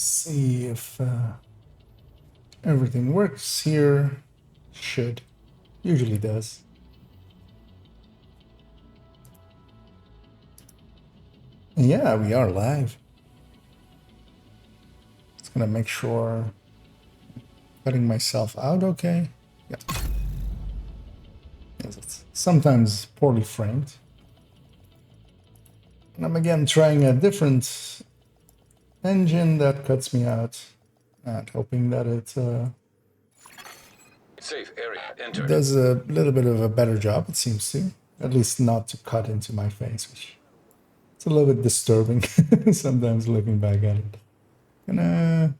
see if everything works here. Should. Usually does. Yeah, we are live. Just gonna make sure cutting myself out okay. Yeah. Yes, it's sometimes poorly framed. And I'm again trying a different engine that cuts me out and hoping that it Safe area entered. does a little bit of a better job, it seems to. At least not to cut into my face, which it's a little bit disturbing sometimes looking back at it. Gonna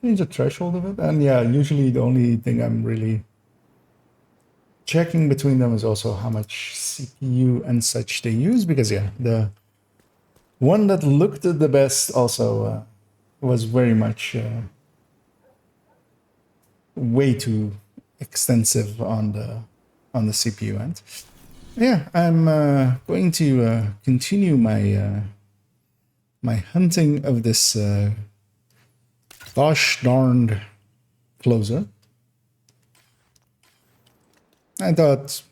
change the threshold of it. And yeah, usually the only thing I'm really checking between them is also how much CPU and such they use, because yeah, the one that looked the best also was very much way too extensive on the CPU end. Yeah, I'm going to continue my my hunting of this gosh darned closer. I thought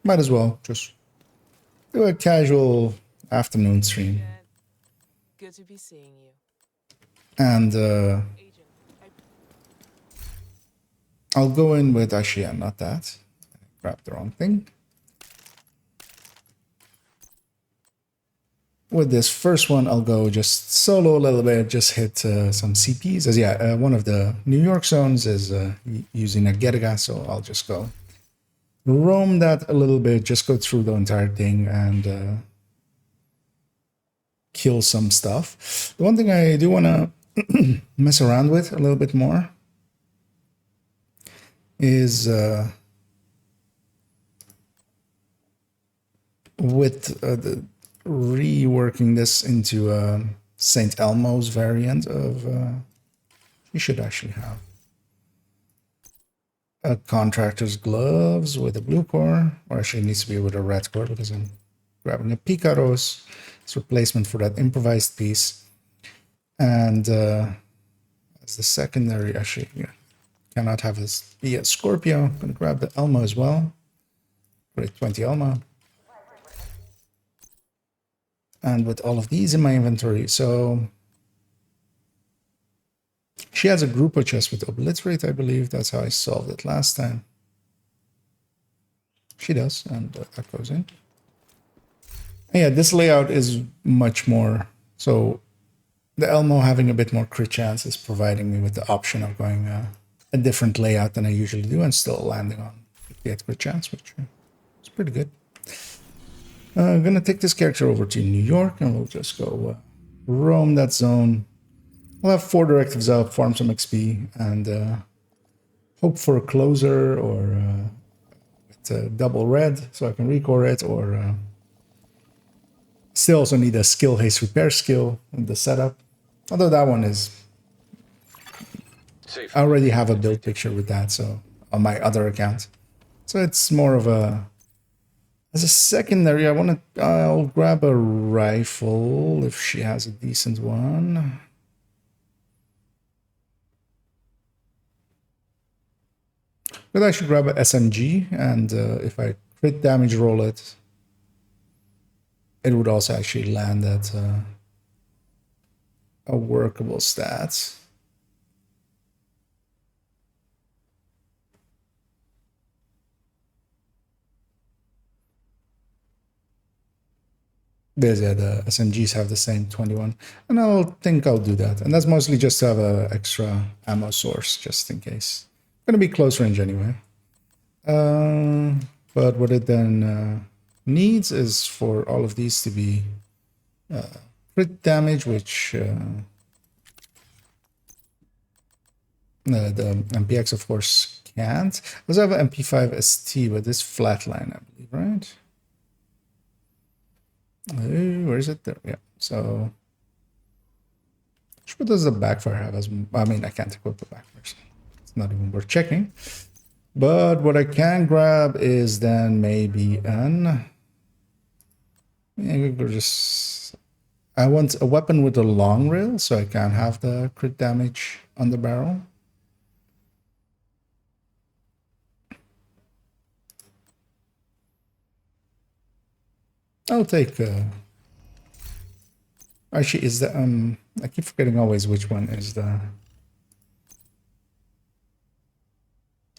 might as well just do a casual afternoon stream. Good to be seeing you. And I'll go in with, actually, yeah, not that. I grabbed the wrong thing. With this first one, I'll go just solo a little bit, just hit some CPs. As yeah, one of the New York zones is using a Gerga, so I'll just go roam that a little bit, just go through the entire thing and kill some stuff. The one thing I do want to mess around with a little bit more is with the reworking this into St. Elmo's variant of you should actually have a contractor's gloves with a blue core, or actually it needs to be with a red core because I'm grabbing a Picaros. It's replacement for that improvised piece. And as the secondary, actually, yeah, cannot have this be a Scorpio. I'm going to grab the Elmo as well. Great 20 Elmo. And with all of these in my inventory, so she has a group chest with obliterate, I believe. That's how I solved it last time. She does, and that goes in. And yeah, this layout is much more, so the Elmo having a bit more crit chance is providing me with the option of going a different layout than I usually do and still landing on 58 crit chance, which is pretty good. I'm gonna take this character over to New York and we'll just go roam that zone. We'll have 4 directives up, farm some XP, and hope for a closer or with a double red so I can recore it, or still also need a skill haste repair skill in the setup. Although that one is, I already have a build picture with that, so on my other account. So it's more of a, as a secondary, I'll grab a rifle if she has a decent one. But I should grab an SMG, and if I crit damage roll it, it would also actually land at a workable stat. There's, yeah, the SMGs have the same 21, and I'll do that. And that's mostly just to have an extra ammo source, just in case. Gonna be close range anyway. But what it then needs is for all of these to be crit damage, which the MPX of course can't. I also have an MP5 ST, but this flatline, I believe, right? Where is it? There, yeah. So, what does the backfire have? I mean, I can't equip the backfire, so it's not even worth checking. But what I can grab is then maybe an. Maybe we're just I want a weapon with a long rail so I can have the crit damage on the barrel. I'll take actually is the I keep forgetting always which one is the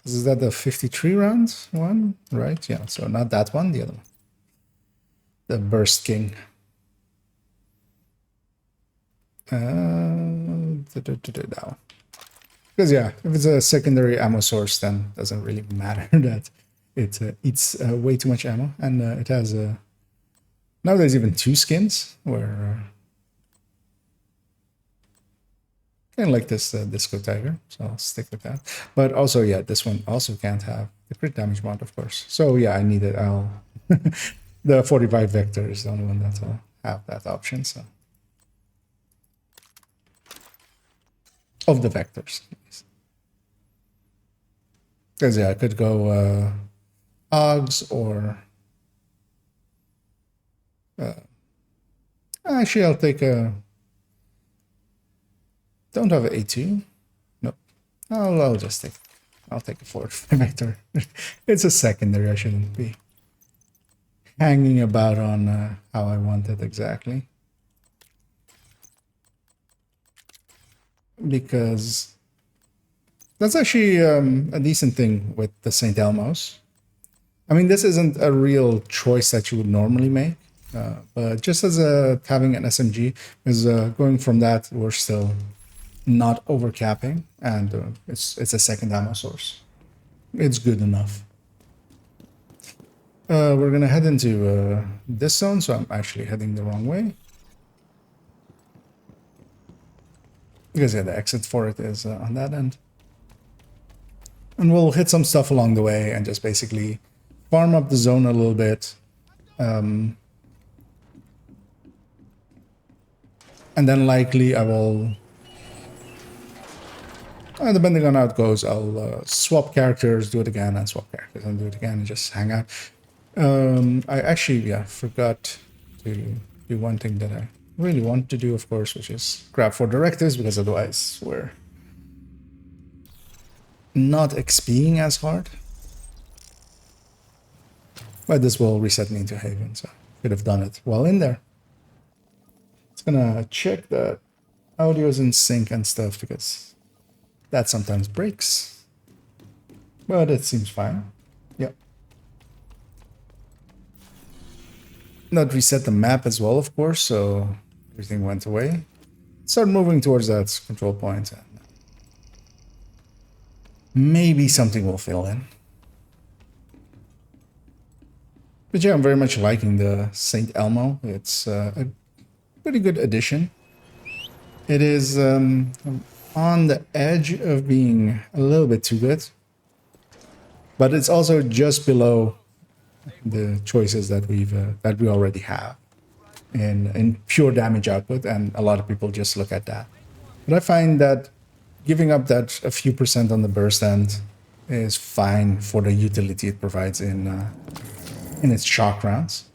is that the 53 rounds one, right? Yeah, so not that one, the other one. The Burst King. Now. Because yeah, if it's a secondary ammo source, then it doesn't really matter that it eats way too much ammo, and it has now there's even 2 skins where kind of like this Disco Tiger, so I'll stick with that. But also, yeah, this one also can't have the crit damage mod, of course. So yeah, I need it. I'll the 45 vector is the only one that will have that option. So of the vectors, because yeah, I could go Ogs or actually I'll take a. Don't have an A2. No. I'll just take. I'll take a 45 vector. It's a secondary. I shouldn't be hanging about on how I want it exactly. Because that's actually a decent thing with the St. Elmo's. I mean, this isn't a real choice that you would normally make, but just as having an SMG is going from that, we're still not overcapping, and it's a second ammo source. It's good enough. We're gonna head into this zone, so I'm actually heading the wrong way. Because yeah, the exit for it is on that end. And we'll hit some stuff along the way and just basically farm up the zone a little bit. And then likely I will, depending on how it goes, I'll swap characters, do it again, and swap characters, and do it again, and just hang out. I actually, forgot to do one thing that I really want to do, of course, which is grab 4 directives, because otherwise we're not XPing as hard. But this will reset me into Haven, so could have done it while in there. It's gonna check that audio is in sync and stuff, because that sometimes breaks. But it seems fine. Yep. Not reset the map as well, of course, so everything went away. Start moving towards that control point, and maybe something will fill in. But yeah, I'm very much liking the St. Elmo. It's a pretty good addition. It is on the edge of being a little bit too good, but it's also just below the choices that we already have in pure damage output, and a lot of people just look at that. But I find that giving up that a few percent on the burst end is fine for the utility it provides in its shock rounds.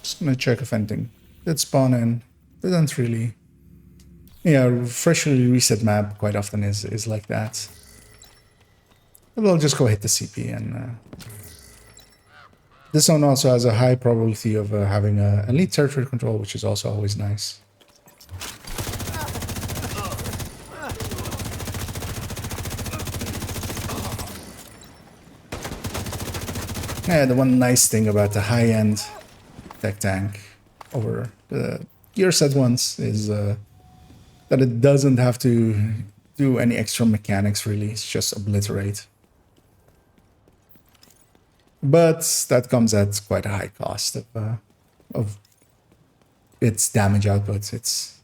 Just gonna check if anything did spawn in. Didn't really. Yeah, freshly reset map quite often is like that. But I'll just go hit the CP, and this one also has a high probability of having a elite territory control, which is also always nice. Yeah, the one nice thing about the high-end tech tank over the gear set ones is that it doesn't have to do any extra mechanics, really. It's just obliterate. But that comes at quite a high cost of its damage output, its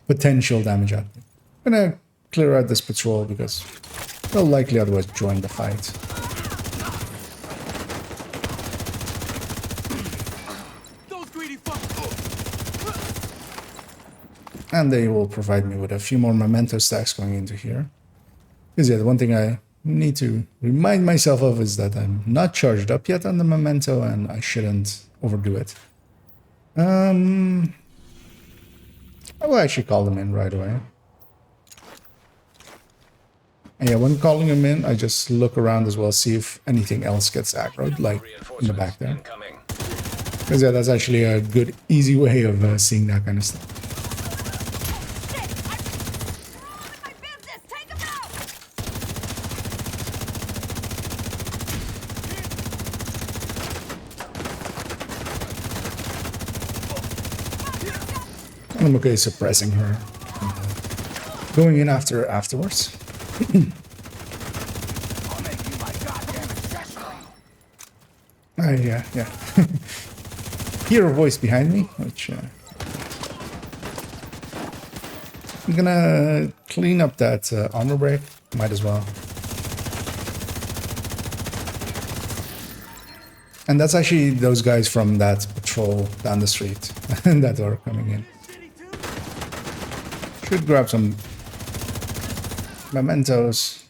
potential damage output. I'm gonna clear out this patrol because they'll likely otherwise join the fight. And they will provide me with a few more memento stacks going into here. Because yeah, the one thing I need to remind myself of is that I'm not charged up yet on the memento and I shouldn't overdo it. I will actually call them in right away. And yeah, when calling them in, I just look around as well, see if anything else gets aggroed, like in the back there. Because yeah, that's actually a good, easy way of seeing that kind of stuff. And I'm okay suppressing her. And, going in after her afterwards. Yeah. Hear a voice behind me, which I'm gonna clean up that armor break. Might as well. And that's actually those guys from that patrol down the street that are coming in. Should grab some mementos.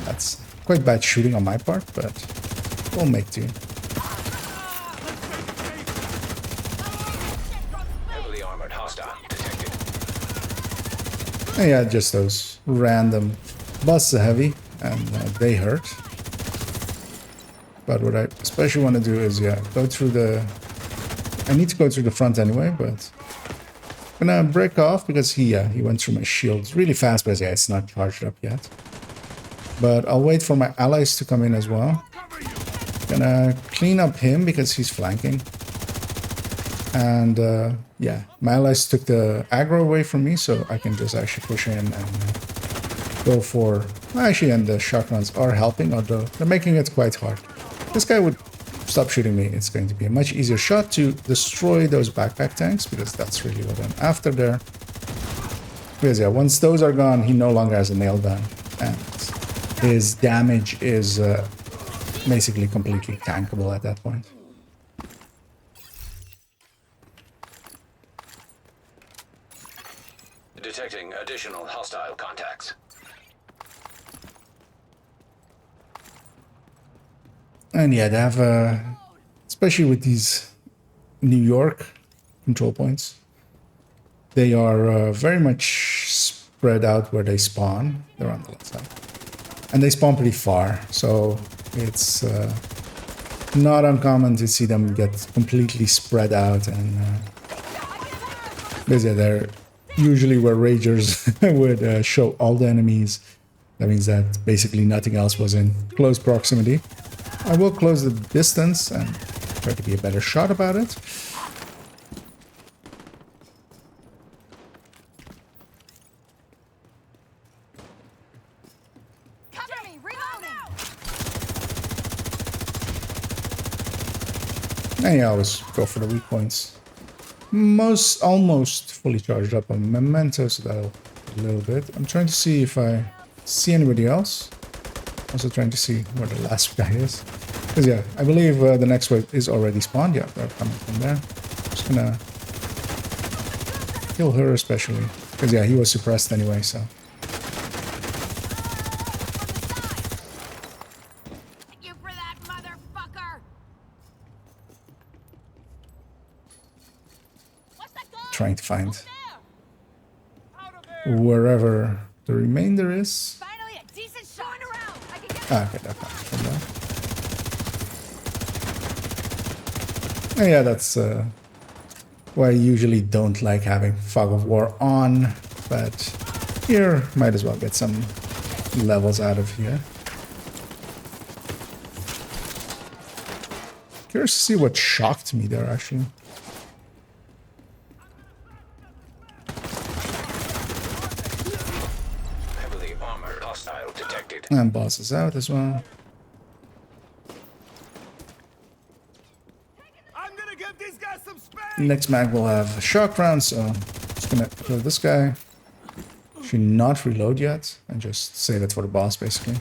That's quite bad shooting on my part, but we'll make do. Heavily armored hostile detected. And yeah, just those random busts are heavy and they hurt. But what I especially want to do is, yeah, go through the... I need to go through the front anyway, but I'm gonna break off because he went through my shields really fast, but yeah, it's not charged up yet. But I'll wait for my allies to come in as well. Gonna clean up him because he's flanking. And yeah, my allies took the aggro away from me, so I can just actually push in and go for... Actually, and the shotguns are helping, although they're making it quite hard. This guy would stop shooting me. It's going to be a much easier shot to destroy those backpack tanks, because that's really what I'm after there. Because yeah, once those are gone, he no longer has a nail gun, and his damage is basically completely tankable at that point. Detecting additional hostile contacts. And yeah, they have, especially with these New York control points, they are very much spread out where they spawn. They're on the left side. And they spawn pretty far, so it's not uncommon to see them get completely spread out. And because yeah, they're usually where Ragers would show all the enemies. That means that basically nothing else was in close proximity. I will close the distance and try to be a better shot about it. Cover me, reloading. And yeah, I always go for the weak points. Almost fully charged up on memento, so that'll a little bit. I'm trying to see if I see anybody else. Also trying to see where the last guy is. Because yeah, I believe the next wave is already spawned. Yeah, they're coming from there. Just gonna kill her especially. Because yeah, he was suppressed anyway, so. Thank you for that, motherfucker. What's that gun? Trying to find wherever the remainder is. Finally, a decent shot around. I can get Ah, okay, that comes from there. And yeah, that's why I usually don't like having Fog of War on, but here might as well get some levels out of here. Curious to see what shocked me there, actually. Heavily armored hostile detected. And boss is out as well. Next mag will have a shock round, so just gonna kill this guy. Should not reload yet, and just save it for the boss, basically.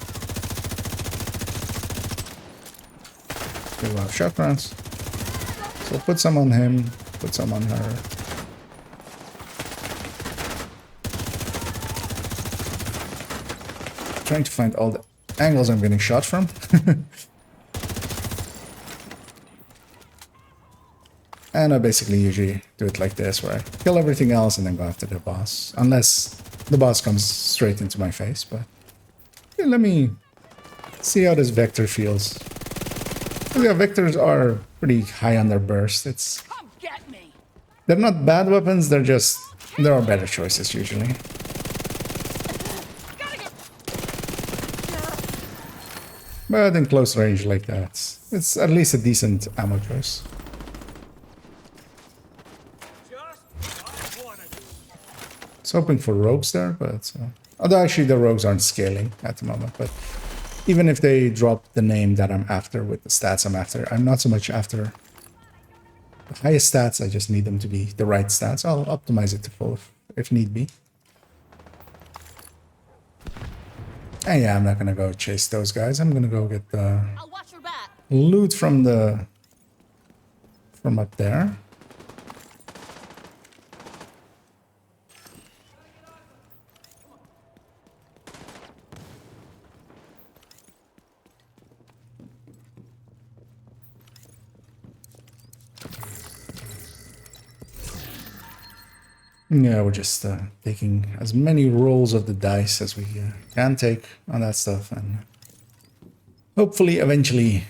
Okay, we'll have shock rounds. So put some on him, put some on her. Trying to find all the angles I'm getting shot from. And I basically usually do it like this, where I kill everything else and then go after the boss. Unless the boss comes straight into my face, but... Yeah, let me see how this Vector feels. Yeah, Vectors are pretty high on their burst. Come get me. They're not bad weapons, they're just... There are better choices, usually. But in close range like that, it's at least a decent ammo choice. I was hoping for rogues there, but... although actually the rogues aren't scaling at the moment, but... Even if they drop the name that I'm after with the stats I'm after, I'm not so much after the highest stats, I just need them to be the right stats. I'll optimize it to full if need be. And yeah, I'm not gonna go chase those guys. I'm gonna go get the I'll watch your back. loot from up there. Yeah, we're just taking as many rolls of the dice as we can take on that stuff, and hopefully, eventually,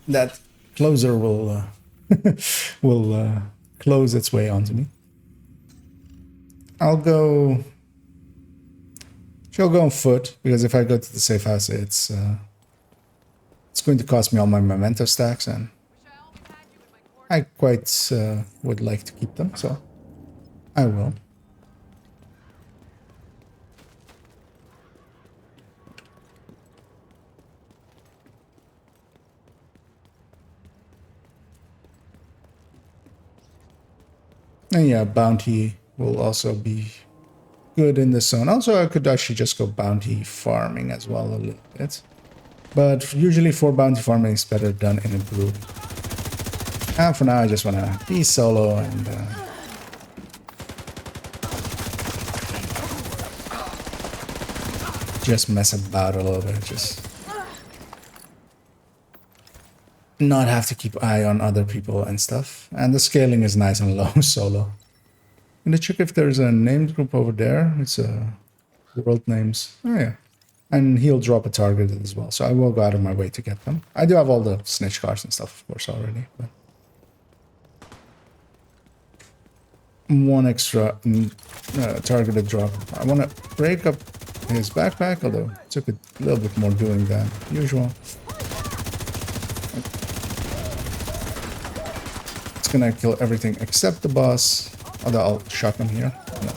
that closer will will close its way onto me. I'll go. She'll go on foot because if I go to the safe house, it's going to cost me all my memento stacks, and I quite would like to keep them, so I will. And yeah, bounty will also be good in this zone. Also, I could actually just go bounty farming as well a little bit. But usually for bounty farming, it's better done in a group. And for now, I just want to be solo and... just mess about a little bit. Just... not have to keep eye on other people and stuff. And the scaling is nice and low solo. I'm gonna check if there's a named group over there. It's world names. Oh yeah. And he'll drop a target as well. So I will go out of my way to get them. I do have all the snitch cards and stuff, of course, already. But one extra targeted drop. I want to break up his backpack, although it took a little bit more doing than usual. It's gonna kill everything except the boss. Although I'll shock him here. No.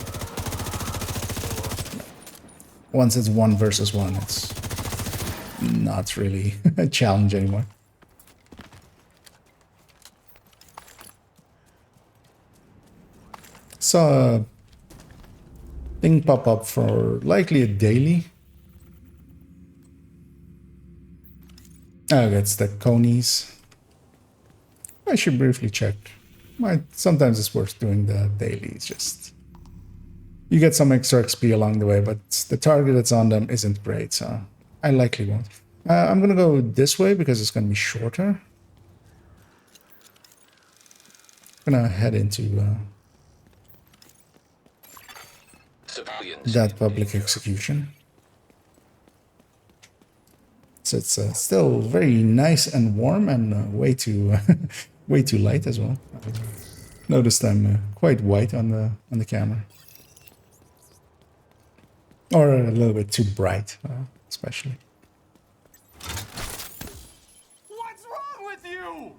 Once it's 1 versus 1, it's not really a challenge anymore. Saw a thing pop up for likely a daily. Oh, that's the conies. I should briefly check. Sometimes it's worth doing the dailies, just... You get some extra XP along the way, but the target that's on them isn't great, so I likely won't. I'm gonna go this way because it's gonna be shorter. I'm gonna head into that public execution. So it's still very nice and warm and way too way too light as well. Noticed I'm quite white on the camera, or a little bit too bright, especially. What's wrong with you?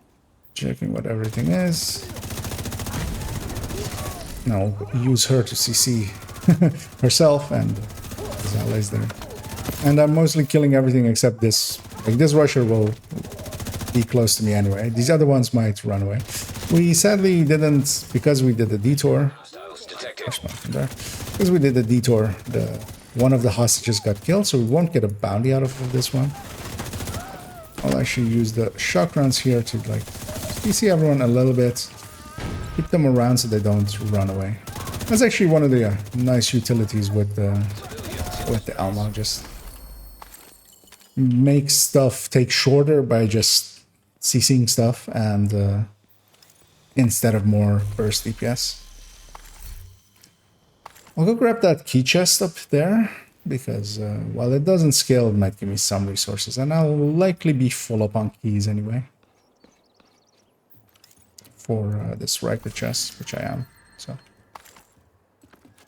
Checking what everything is. Now use her to CC herself and his allies there. And I'm mostly killing everything except this. Like, this rusher will be close to me anyway. These other ones might run away. We sadly didn't, because we did the detour. Because we did the detour, one of the hostages got killed, so we won't get a bounty out of this one. I'll actually use the shock rounds here to like PC everyone a little bit, keep them around so they don't run away. That's actually one of the nice utilities with the Elmo. Just make stuff take shorter by just CCing stuff and instead of more burst DPS. I'll go grab that key chest up there because while it doesn't scale, it might give me some resources, and I'll likely be full up on keys anyway for this Riker chest, which I am. So,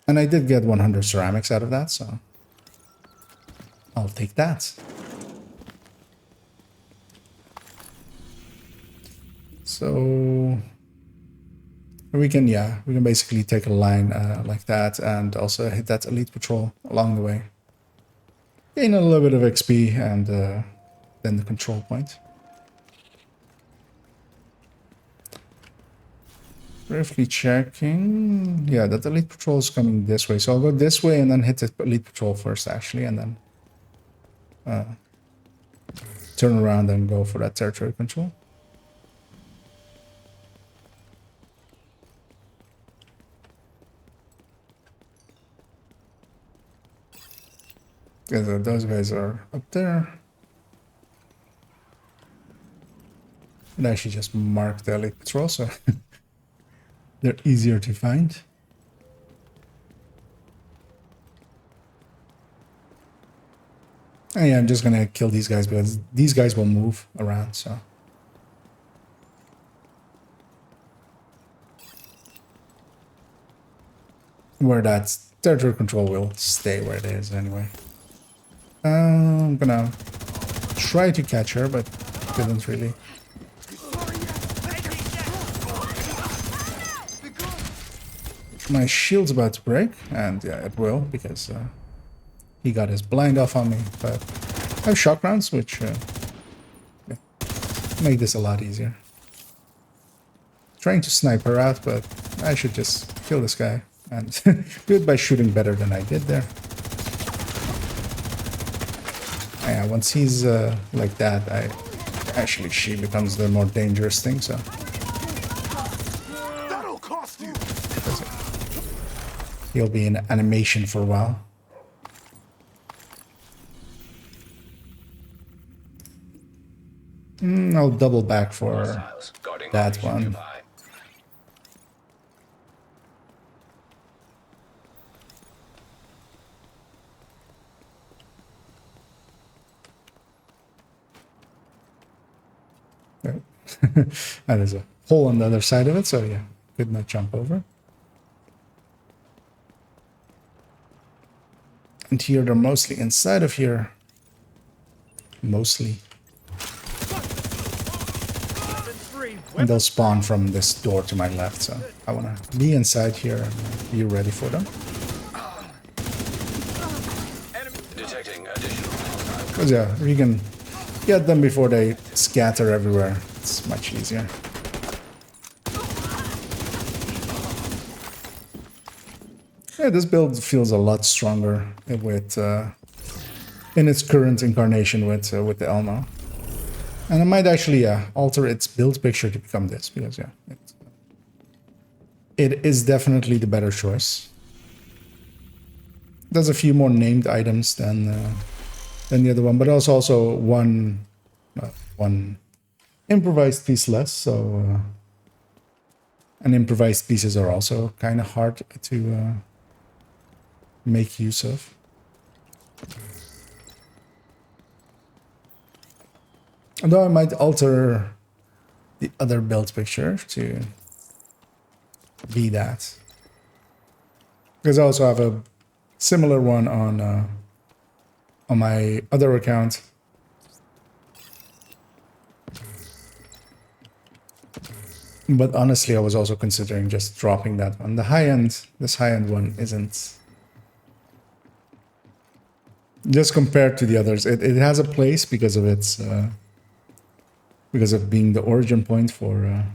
and I did get 100 ceramics out of that, so I'll take that. So we can basically take a line like that and also hit that elite patrol along the way. Gain a little bit of XP and then the control point. Briefly checking. Yeah, that elite patrol is coming this way. So I'll go this way and then hit the elite patrol first, actually, and then turn around and go for that territory control. Because those guys are up there. And I should just mark the elite patrol so they're easier to find. And yeah, I'm just gonna kill these guys because these guys will move around, so. Where that territory control will stay where it is anyway. I'm gonna try to catch her, but didn't really. My shield's about to break, and yeah, it will, because he got his blind off on me, but I have shock rounds, which yeah, make this a lot easier. Trying to snipe her out, but I should just kill this guy, and do it by shooting better than I did there. Yeah, once he's like that, she becomes the more dangerous thing, so. That'll cost you. He'll be in animation for a while. I'll double back for that one. And there's a hole on the other side of it, so yeah, could not jump over. And here they're mostly inside of here. Mostly. And they'll spawn from this door to my left, so I want to be inside here and be ready for them. Detecting additional. Because yeah, you can get them before they scatter everywhere. It's much easier. Yeah, this build feels a lot stronger with in its current incarnation with the Elmo. And I might actually alter its build picture to become this, because yeah, it is definitely the better choice. There's a few more named items than the other one, but also one improvised piece less. So and improvised pieces are also kind of hard to make use of. Although I might alter the other build picture to be that. Because I also have a similar one on my other account. But honestly, I was also considering just dropping that one. The high-end, this high-end one isn't... Just compared to the others, it has a place because of its... because of being the origin point for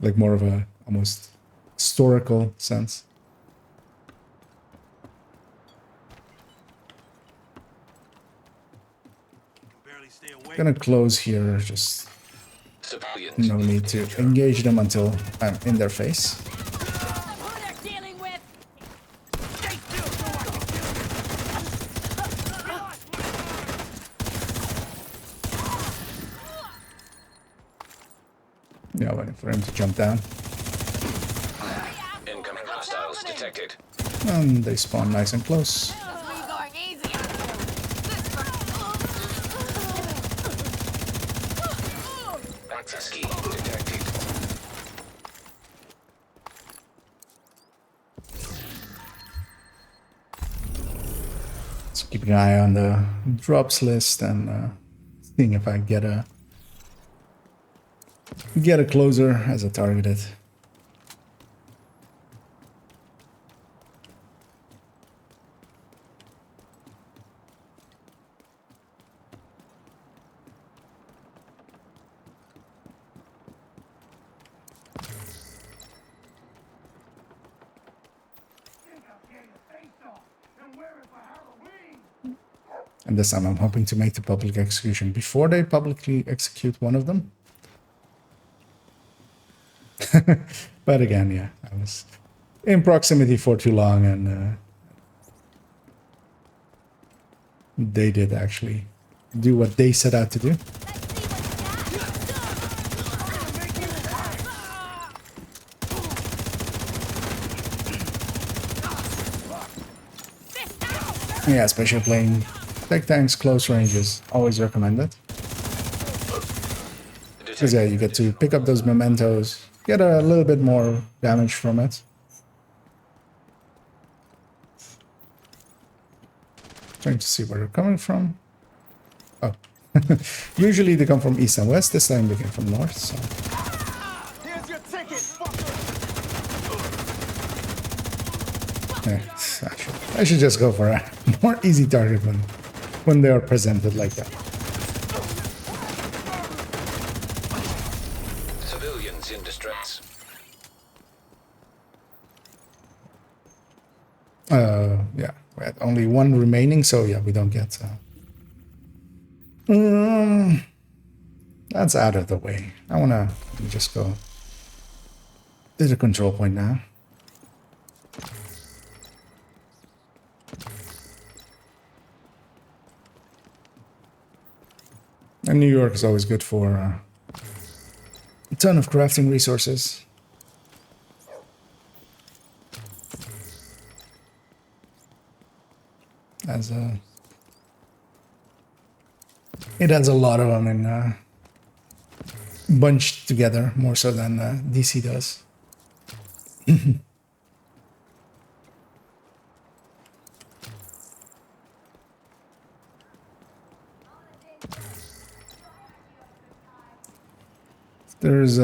like more of a almost historical sense. Gonna close here, just no need to engage them until I'm in their face. Yeah, waiting for him to jump down. Incoming hostiles detected. And they spawn nice and close. That's me going easy on you. Access key detected. Just keeping an eye on the drops list and seeing if I get a closer as a targeted. And this time I'm hoping to make the public execution before they publicly execute one of them. But again, yeah, I was in proximity for too long, and they did actually do what they set out to do. Yeah, especially playing tech tanks close ranges, always recommended. Because yeah, you get to pick up those mementos, get a little bit more damage from it. Trying to see where they're coming from. Oh, usually they come from east and west. This time they came from north. So. Here's your ticket, fucker. Yeah, I should just go for a more easy target when they are presented like that. Civilians in distress. Yeah, we had only one remaining, so yeah, we don't get. That's out of the way. I wanna just go to the control point now. And New York is always good for a ton of crafting resources. As it has a lot of them in bunched together, more so than DC does. There's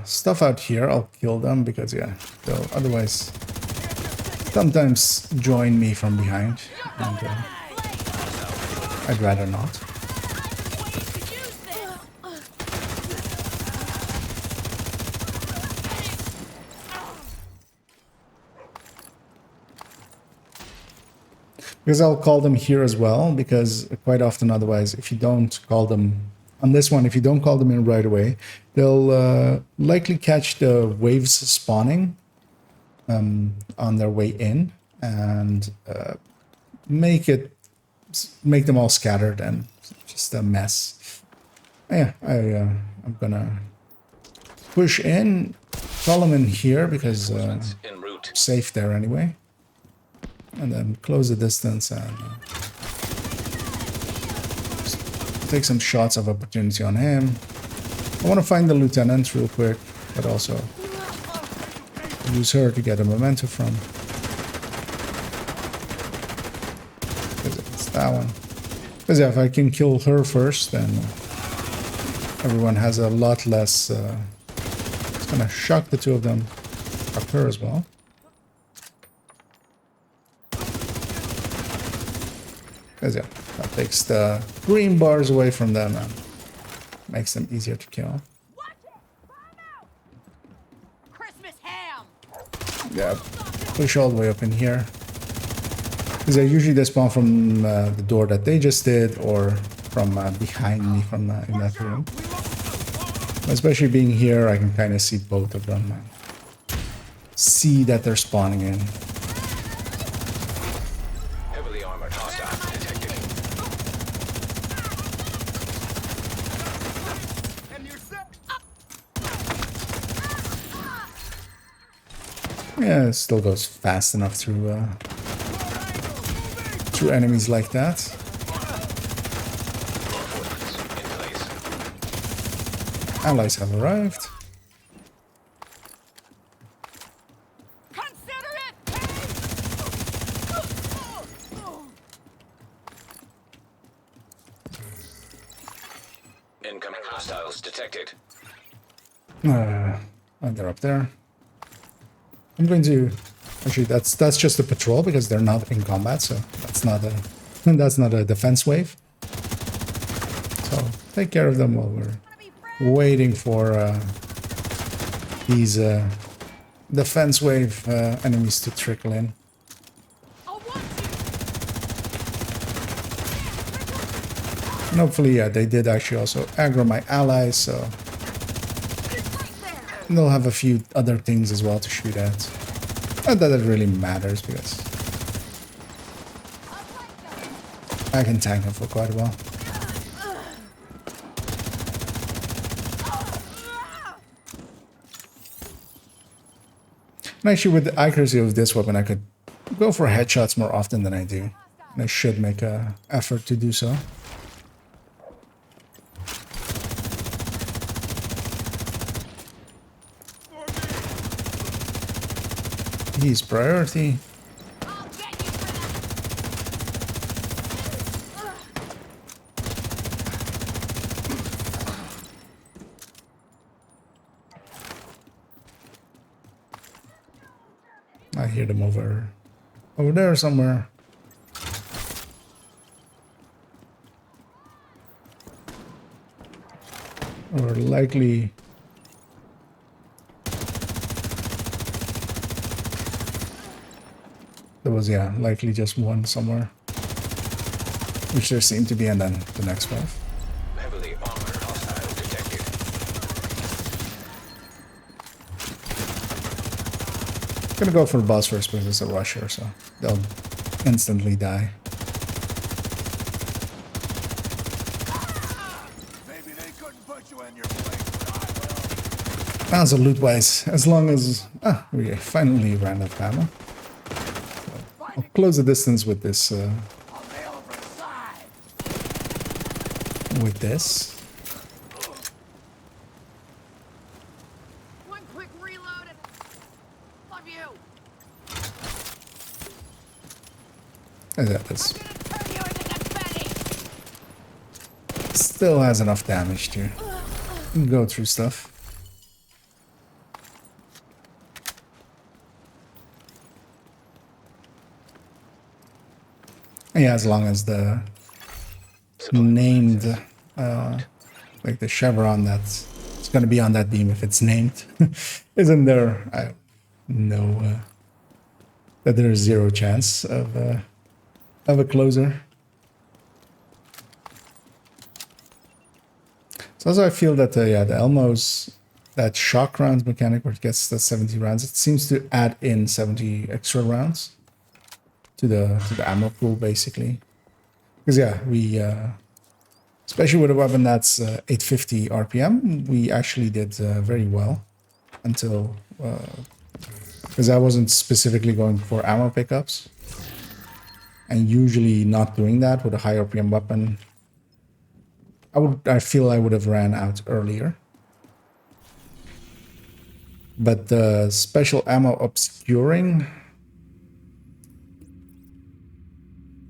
stuff out here. I'll kill them because yeah, they'll otherwise sometimes join me from behind, and I'd rather not. Because I'll call them here as well, because quite often otherwise, if you don't call them on this one, if you don't call them in right away, they'll likely catch the waves spawning on their way in and make them all scattered and just a mess. Yeah, I'm gonna push in, call them in here because En route. safe there anyway, and then close the distance and take some shots of opportunity on him. I want to find the lieutenant real quick, but also use her to get a memento from. It's that one. Because yeah, if I can kill her first, then everyone has a lot less. It's gonna shock the two of them. Shock her as well. Because yeah, that takes the green bars away from them and makes them easier to kill. Christmas ham. Yeah, push all the way up in here. Because usually they spawn from the door that they just did, or from behind me from in that room. Especially being here, I can kind of see both of them. See that they're spawning in. Heavily armored hostiles detected. And you're set. Yeah, it still goes fast enough through enemies like that. In place. Allies have arrived. Consider it. Incoming hostiles detected. And they're up there. I'm going to actually that's just a patrol because they're not in combat, so that's not a defense wave. So take care of them while we're waiting for these defense wave enemies to trickle in. I'll watch you. And hopefully, yeah, they did actually also aggro my allies, so Right there. they'll have a few other things as well to shoot at. Not that it really matters because I can tank them for quite a while. And actually, with the accuracy of this weapon, I could go for headshots more often than I do. And I should make an effort to do so. He's priority. I'll get you for I hear them over there somewhere. Or likely there was, yeah, likely just one somewhere. Which there seemed to be, and then the next wave. Heavily armored hostile detected. Gonna go for the boss first because it's a rusher, so they'll instantly die. Maybe they couldn't put you in your place, but I will. Also loot-wise, as long as... Ah, we finally ran out of ammo. I'll close the distance with this, I'll nail him from the side. with this. one quick reload and love you. And that is, Gonna turn you into confetti. still has enough damage to go through stuff. Yeah, as long as the named, like the chevron that's it's gonna be on that beam if it's named, isn't there? I know that there's zero chance of a closer. So also I feel that yeah, the Elmo's that shock rounds mechanic where it gets the 70 rounds, it seems to add in 70 extra rounds to the ammo pool basically. Because yeah, we especially with a weapon that's 850 RPM, we actually did very well until because I wasn't specifically going for ammo pickups, and usually not doing that with a high RPM weapon. I feel I would have ran out earlier. But the special ammo obscuring,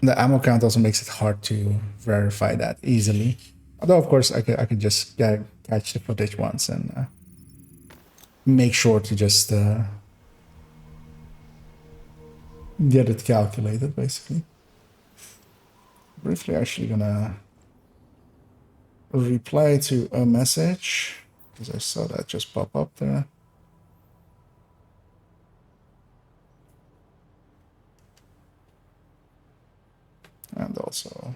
the ammo count also makes it hard to verify that easily. Although of course I could just catch the footage once and make sure to just get it calculated basically. Briefly actually gonna reply to a message because I saw that just pop up there. And also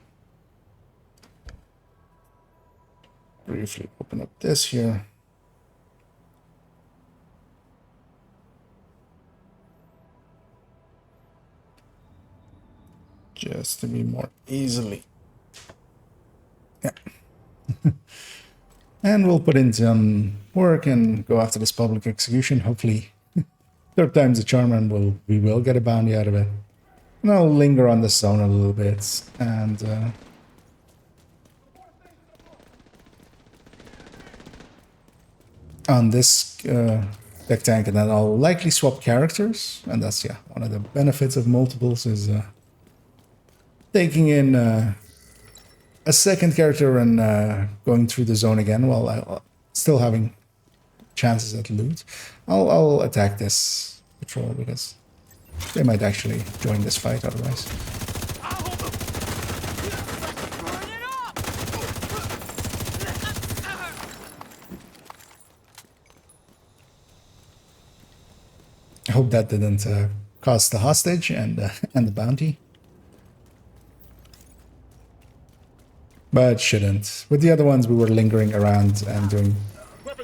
briefly open up this here. Just to be more easily. Yeah. And we'll put in some work and go after this public execution. Hopefully Third time's the charm, and we will get a bounty out of it. And I'll linger on the zone a little bit, and on this tech tank, and then I'll likely swap characters, and that's one of the benefits of multiples is taking in a second character and going through the zone again while still having chances at loot. I'll attack this patrol because they might actually join this fight otherwise. Burn it up! I hope that didn't cost the hostage and the bounty. But shouldn't. With the other ones, we were lingering around and doing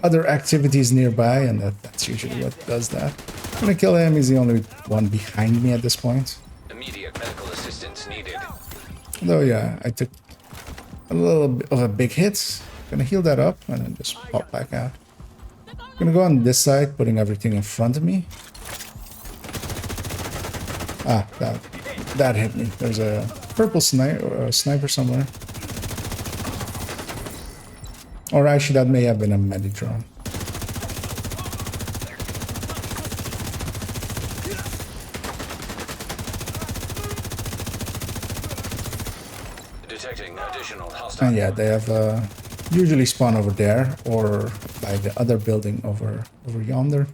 other activities nearby, and that's usually what does that. I'm gonna kill him. He's the only one behind me at this point. Immediate medical assistance needed. Though, yeah, I took a little bit of a big hit. Gonna heal that up and then just pop back out. Gonna go on this side, putting everything in front of me. Ah, that hit me. There's a purple sniper somewhere. Or actually, that may have been a Meditron. Detecting additional hostile. And yeah, they have usually spawn over there or by the other building over yonder.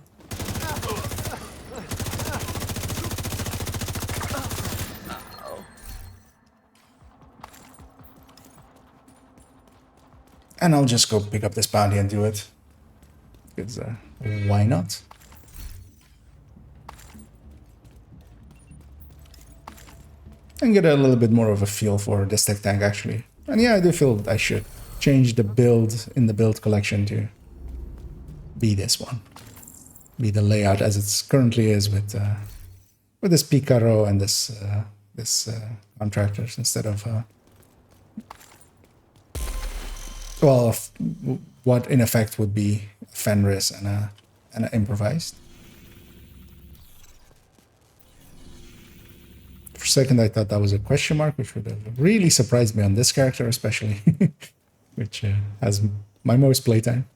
And I'll just go pick up this bounty and do it. Because why not? And get a little bit more of a feel for this tech tank actually. And yeah, I do feel I should change the build in the build collection to be this one. Be the layout as it currently is with this Picaro and this contractors instead of well, what in effect would be Fenris and an improvised. For a second, I thought that was a question mark, which would have really surprised me on this character, especially, which has my most playtime.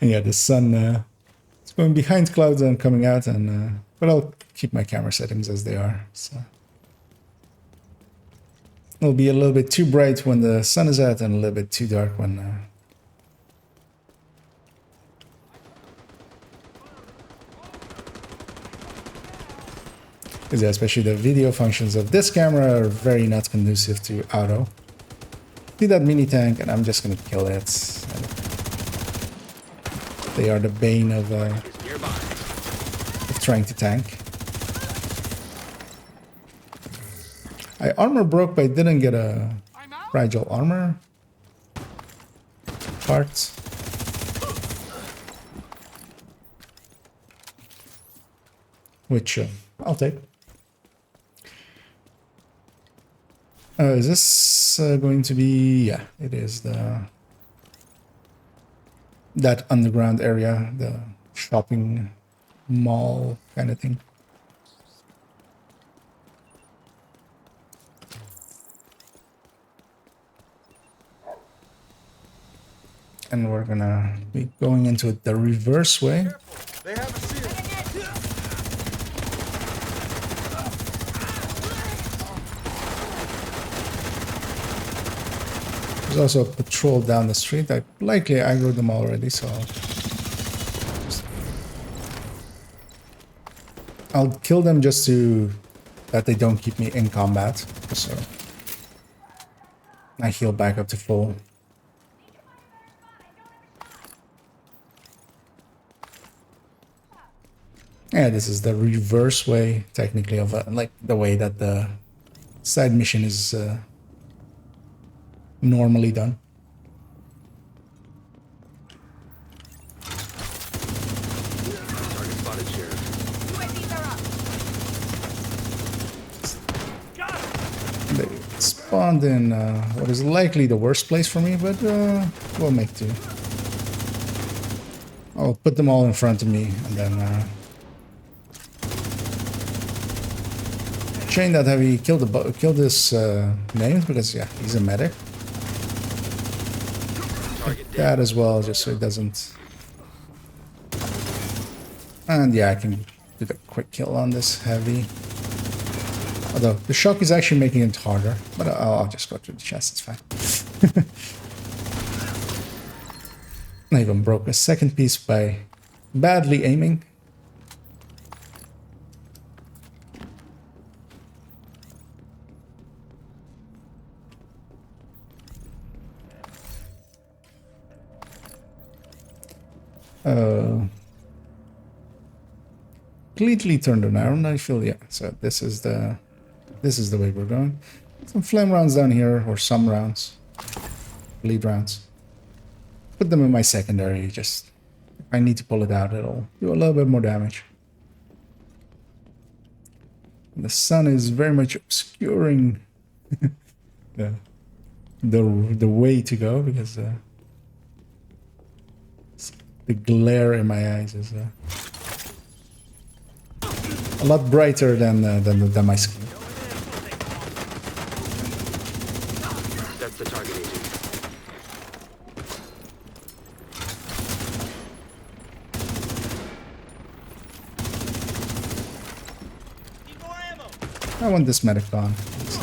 And yeah, the sun is going behind clouds and coming out, and but I'll keep my camera settings as they are. So. It'll be a little bit too bright when the sun is out and a little bit too dark when... yeah, especially the video functions of this camera are very not conducive to auto. See that mini tank and I'm just gonna kill it. They are the bane of trying to tank. I armor broke, but I didn't get a fragile armor part. Which I'll take. Is this going to be... yeah, it is that underground area, the shopping mall kind of thing. And we're gonna be going into it the reverse way. They have a seal. There's also a patrol down the street. I likely aggroed them already, so I'll kill them just to that they don't keep me in combat. So I heal back up to full. Yeah, this is the reverse way, technically, of like the way that the side mission is normally done. Target spotted, Sheriff. UAVs are up. They spawned in what is likely the worst place for me, but we'll make do. I'll put them all in front of me and then chain that heavy, kill this name because yeah, he's a medic. That as well, just so it doesn't. And yeah, I can do the quick kill on this heavy. Although the shock is actually making it harder, but I'll just go through the chest, it's fine. I even broke a second piece by badly aiming. Completely turned around, I feel, yeah. So this is the way we're going. Some flame rounds down here, or some rounds. Bleed rounds. Put them in my secondary, just if I need to pull it out, it'll do a little bit more damage. The sun is very much obscuring the way to go because the glare in my eyes is a lot brighter than my skin. That's the target agent. I want this medic gone. So.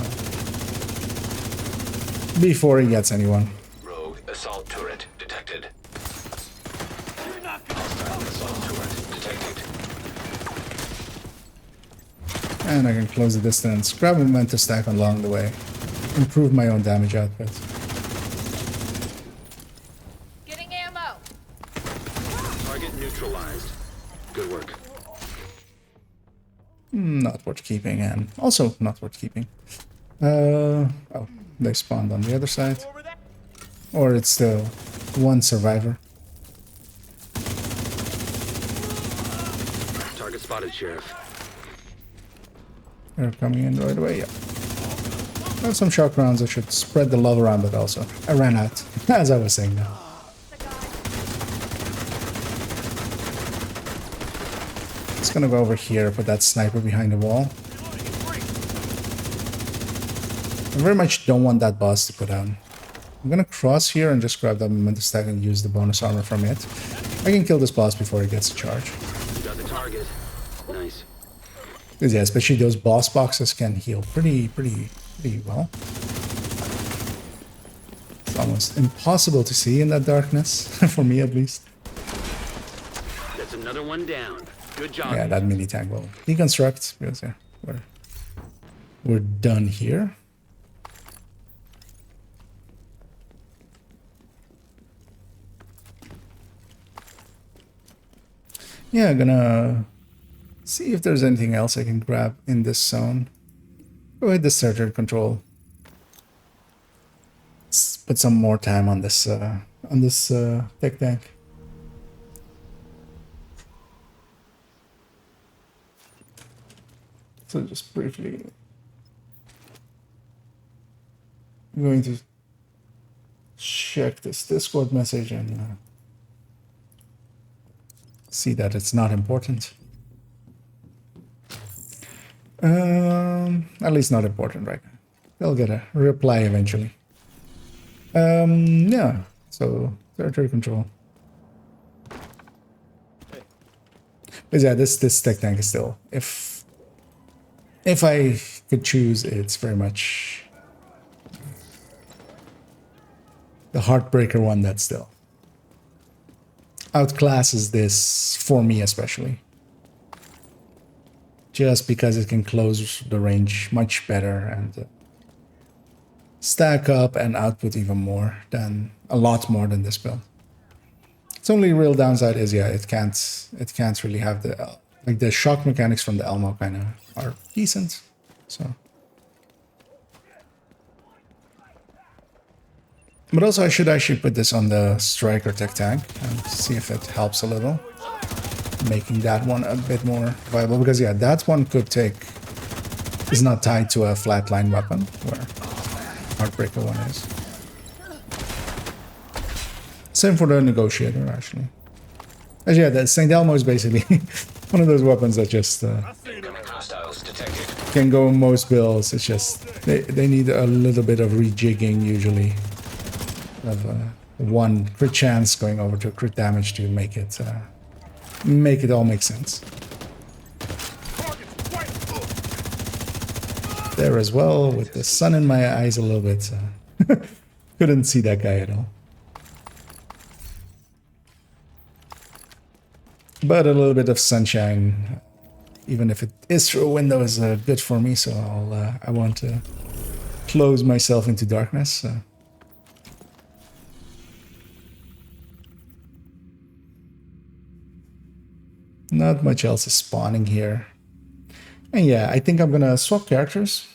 Before he gets anyone. Rogue assault turret detected. Hostile assault turret detected. And I can close the distance, grab a momentum stack along the way, improve my own damage output. Getting ammo. Target neutralized. Good work. Not worth keeping, and also not worth keeping. Oh, they spawned on the other side. Or it's still one survivor. Target spotted, Sheriff. They're coming in right away, yeah. I have some shock rounds, I should spread the love around, but also I ran out, as I was saying now. Just gonna go over here, put that sniper behind the wall. I very much don't want that boss to put down. I'm gonna cross here and just grab that momentum stack and use the bonus armor from it. I can kill this boss before he gets a charge. You got the target. Nice. Because yeah, especially those boss boxes can heal pretty well. It's almost impossible to see in that darkness, for me at least. That's another one down. Good job. Yeah, that mini tank will deconstruct because yeah, we're done here. Yeah, gonna see if there's anything else I can grab in this zone. Go ahead, the surgery control. Let's put some more time on this tech tank. So just briefly, I'm going to check this Discord message and see that it's not important. At least not important right now. They'll get a reply eventually. Yeah, so territory control. But yeah, this tech tank is still, if I could choose, it's very much the heartbreaker one that still outclasses this for me especially. Just because it can close the range much better and stack up and output even more than, a lot more than this build. Its only real downside is yeah, it can't really have the like the shock mechanics from the Elmo kind of are decent, so. But also I should actually put this on the Striker tech tank and see if it helps a little, making that one a bit more viable, because yeah, that one could take, is not tied to a flatline weapon, where Heartbreaker one is. Same for the Negotiator, actually. Actually, yeah, the St. Elmo is basically one of those weapons that just Incoming hostiles detected. can go in most builds. It's just they need a little bit of rejigging usually. Of one crit chance going over to crit damage to make it all make sense. There as well, with the sun in my eyes a little bit. Couldn't see that guy at all. But a little bit of sunshine, even if it is through a window, is good for me. So I want to close myself into darkness. Not much else is spawning here. And yeah, I think I'm gonna swap characters.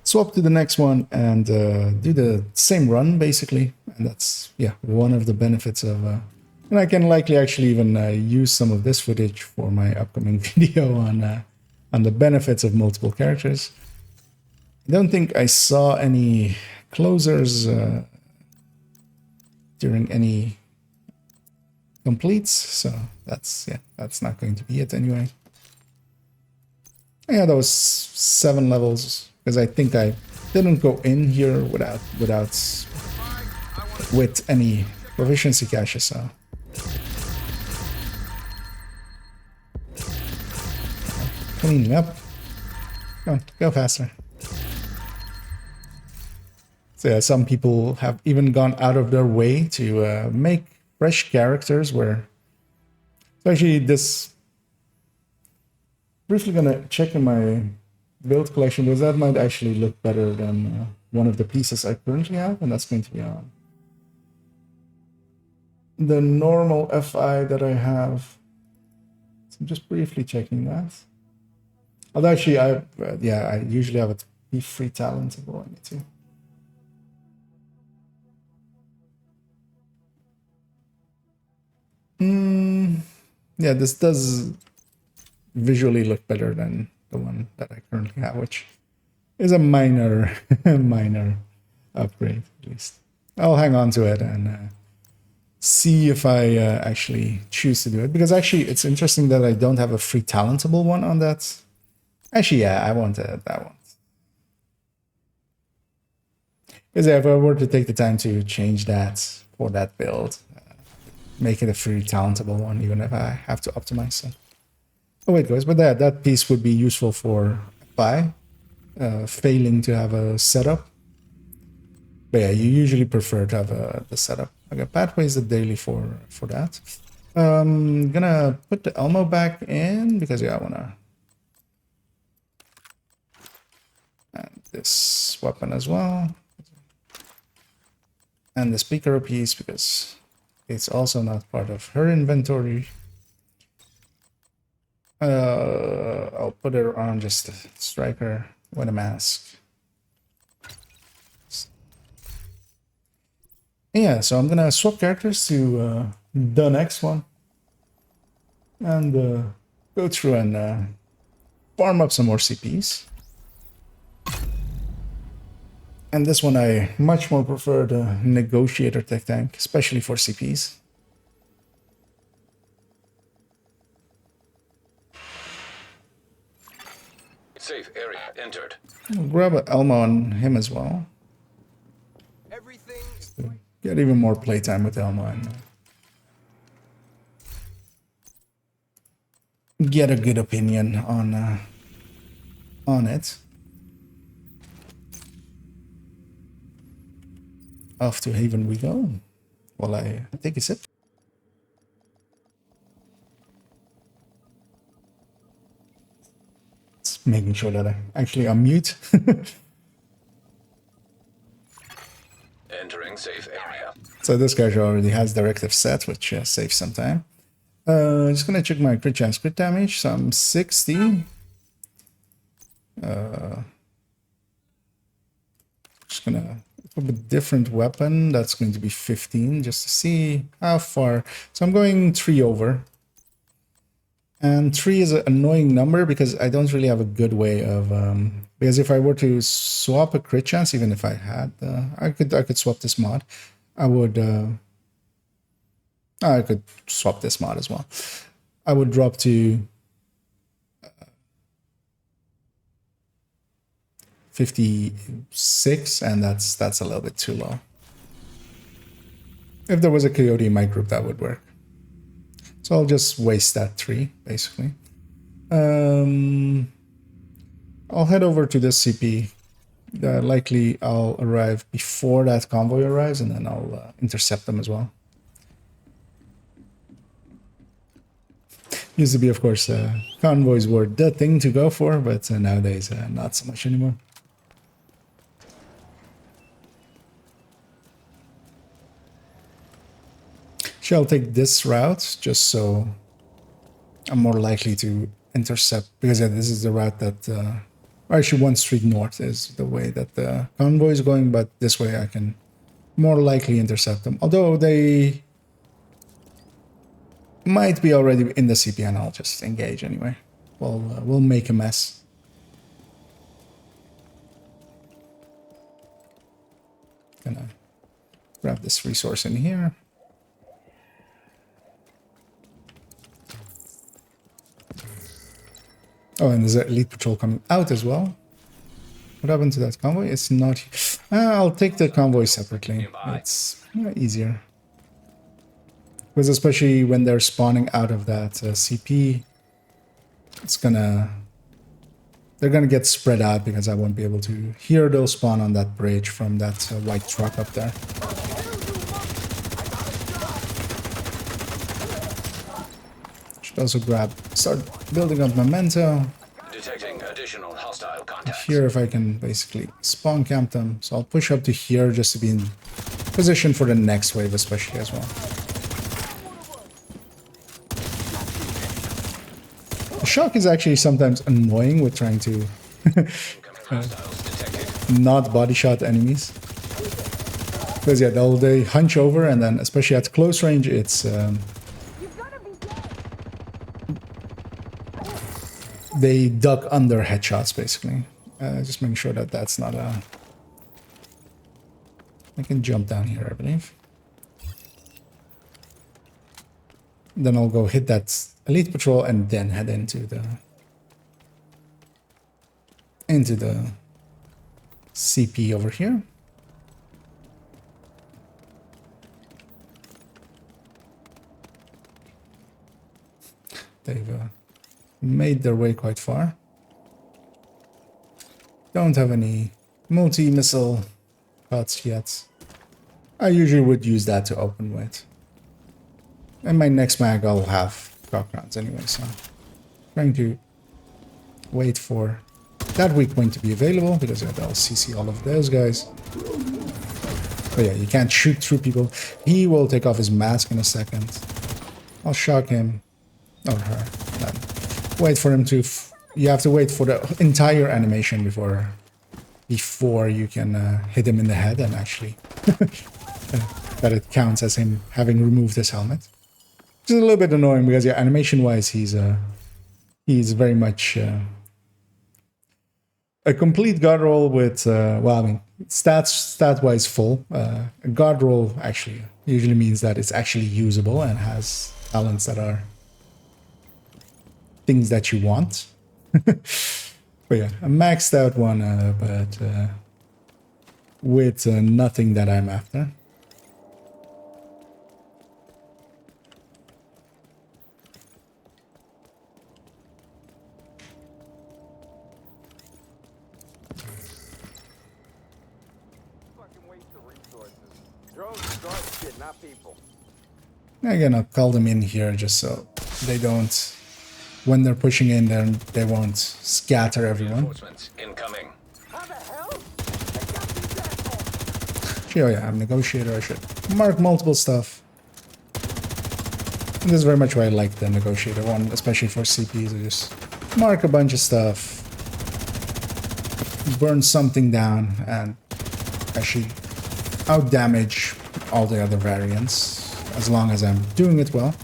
Swap to the next one and do the same run basically. And that's one of the benefits of. And I can likely actually even use some of this footage for my upcoming video on the benefits of multiple characters. I don't think I saw any closers during any completes, so that's not going to be it anyway. Yeah, those 7 levels, because I think I didn't go in here with any proficiency caches, so. Cleaning up. Come on, go faster. So yeah, some people have even gone out of their way to make fresh characters where... So actually this... Briefly gonna check in my build collection because that might actually look better than one of the pieces I currently have, and that's going to be on the normal FI that I have. So I'm just briefly checking that. Although actually I usually have it be free talentable. I need to. Yeah, this does visually look better than the one that I currently have, which is a minor upgrade at least. I'll hang on to it and see if I actually choose to do it, because actually it's interesting that I don't have a free talentable one on that. Actually, yeah, I want that one. Because if I were to take the time to change that for that build, make it a free talentable one, even if I have to optimize it. Oh wait, guys, but that piece would be useful for FI, failing to have a setup. But yeah, you usually prefer to have the setup. Okay, pathways are daily for that. Gonna put the Elmo back in because I wanna. And this weapon as well. And the speaker piece because it's also not part of her inventory. I'll put it on just a striker with a mask. Yeah, so I'm gonna swap characters to the next one and go through and farm up some more CPs. And this one I much more prefer the Negotiator tech tank, especially for CPs. Safe area entered. I'll grab an Elmo on him as well. Everything is Get even more playtime with Elmo and get a good opinion on it. Off to Haven we go. While I take a sip. It's making sure that I actually unmute. Entering safe area. So this guy already has directive set, which saves some time. Just gonna check my crit chance, crit damage. So I'm 60. Just gonna with a different weapon. That's going to be 15, just to see how far. So I'm going 3 over. And 3 is an annoying number because I don't really have a good way of because if I were to swap a crit chance, even if I had I could swap this mod. I would I could swap this mod as well. I would drop to 56, and that's a little bit too low. If there was a coyote in my group, that would work. So I'll just waste that 3, basically. I'll head over to this CP. Likely I'll arrive before that convoy arrives, and then I'll intercept them as well. Used to be, of course, convoys were the thing to go for, but nowadays not so much anymore. Shall take this route just so I'm more likely to intercept, because this is the route that, or actually 1 street north is the way that the convoy is going, but this way I can more likely intercept them. Although they might be already in the CP, and I'll just engage anyway. We'll make a mess. Gonna grab this resource in here. Oh, and there's an elite patrol coming out as well. What happened to that convoy? It's not... I'll take the convoy separately. It's easier. Because especially when they're spawning out of that CP, it's gonna... They're gonna get spread out because I won't be able to hear those spawn on that bridge from that white truck up there. Should also start building up memento. Detecting additional hostile contacts. Here, if I can basically spawn camp them. So I'll push up to here just to be in position for the next wave, especially as well. The shock is actually sometimes annoying with trying to not body shot enemies. Because yeah, they hunch over, and then especially at close range, it's they duck under headshots, basically. Just making sure that that's not a... I can jump down here, I believe. Then I'll go hit that elite patrol and then head into the CP over here. They've made their way quite far. Don't have any multi-missile cuts yet. I usually would use that to open with. And my next mag I'll have cock rounds anyway, so trying to wait for that weak point to be available, because they'll CC all of those guys. But yeah, you can't shoot through people. He will take off his mask in a second. I'll shock him. Or her. Then wait for him to... You have to wait for the entire animation before you can hit him in the head and actually... that it counts as him having removed his helmet. Which is a little bit annoying because, yeah, animation-wise, he's very much a complete god roll with, well, I mean, stat-wise full. A god roll actually usually means that it's actually usable and has talents that are things that you want. But yeah, a maxed out one, but with nothing that I'm after. Again, I'll call them in here just so they don't, when they're pushing in, then they won't scatter everyone. Incoming. Oh yeah, I'm a negotiator. I should mark multiple stuff. And this is very much why I like the negotiator one, especially for CPs. I just mark a bunch of stuff, burn something down, and actually out damage all the other variants, as long as I'm doing it well.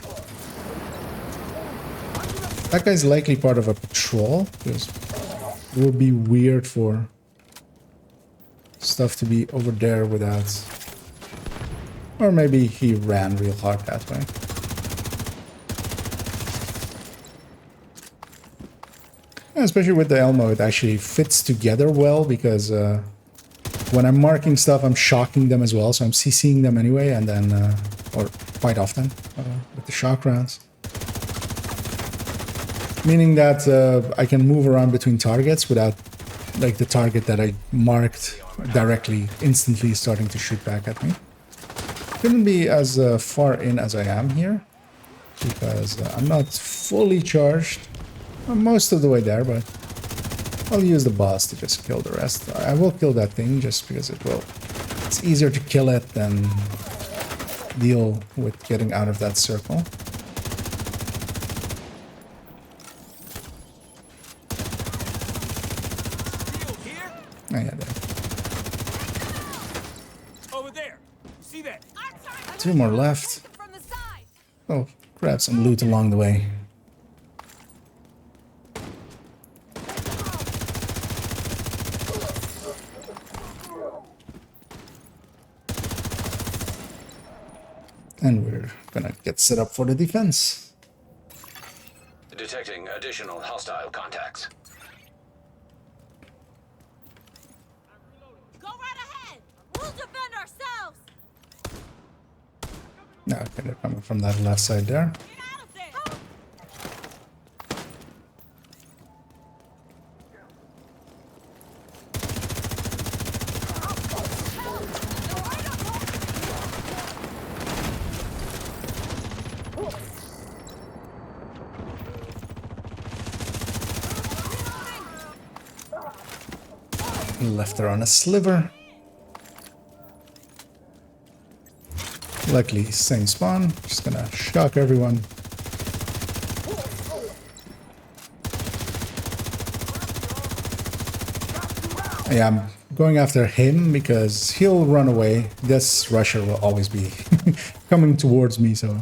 That guy's likely part of a patrol, because it would be weird for stuff to be over there without... Or maybe he ran real hard that way. Yeah, especially with the Elmo, it actually fits together well, because when I'm marking stuff, I'm shocking them as well, so I'm CCing them anyway, and then, or quite often, with the shock rounds. Meaning that I can move around between targets without, like, the target that I marked directly, instantly starting to shoot back at me. Couldn't be as far in as I am here, because I'm not fully charged. I'm most of the way there, but I'll use the boss to just kill the rest. I will kill that thing just because it will. It's easier to kill it than deal with getting out of that circle. Oh, yeah, there. Over there. See that? Two more left. Oh, grab some loot along the way. And we're gonna get set up for the defense. Detecting additional hostile contacts. Go right ahead. We'll defend ourselves. No, okay, they're coming from that left side there. Get out of there. Left her on a sliver. Luckily, same spawn. Just gonna shock everyone. Yeah, I'm going after him because he'll run away. This rusher will always be coming towards me, so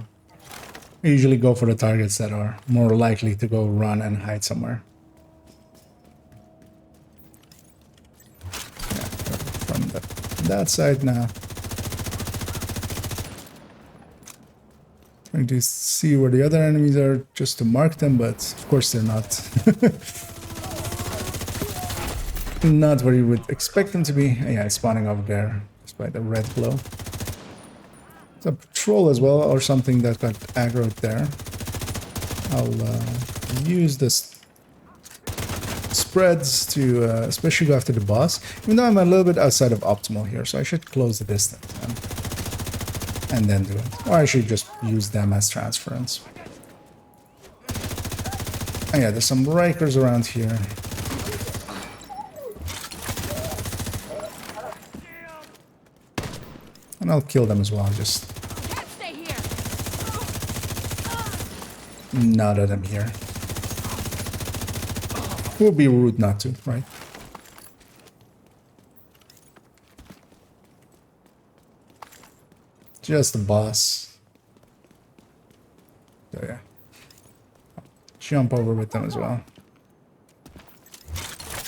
I usually go for the targets that are more likely to go run and hide somewhere. Yeah, from that side now. Trying to see where the other enemies are just to mark them, but of course they're not. Not where you would expect them to be. Yeah, it's spawning over there, just by the red glow. It's a patrol as well, or something that got aggroed there. I'll use this spreads to especially go after the boss, even though I'm a little bit outside of optimal here, so I should close the distance and then do it. Or I should just use them as transference. Oh yeah, there's some Rikers around here. And I'll kill them as well, just Can't stay here. now that I'm here. It would be rude not to, right? Just the boss. So yeah. Jump over with them as well.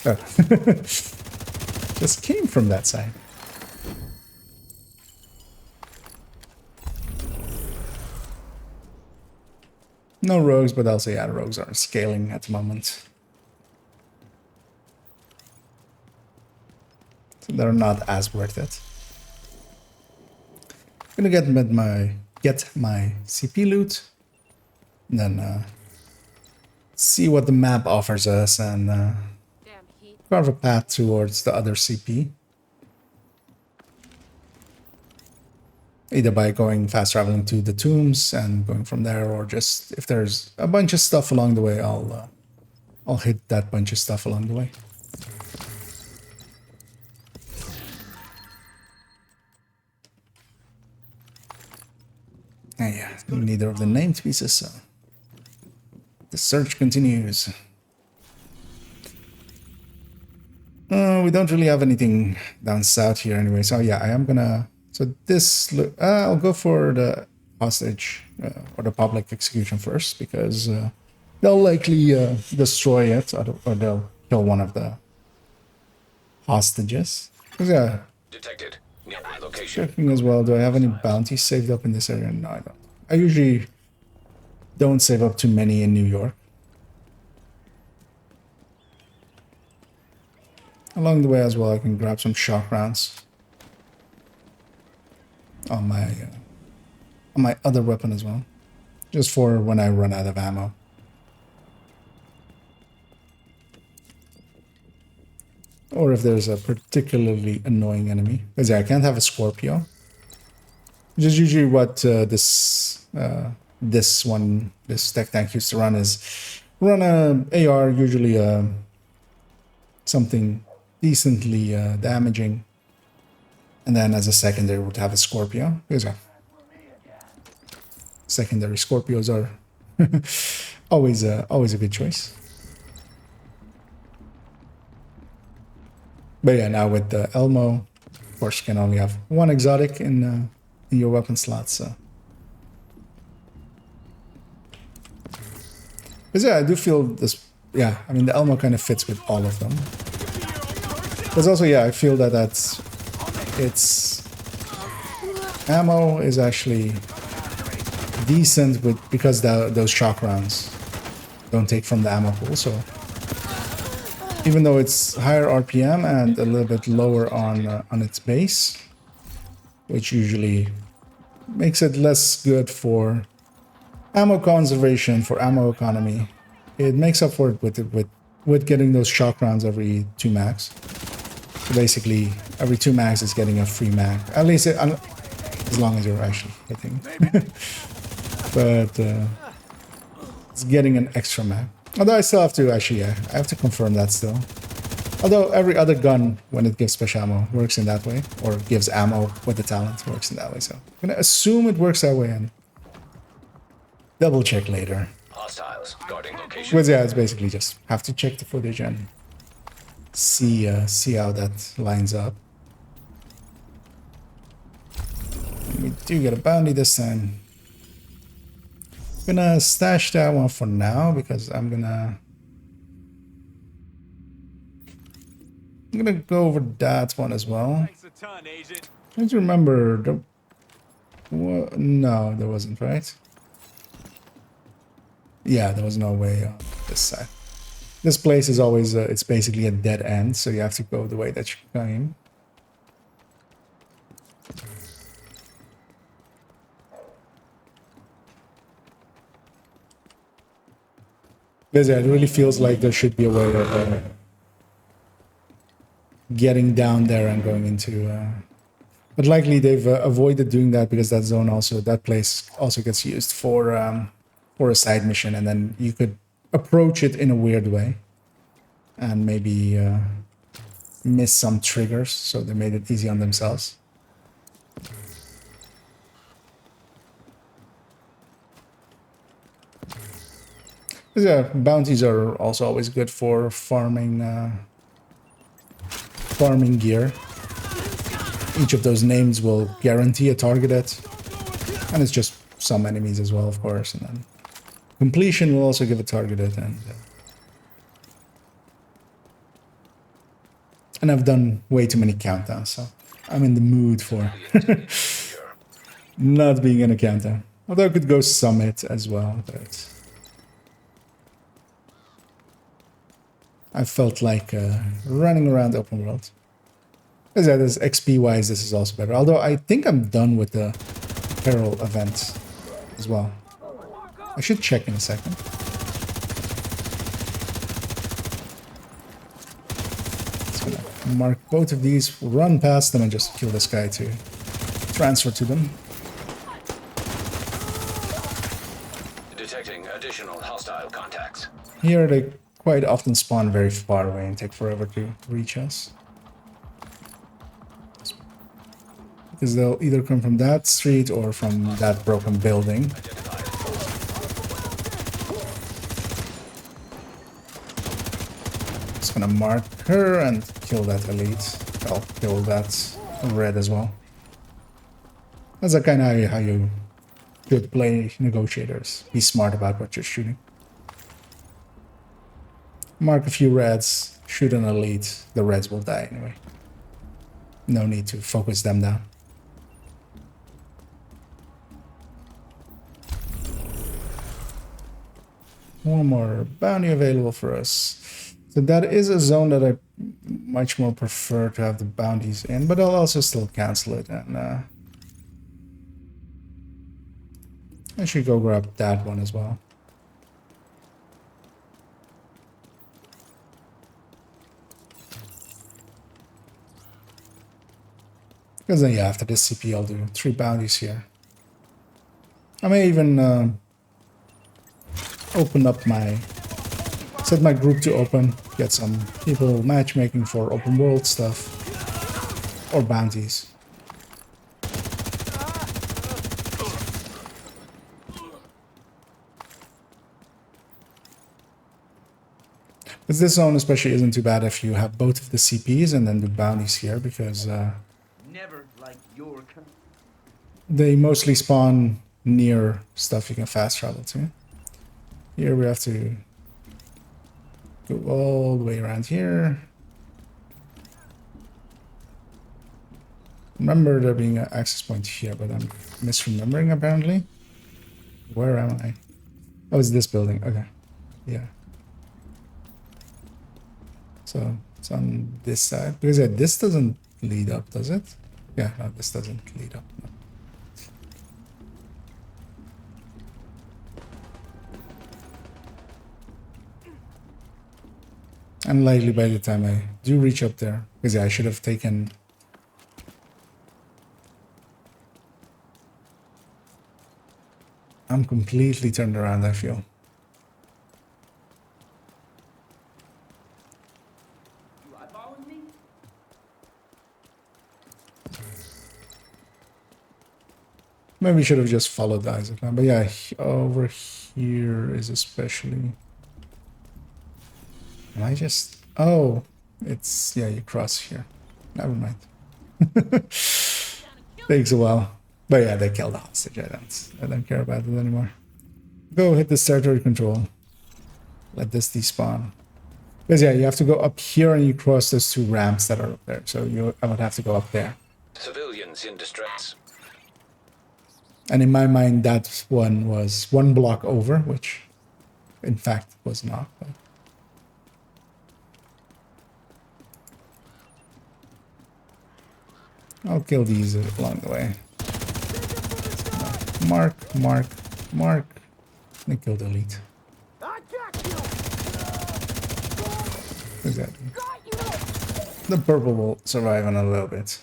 Oh. Just came from that side. No rogues, but I'll say yeah, rogues aren't scaling at the moment. So they're not as worth it. Gonna get my CP loot, and then see what the map offers us, and Damn heat. carve a path towards the other CP. Either by going fast traveling to the tombs and going from there, or just if there's a bunch of stuff along the way, I'll hit that bunch of stuff along the way. And yeah, neither of the named pieces, so the search continues. We don't really have anything down south here anyway, so yeah, I am gonna... So this... I'll go for the hostage, or the public execution first, because they'll likely destroy it, or they'll kill one of the hostages. 'Cause, yeah, Detected. Nearby location. checking as well. Do I have any bounties saved up in this area? No, I don't. I usually don't save up too many in New York. Along the way as well, I can grab some shock rounds on my other weapon as well, just for when I run out of ammo. Or if there's a particularly annoying enemy. Because yeah, I can't have a Scorpio. Which is usually what this tech tank used to run is run a AR, usually something decently damaging. And then as a secondary would have a Scorpio. Because secondary Scorpios are always a good choice. But yeah, now with the Elmo, of course, you can only have one exotic in your weapon slot. So, because yeah, I do feel this. Yeah, I mean the Elmo kind of fits with all of them. There's also I feel that its ammo is actually decent because those shock rounds don't take from the ammo pool. So even though it's higher RPM and a little bit lower on its base, which usually makes it less good for ammo conservation, for ammo economy, it makes up for it with getting those shock rounds every 2 mags. So basically, every 2 mags is getting a free mag. At least as long as you're actually hitting. But it's getting an extra mag. Although I still have to I have to confirm that still. Although every other gun, when it gives special ammo, works in that way, or gives ammo with the talent, works in that way. So I'm gonna assume it works that way and double check later. Hostiles guarding location. But yeah, it's basically just have to check the footage and see how that lines up. And we do get a bounty this time. I'm gonna stash that one for now because I'm gonna go over that one as well. Thanks a ton, Agent. I don't remember. No, there wasn't, right? Yeah, there was no way on this side. This place is always, it's basically a dead end, so you have to go the way that you came. Because yeah, it really feels like there should be a way of getting down there and going into... but likely they've avoided doing that because that place also gets used for a side mission, and then you could approach it in a weird way and maybe miss some triggers, so they made it easy on themselves. Yeah, bounties are also always good for farming gear. Each of those names will guarantee a targeted, and it's just some enemies as well, of course, and then completion will also give a targeted, and I've done way too many countdowns, so I'm in the mood for not being in a countdown. Although I could go summit as well, but I felt like running around open world. As that is XP-wise, this is also better. Although I think I'm done with the peril event as well. I should check in a second. Just gonna mark both of these, run past them, and just kill this guy to transfer to them. Detecting additional hostile contacts. Here they quite often spawn very far away and take forever to reach us. Because they'll either come from that street or from that broken building. Just gonna mark her and kill that elite. I'll kill that red as well. That's a kind of how you should play negotiators. Be smart about what you're shooting. Mark a few reds, shoot an elite, the reds will die anyway. No need to focus them down. One more bounty available for us. So that is a zone that I much more prefer to have the bounties in, but I'll also still cancel it, and I should go grab that one as well. Because then, yeah, after this CP, I'll do 3 bounties here. I may even open up set my group to open, get some people matchmaking for open world stuff or bounties. But this zone especially isn't too bad if you have both of the CPs and then do bounties here, because Never like your they mostly spawn near stuff you can fast travel to. Here we have to go all the way around here. Remember there being an access point here, but I'm misremembering apparently. Where am I? Oh, it's this building. Okay. Yeah. So it's on this side. Because this doesn't lead up, does it? Yeah, no, this doesn't lead up. No. Unlikely by the time I do reach up there. Because yeah, I should have taken... I'm completely turned around, I feel. You eyeballing me? Maybe we should have just followed the Isaac line. But yeah, over here is especially... Am I just... Oh, it's... Yeah, you cross here. Never mind. Takes a while. But yeah, they killed the hostage. I don't care about it anymore. Go hit this territory control. Let this despawn. Because yeah, you have to go up here and you cross those 2 ramps that are up there. So I would have to go up there. Civilians in distress. And in my mind, that one was 1 block over, which in fact was not. But... I'll kill these along the way. Mark. And kill the elite. Exactly. The purple will survive in a little bit.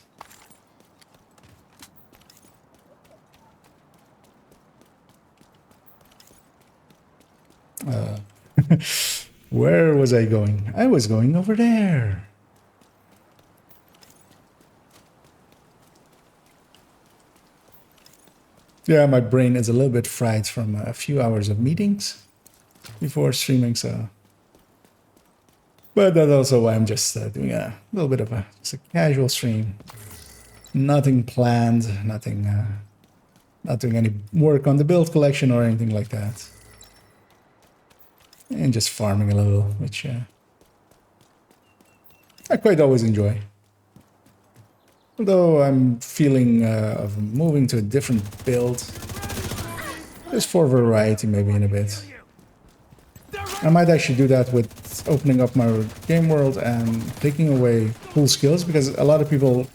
Where was I going? I was going over there. Yeah, my brain is a little bit fried from a few hours of meetings before streaming, so... But that's also why I'm just doing a little bit of just a casual stream. Nothing planned, nothing... not doing any work on the build collection or anything like that. And just farming a little, which I quite always enjoy. Although I'm feeling of moving to a different build, just for variety maybe in a bit. I might actually do that with opening up my game world and taking away cool skills, because a lot of people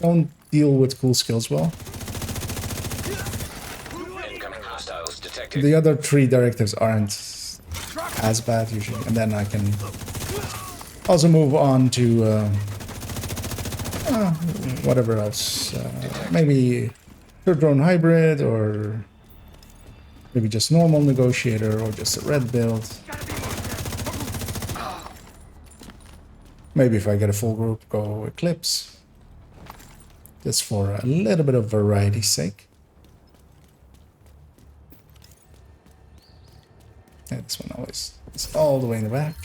don't deal with cool skills well. Incoming hostiles detected. The other 3 directives aren't as bad usually, and then I can also move on to whatever else, maybe third drone hybrid, or maybe just normal negotiator, or just a red build. Maybe if I get a full group, go Eclipse, just for a little bit of variety's sake. Yeah, this one always is all the way in the back.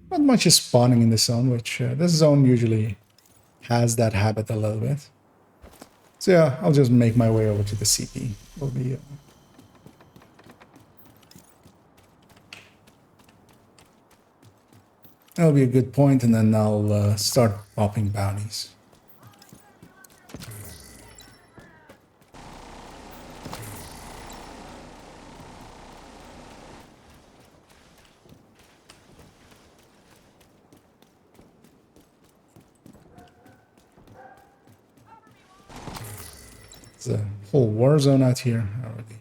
Not much is spawning in this zone, which this zone usually has that habit a little bit. So yeah, I'll just make my way over to the CP. It'll be that'll be a good point, and then I'll start popping bounties. There's a whole war zone out here already.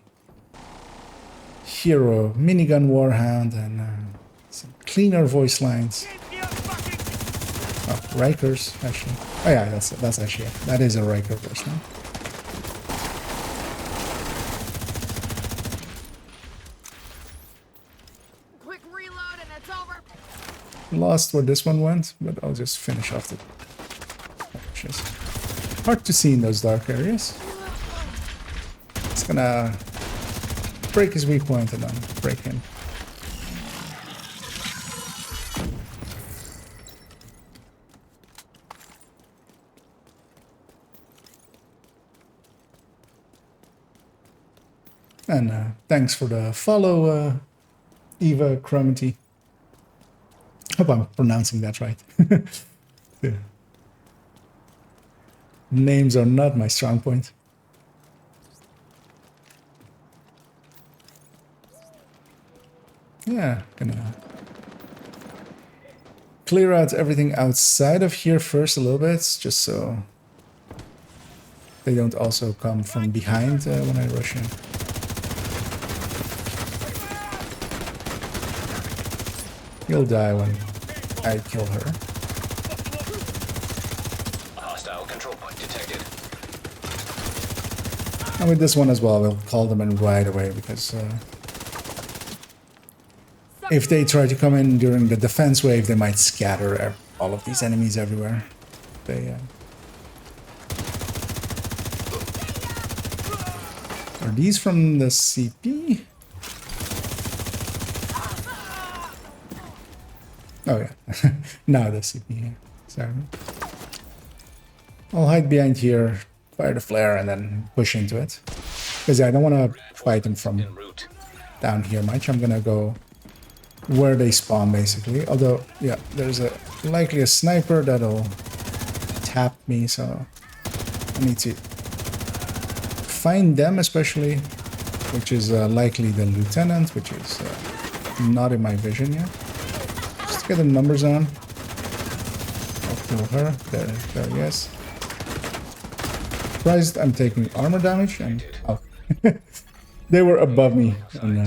Hero, minigun warhound, and some cleaner voice lines. Oh, Rikers, actually. Oh yeah, that's actually that is a Riker voice line. Quick reload and it's over. Lost where this one went, but I'll just finish off the patches. Hard to see in those dark areas. It's gonna break his weak point and then break him. And thanks for the follow, Eva Cromity. Hope I'm pronouncing that right. Yeah. Names are not my strong point. Yeah, gonna clear out everything outside of here first a little bit, just so they don't also come from behind when I rush in. You'll die when I kill her. Hostile control point detected. And with this one as well, we'll call them in right away, because if they try to come in during the defense wave, they might scatter all of these enemies everywhere. They are these from the CP? Oh yeah, now the CP. Sorry. I'll hide behind here, fire the flare, and then push into it. Because yeah, I don't want to fight them from En route. down here much. I'm gonna go where they spawn, basically. Although, yeah, there's likely a sniper that'll tap me, so I need to find them, especially, which is likely the lieutenant, which is not in my vision yet. Just to get the numbers on. I'll kill her. There, yes. Surprised I'm taking armor damage, and oh, they were above me and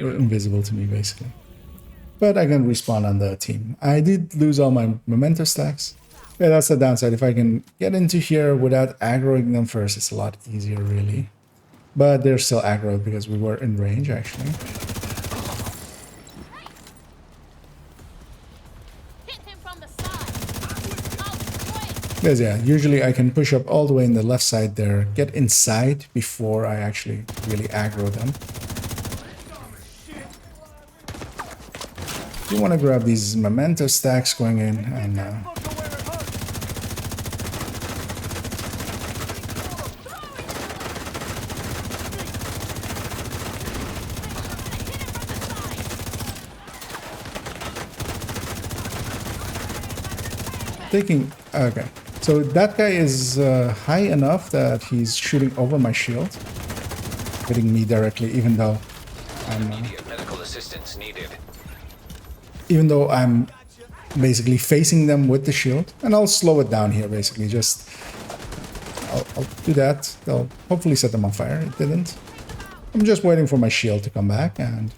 were invisible to me, basically. But I can respawn on the team. I did lose all my memento stacks. Yeah, that's the downside. If I can get into here without aggroing them first, it's a lot easier, really. But they're still aggroed because we were in range, actually. Hit him from the side. Oh, quick. Because, yeah, usually I can push up all the way in the left side there, get inside before I actually really aggro them. You want to grab these memento stacks going in, and taking, okay, so that guy is high enough that he's shooting over my shield, hitting me directly, even though Immediate medical assistance needed. I'm basically facing them with the shield. And I'll slow it down here, basically. Just I'll do that. They'll hopefully set them on fire. It didn't. I'm just waiting for my shield to come back, and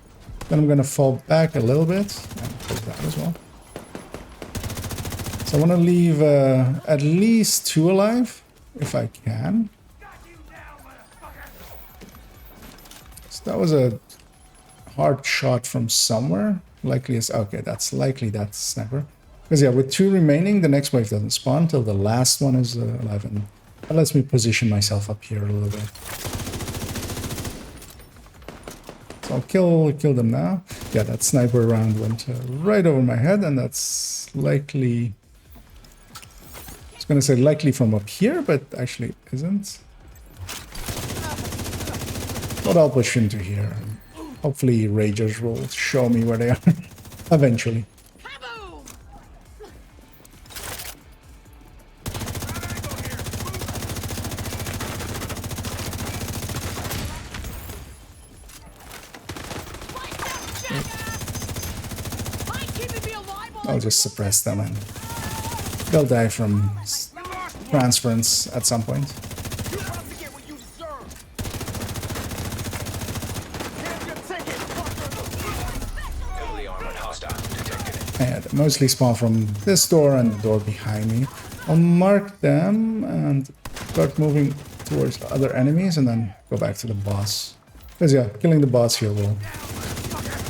then I'm gonna fall back a little bit and close that as well. So I want to leave at least 2 alive if I can. So that was a hard shot from somewhere. Likely is okay. That's likely that sniper. Because yeah, with 2 remaining, the next wave doesn't spawn till the last one is alive, and that lets me position myself up here a little bit. So I'll kill them now. Yeah, that sniper round went right over my head, and that's likely. I was gonna say likely from up here, but actually isn't. But I'll push into here. Hopefully Ragers will show me where they are eventually. Kaboom! Mind keeping me alive while I'll just suppress them and they'll die from transference at some point. You have to get what you deserve. Here's your ticket, fucker. Heavily armored hostile detected. And they mostly spawn from this door and the door behind me. I'll mark them and start moving towards other enemies and then go back to the boss. Because yeah, killing the boss here will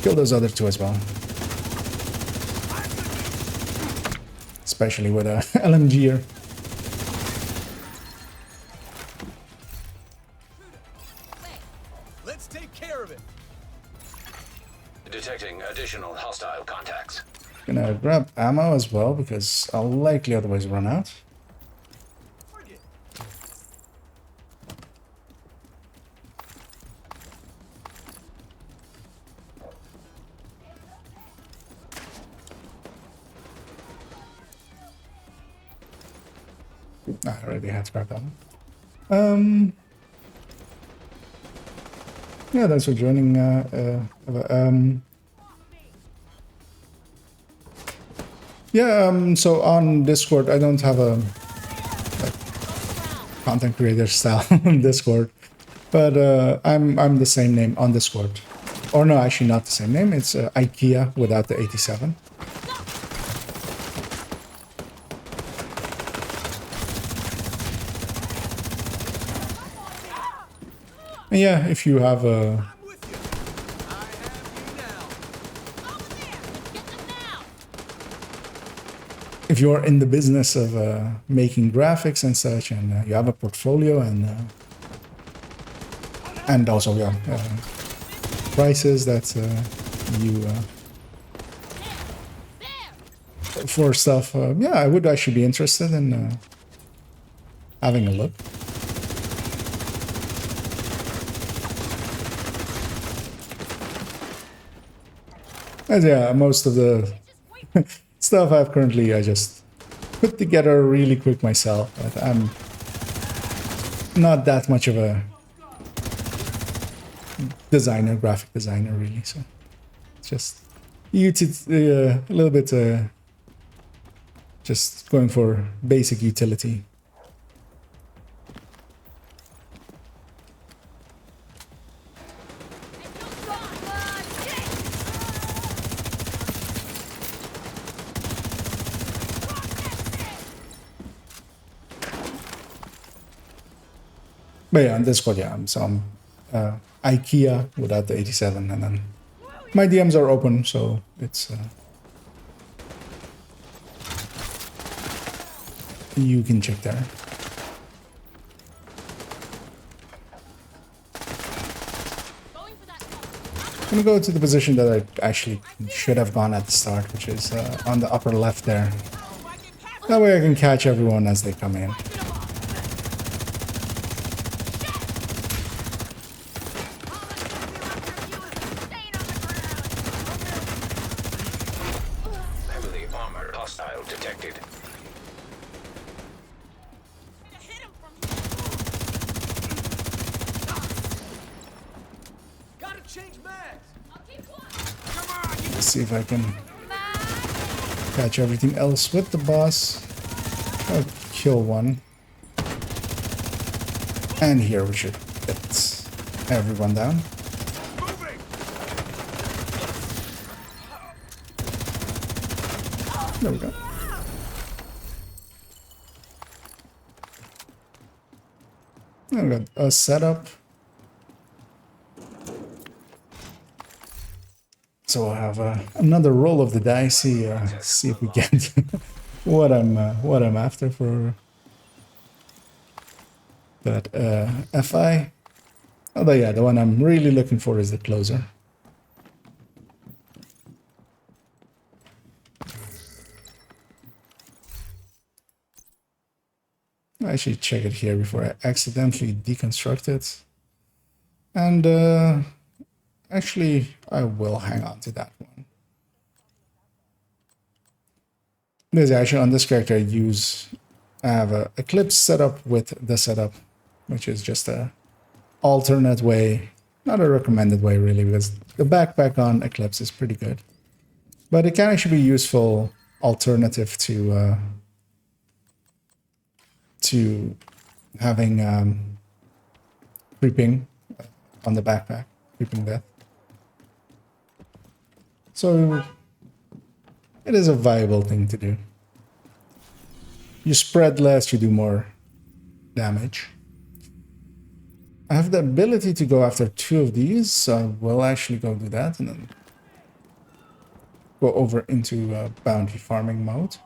kill those other two as well. Especially with a LMGer. Let's take care of it. Detecting additional hostile contacts. Gonna grab ammo as well because I'll likely otherwise run out. I already had to grab that one. Yeah, thanks for joining. So on Discord, I don't have a content creator style on Discord, but I'm the same name on Discord. Or no, actually not the same name. It's IKEA without the 87. And yeah, if you have a I'm with you. I have you now. over there! Get them now! if you're in the business of making graphics and such, and you have a portfolio and also yeah, prices that you for stuff, yeah, I would actually be interested in having a look. And yeah, most of the stuff I've currently I just put together really quick myself. But I'm not that much of a designer, graphic designer, really. So it's just a little bit just going for basic utility. But yeah, on Discord, yeah, I'm some IKEA without the 87, and then my DMs are open, so it's you can check there. I'm gonna go to the position that I actually should have gone at the start, which is on the upper left there. That way I can catch everyone as they come in. Heavily armored hostile detected. Gotta change mags. Let's see if I can catch everything else with the boss. I'll kill one. And here we should get everyone down. Moving. There we go. I've got a setup. So I'll have another roll of the dice. See if we get what I'm after for that FI. Although yeah, the one I'm really looking for is the closer. I should check it here before I accidentally deconstruct it. And actually, I will hang on to that one. Because actually on this character, I have a Eclipse setup with the setup, which is just a alternate way, not a recommended way really, because the backpack on Eclipse is pretty good. But it can actually be useful alternative to having creeping on the backpack, creeping death. So it is a viable thing to do. You spread less, you do more damage. I have the ability to go after 2 of these, so I will actually go do that and then go over into bounty farming mode.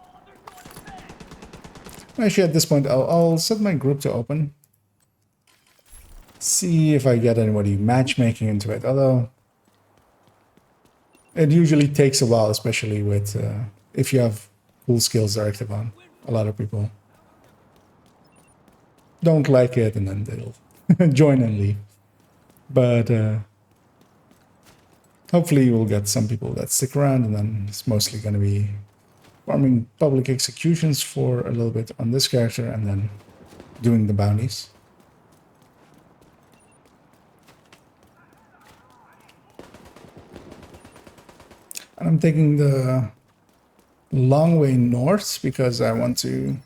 Actually, at this point, I'll set my group to open. See if I get anybody matchmaking into it, although it usually takes a while, especially with if you have cool skills directive on. A lot of people don't like it and then they'll join and leave. But hopefully we'll get some people that stick around, and then it's mostly going to be farming public executions for a little bit on this character and then doing the bounties. And I'm taking the long way north because I want to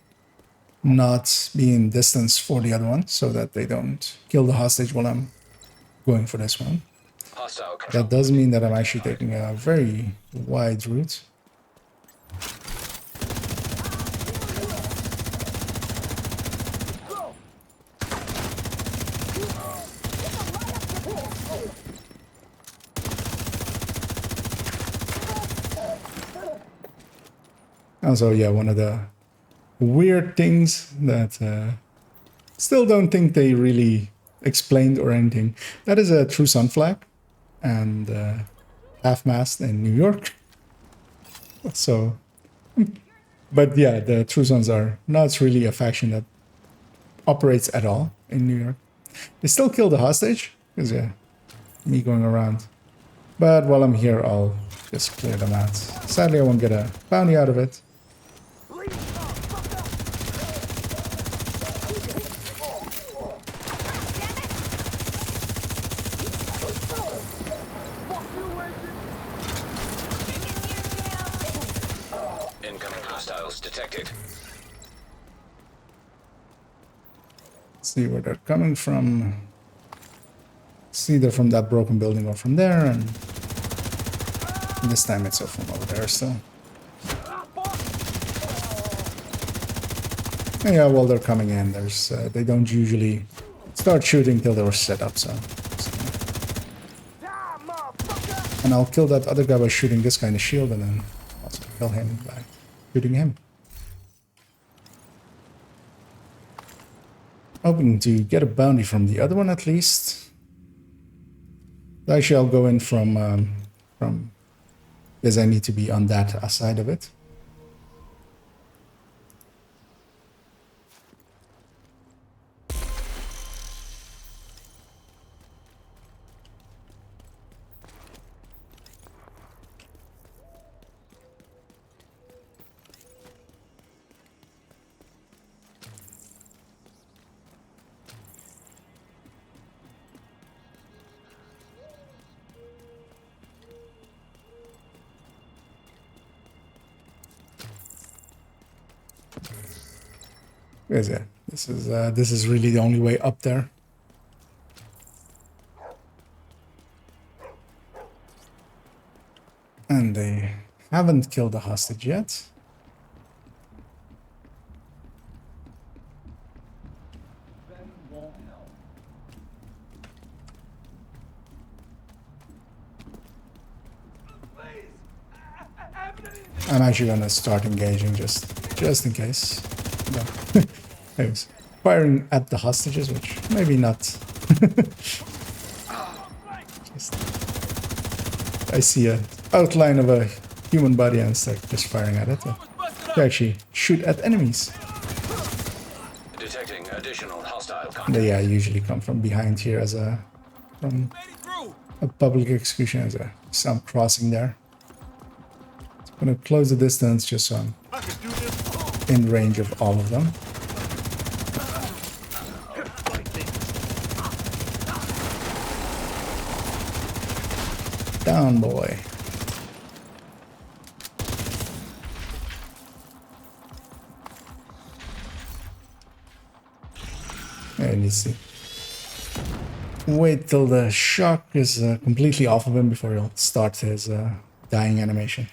not be in distance for the other one so that they don't kill the hostage while I'm going for this one. That does mean that I'm actually taking a very wide route. Also, yeah, one of the weird things that still don't think they really explained or anything. That is a True Sun flag and half-mast in New York. So, but yeah, the True Suns are not really a faction that operates at all in New York. They still kill the hostage, because yeah, me going around. But while I'm here, I'll just clear them out. Sadly, I won't get a bounty out of it. Incoming hostiles detected. See where they're coming from. It's either from that broken building or from there, and this time it's from over there still. And yeah, while they're coming in, there's they don't usually start shooting till they were set up, so. And I'll kill that other guy by shooting this guy in the shield, and then also kill him by shooting him. Hoping to get a bounty from the other one at least. Actually, I'll go in from because I need to be on that side of it. Where's it? This is really the only way up there. And they haven't killed the hostage yet. I'm actually gonna start engaging just in case. No. I was firing at the hostages, which maybe not. I see an outline of a human body and start just firing at it. To actually shoot at enemies. Detecting additional hostile contact. They usually come from behind here as a from Made it through. a public execution as some crossing there. So I'm gonna close the distance just so I'm I can do this. in range of all of them. Down, boy. And you see. Wait till the shock is completely off of him before he'll start his dying animation.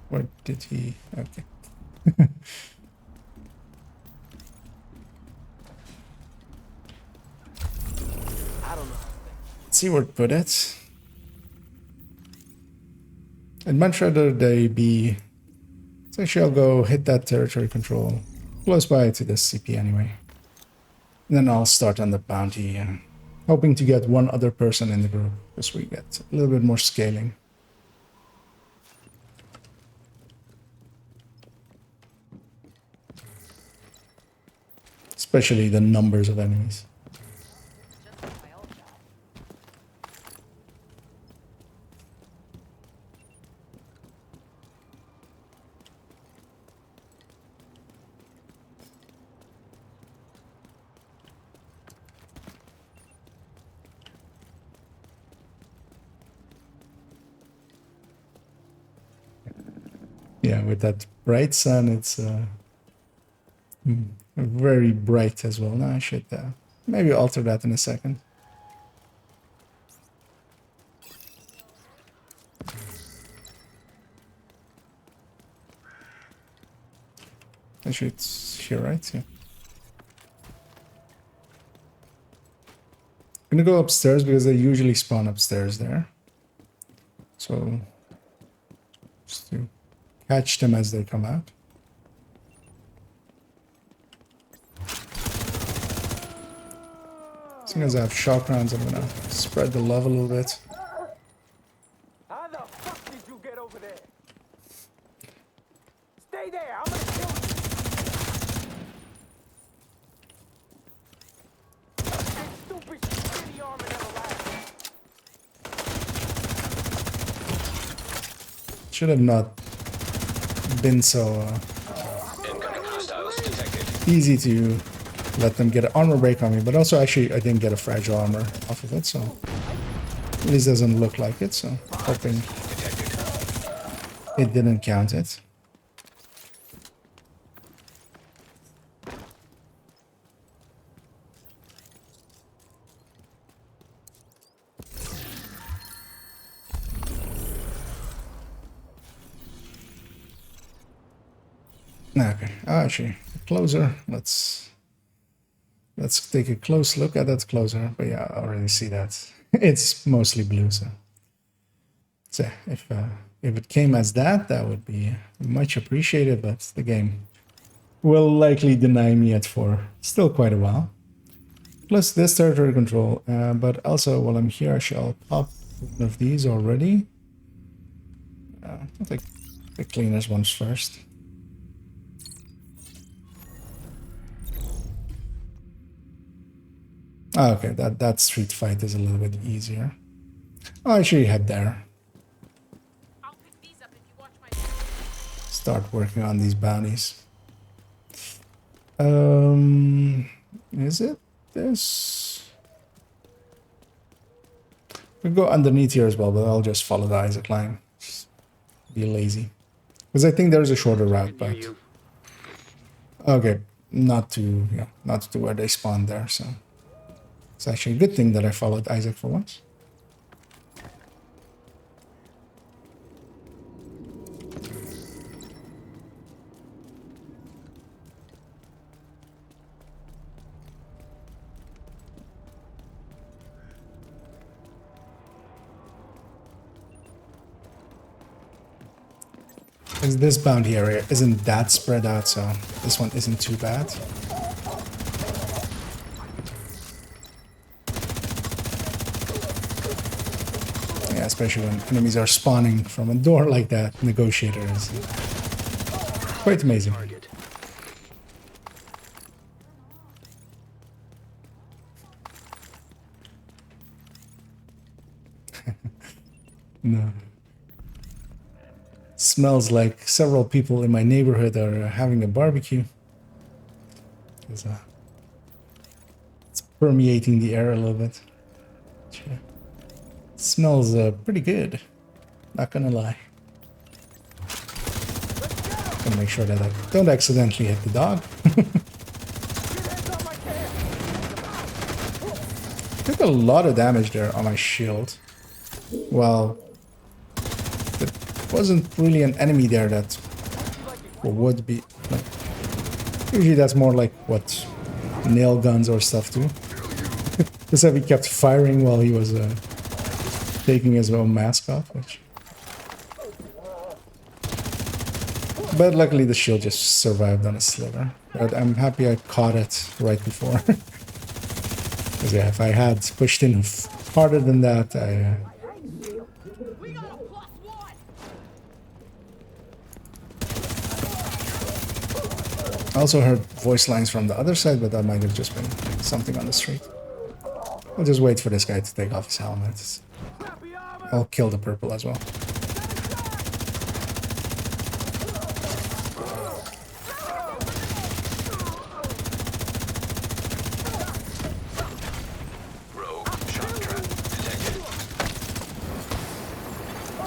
Where did he? Okay. Let's see where to put it. I'd much rather they be. So actually, I'll go hit that territory control close by to this CP anyway. And then I'll start on the bounty, hoping to get one other person in the group because we get a little bit more scaling. Especially the numbers of enemies. Yeah, with that bright sun, it's very bright as well. Now I should maybe alter that in a second. Actually, it's here, right? Yeah. I'm gonna go upstairs because they usually spawn upstairs there. So, just to catch them as they come out. As soon as I have shock rounds, I'm gonna spread the love a little bit. How the fuck did you get over there? Stay there. I'm gonna kill you. That stupid shitty armor never lasts. Should have not been so easy to let them get an armor break on me, but also actually I didn't get a fragile armor off of it, so at least doesn't look like it, so hoping it didn't count it. Okay, actually, closer. Let's take a close look at that closer. But yeah, I already see that it's mostly blue. So if it came as that, that would be much appreciated. But the game will likely deny me it for still quite a while. Plus this territory control. But also while I'm here, I shall pop one of these already. I'll take the cleanest ones first. Oh, okay, that street fight is a little bit easier. Oh, I should head there. I'll pick these up if you watch my Start working on these bounties. Is it this? We go underneath here as well, but I'll just follow the Isaac line. Just be lazy, because I think there's a shorter route. But okay, not to where they spawned there. So. It's actually a good thing that I followed Isaac for once. Because this bounty area isn't that spread out, so this one isn't too bad. Yeah, especially when enemies are spawning from a door like that, negotiator is quite amazing. No. Smells like several people in my neighborhood are having a barbecue. It's permeating the air a little bit. Sure. Smells pretty good. Not gonna lie. Gonna make sure that I don't accidentally hit the dog. Took a lot of damage there on my shield. Well, there wasn't really an enemy there that would be. Like, usually that's more like what nail guns or stuff do. This he kept firing while he was taking his own mask off. But luckily the shield just survived on a sliver. But I'm happy I caught it right before. Because yeah, if I had pushed in harder than that, I... We got a +1. I also heard voice lines from the other side, but that might have just been something on the street. I'll just wait for this guy to take off his helmet. I'll kill the purple as well.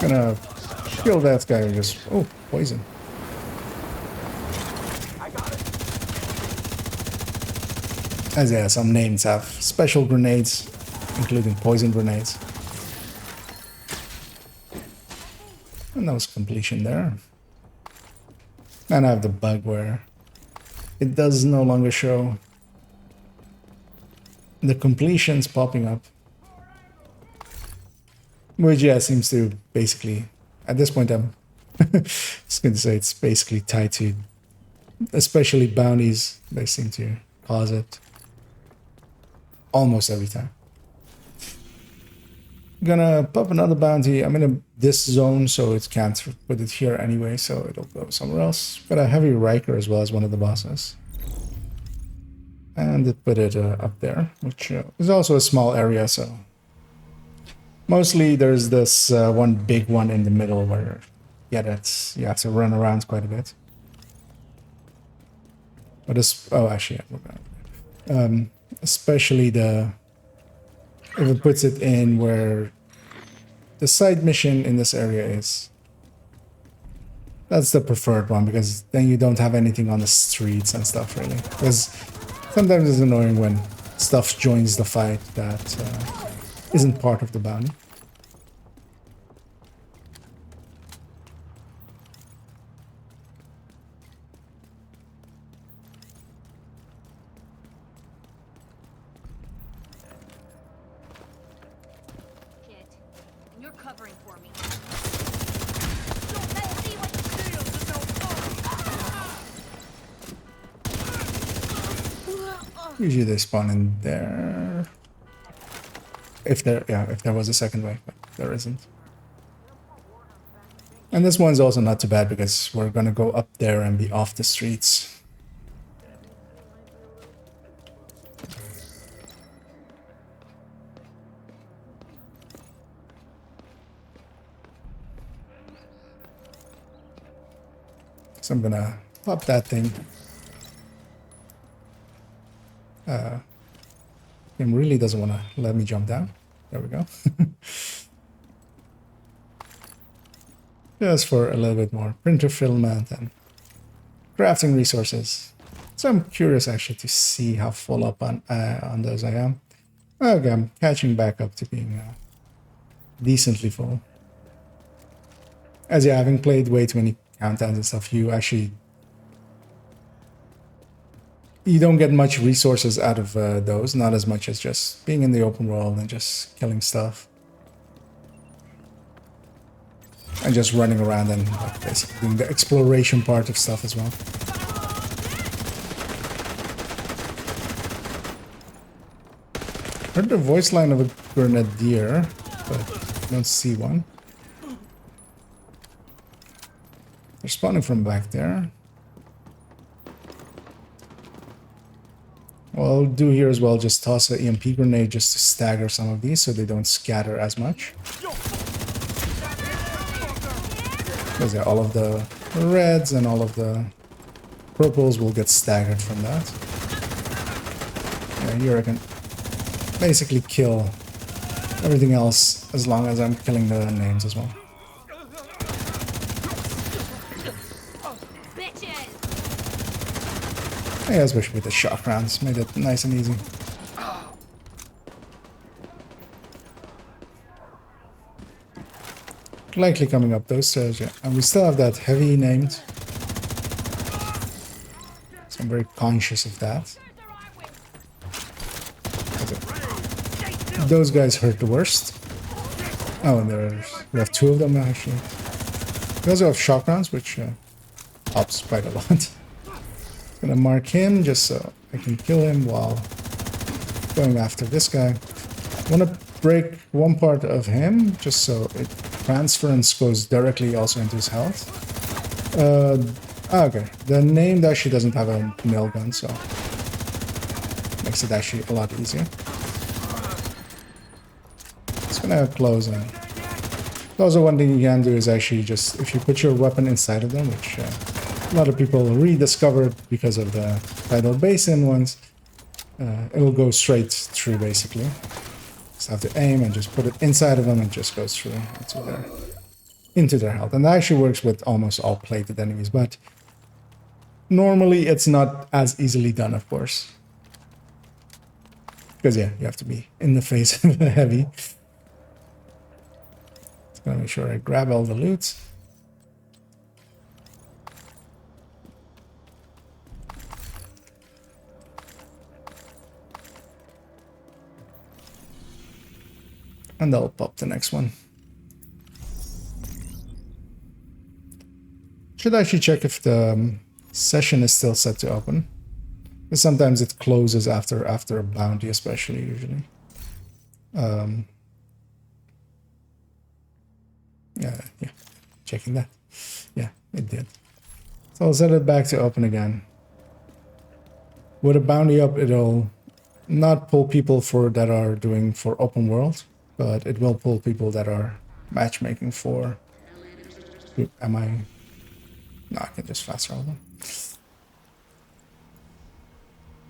Gonna kill that guy and just... Oh, poison. As yeah, some names have special grenades, including poison grenades. And that was completion there. And I have the bug where it does no longer show the completions popping up. Which, yeah, seems to basically, at this point, I'm just going to say it's basically tied to, especially bounties, they seem to cause it almost every time. Gonna pop another bounty. I'm in this zone, so it can't put it here anyway, so it'll go somewhere else. Got a heavy Riker as well as one of the bosses. And it put it up there, which is also a small area, so... Mostly there's this one big one in the middle where, yeah, that's, you have to run around quite a bit. But this, oh, actually, yeah, especially if it puts it in where the side mission in this area is. That's the preferred one, because then you don't have anything on the streets and stuff, really. Because sometimes it's annoying when stuff joins the fight that isn't part of the bounty. Shit. And you're covering for me. Let's see what Usually they spawn in there. If there was a second wave, but there isn't. And this one's also not too bad because we're gonna go up there and be off the streets. So I'm gonna pop that thing. Game really doesn't want to let me jump down. There we go. Just for a little bit more printer filament and crafting resources. So I'm curious actually to see how full up on those I am. Okay, I'm catching back up to being decently full. As yeah, having played way too many countdowns and stuff, you don't get much resources out of those, not as much as just being in the open world and just killing stuff. And just running around and like, basically doing the exploration part of stuff as well. Heard the voice line of a grenadier, but I don't see one. They're spawning from back there. What I'll do here as well, just toss an EMP grenade just to stagger some of these so they don't scatter as much. Because yeah, all of the reds and all of the purples will get staggered from that. Yeah, here I can basically kill everything else as long as I'm killing the names as well. Bitches! Yeah, especially with the shock rounds, made it nice and easy. Likely coming up those stairs, yeah. And we still have that heavy named. So I'm very conscious of that. Okay. Those guys hurt the worst. Oh, and we have two of them actually. We also have shock rounds, which helps quite a lot. Gonna mark him just so I can kill him while going after this guy. Wanna break one part of him just so it transference goes directly also into his health. Okay, the named actually doesn't have a nail gun, so makes it actually a lot easier. It's gonna close in. Also, one thing you can do is actually just, if you put your weapon inside of them, which a lot of people rediscovered because of the tidal basin ones, it'll go straight through basically. Just have to aim and just put it inside of them and it just goes through into their health. And that actually works with almost all plated enemies, but normally it's not as easily done, of course. Because yeah, you have to be in the face of the heavy. Just gonna make sure I grab all the loot. And I'll pop the next one. Should actually check if the session is still set to open. Because sometimes it closes after a bounty, especially usually. Yeah, checking that. Yeah, it did. So I'll set it back to open again. With a bounty up, it'll not pull people that are doing for open world, but it will pull people that are matchmaking for... Am I... No, I can just fast travel them.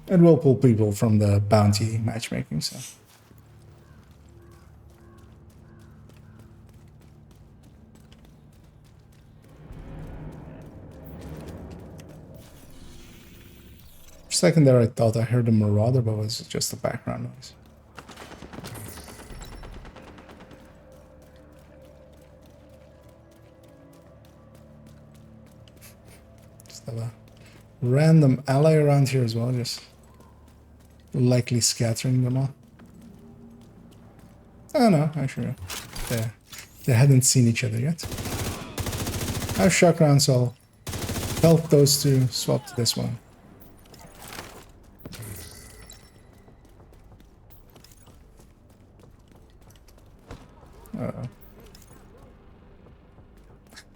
It will pull people from the bounty matchmaking, so... For a second there I thought I heard a marauder, but it was just a background noise. Have a random ally around here as well, just likely scattering them all. Oh no, actually, they hadn't seen each other yet. I have shock rounds, so I'll help those two swap to this one.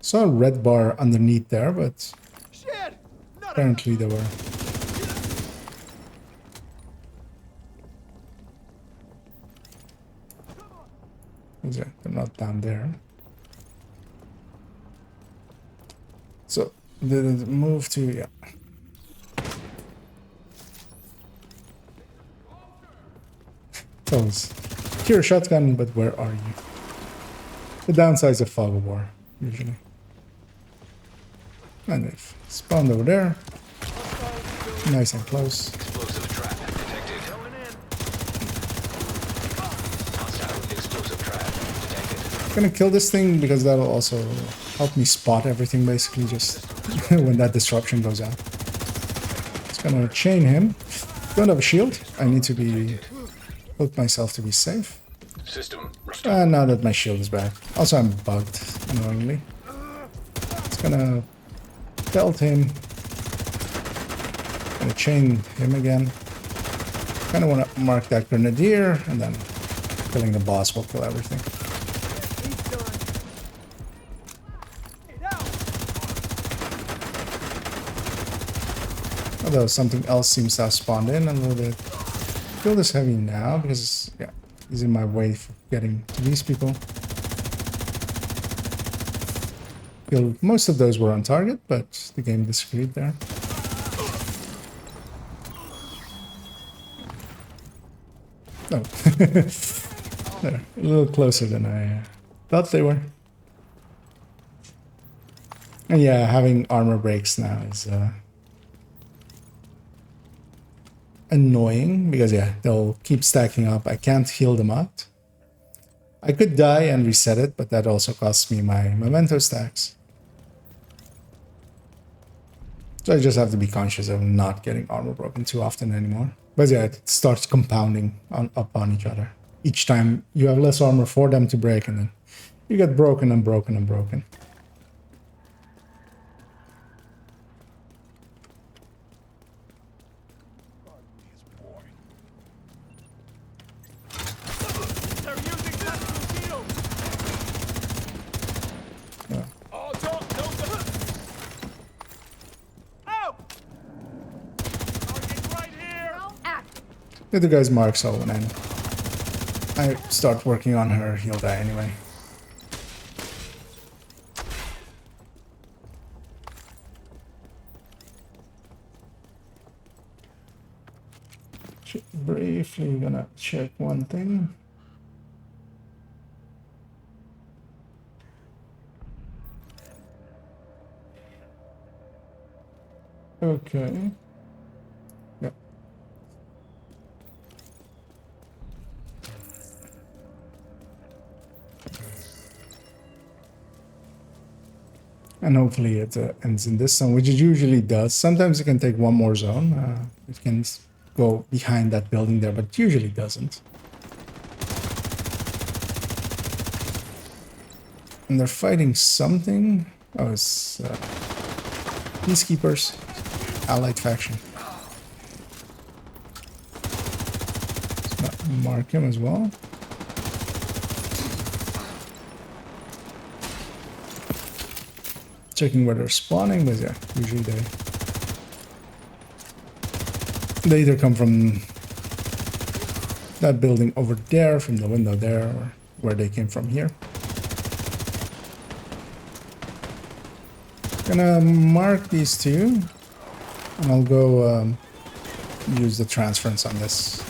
Saw a red bar underneath there, but apparently they were. They're not down there. So the move to, yeah. That was pure shotgun, but where are you? The downside is a fog of war, usually. And they've spawned over there. Nice and close. Explosive trap detected. Explosive trap detected. I'm gonna kill this thing because that'll also help me spot everything basically just when that disruption goes out. Just gonna chain him. Don't have a shield. I need to put myself to be safe. System. And now that my shield is back. Also I'm bugged, annoyingly. Just gonna belt him. Gonna chain him again. Kinda wanna mark that grenadier and then killing the boss will kill everything. Although something else seems to have spawned in a little bit. Kill this heavy now because yeah, he's in my way for getting to these people. Most of those were on target, but the game disagreed there. Oh, they're a little closer than I thought they were. And yeah, having armor breaks now is annoying because yeah, they'll keep stacking up. I can't heal them out. I could die and reset it, but that also costs me my memento stacks. So I just have to be conscious of not getting armor broken too often anymore. But yeah, it starts compounding up on each other. Each time you have less armor for them to break, and then you get broken and broken and broken. They're using tactical shields. Yeah. Oh, don't, oh! Target right here. The other guy's mark, so when I start working on her, he'll die anyway. Briefly gonna check one thing. Okay. Yep. And hopefully it ends in this zone, which it usually does. Sometimes it can take one more zone. It can go behind that building there, but usually doesn't. And they're fighting something. Oh, it's peacekeepers, allied faction. Let's mark him as well. Checking where they're spawning, but yeah, usually they either come from that building over there, from the window there, or where they came from here. Gonna mark these two, and I'll go use the transference on this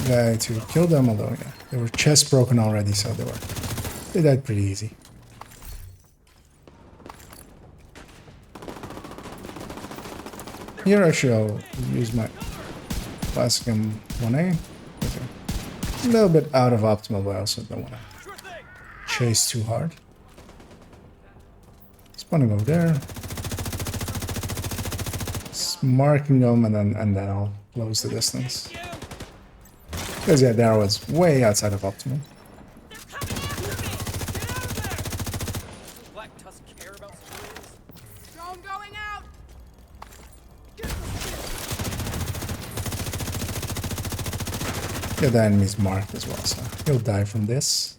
guy to kill them, although yeah, they were chest broken already, so they died pretty easy. Here I shall use my classic M1A. Okay. A little bit out of optimal, but I also don't want to chase too hard. Spawning over there. Just marking them, and then I'll close the distance. Because yeah, there was way outside of optimal. Yeah, the enemy's marked as well, so he'll die from this.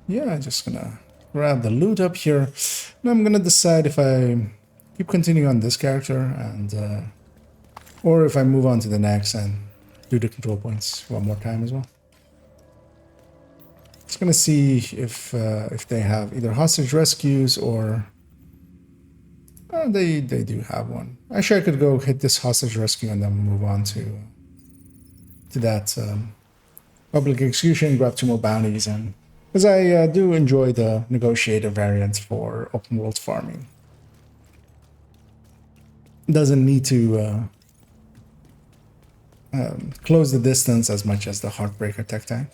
Yeah, just gonna grab the loot up here. And I'm gonna decide if I keep continuing on this character and or if I move on to the next and do the control points one more time as well. Just gonna see if they have either hostage rescues or they do have one. Actually, I could go hit this hostage rescue and then move on to that public execution, grab 2 more bounties, and because I do enjoy the negotiator variant for open world farming. Doesn't need to close the distance as much as the Heartbreaker tech tank.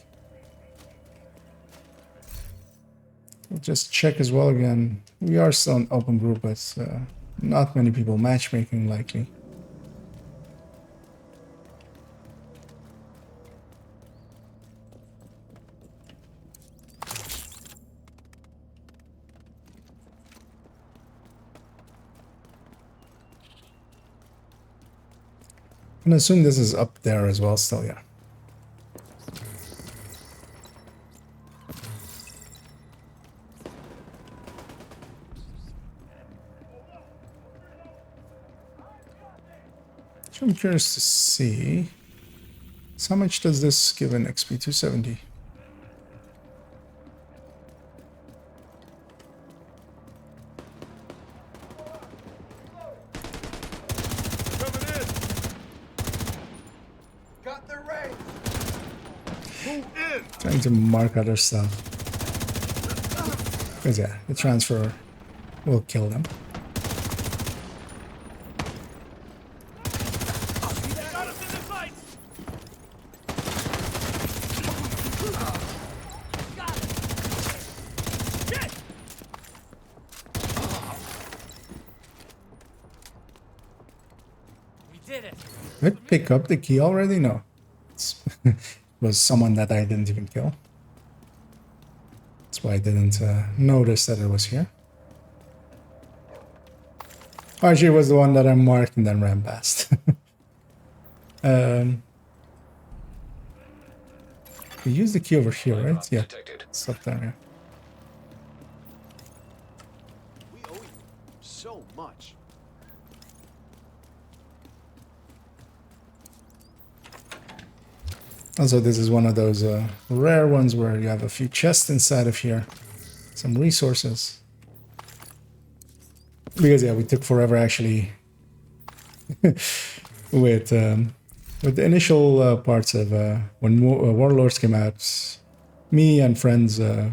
We'll just check as well again. We are still an open group, but not many people matchmaking likely. I'm gonna assume this is up there as well still, yeah. So I'm curious to see. So how much does this give in XP? 270. Coming in. Got their range. Move in. Trying to mark other stuff. Because yeah, the transfer will kill them. Got us in the fight. Shit. We did it. Did I pick up the key already? No. It was someone that I didn't even kill. That's why I didn't notice that it was here. Actually, it was the one that I marked and then ran past. We use the key over here, right? Yeah. It's up there, yeah. We owe you so much. Also, this is one of those rare ones where you have a few chests inside of here. Some resources. Because, yeah, we took forever, actually, with the initial parts of when Warlords came out. Me and friends, I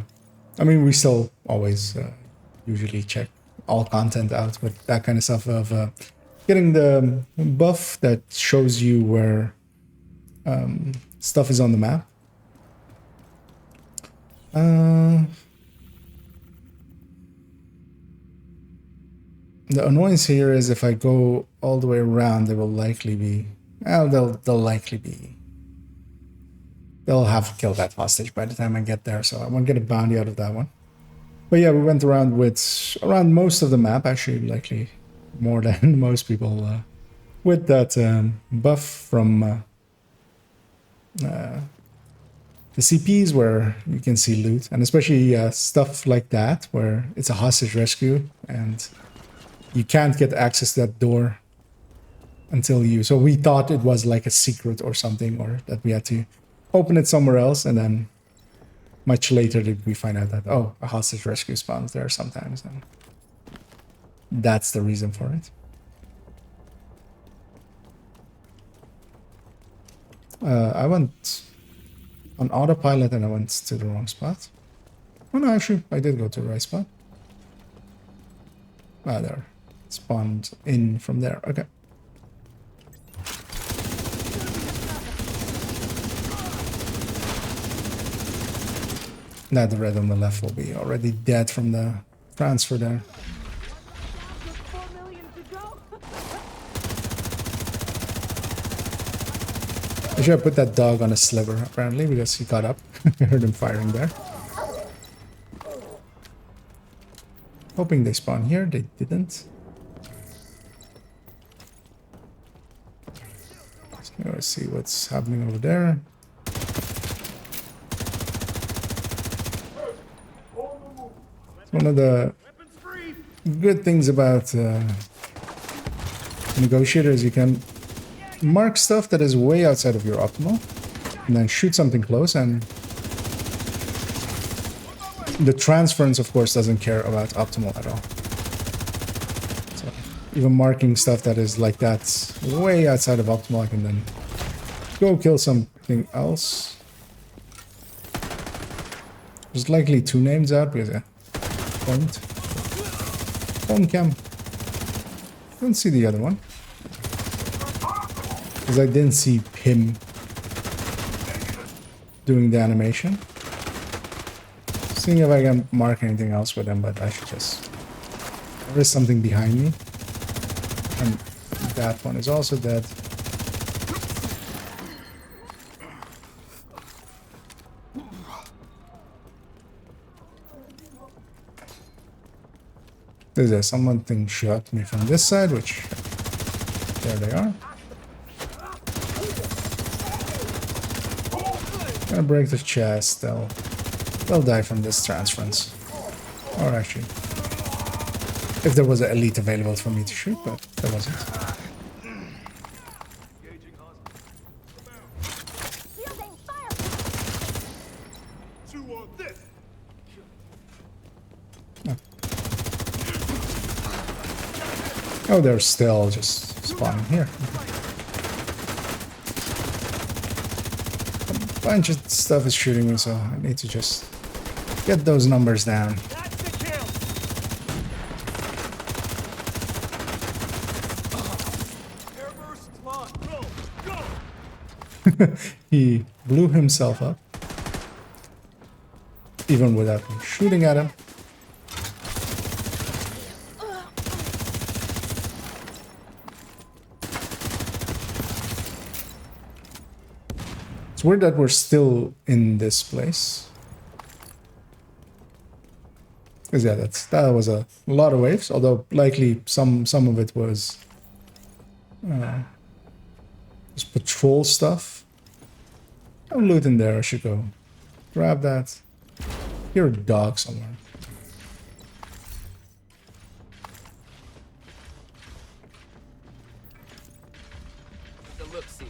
mean, we still always usually check all content out, but that kind of stuff of getting the buff that shows you where stuff is on the map. The annoyance here is if I go all the way around, there will likely be... Well, they'll likely be... They'll have killed that hostage by the time I get there, so I won't get a bounty out of that one. But yeah, we went around with... Around most of the map, actually, likely more than most people, with that buff from... the CPs where you can see loot, and especially stuff like that where it's a hostage rescue and you can't get access to that door until you... So we thought it was like a secret or something, or that we had to open it somewhere else, and then much later did we find out that, oh, a hostage rescue spawns there sometimes, and that's the reason for it. I went on autopilot and I went to the wrong spot. Oh no, actually, I did go to the right spot. Ah, there. Spawned in from there. Okay. Now the red on the left will be already dead from the transfer there. I should have put that dog on a sliver, apparently, because he got up. I heard him firing there. Hoping they spawn here. They didn't. So let's see what's happening over there. One of the good things about negotiators, you can mark stuff that is way outside of your optimal, and then shoot something close, and the transference, of course, doesn't care about optimal at all. So even marking stuff that is like that, way outside of optimal, I can then go kill something else. There's likely two names out because point. Phone cam. Don't see the other one. Because I didn't see him doing the animation. Seeing if I can mark anything else with him, but I should just... There is something behind me. And that one is also dead. There's something shot me from this side, which... There they are. Gonna break the chest, they'll die from this transference. Or actually, if there was an elite available for me to shoot, but there wasn't. This. Oh, they're still just spawning here. A bunch of stuff is shooting me, so I need to just get those numbers down. That's the kill. Airburst launch. Go. He blew himself up, even without me shooting at him. It's weird that we're still in this place. Because yeah, that was a lot of waves, although likely some of it was just patrol stuff. No loot in there, I should go grab that. Hear a dog somewhere. The look see.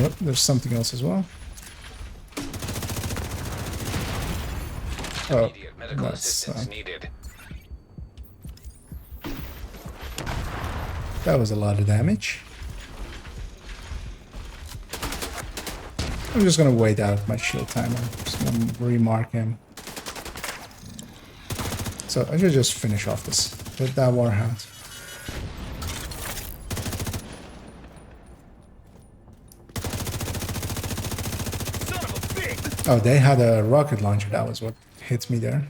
Yep, there's something else as well. Oh, Immediate medical assistance needed. that was a lot of damage. I'm just gonna wait out my shield timer. Just gonna remark him. So I should just finish off this with that warhound. Son of a bitch. Oh, they had a rocket launcher. That was what hit me there.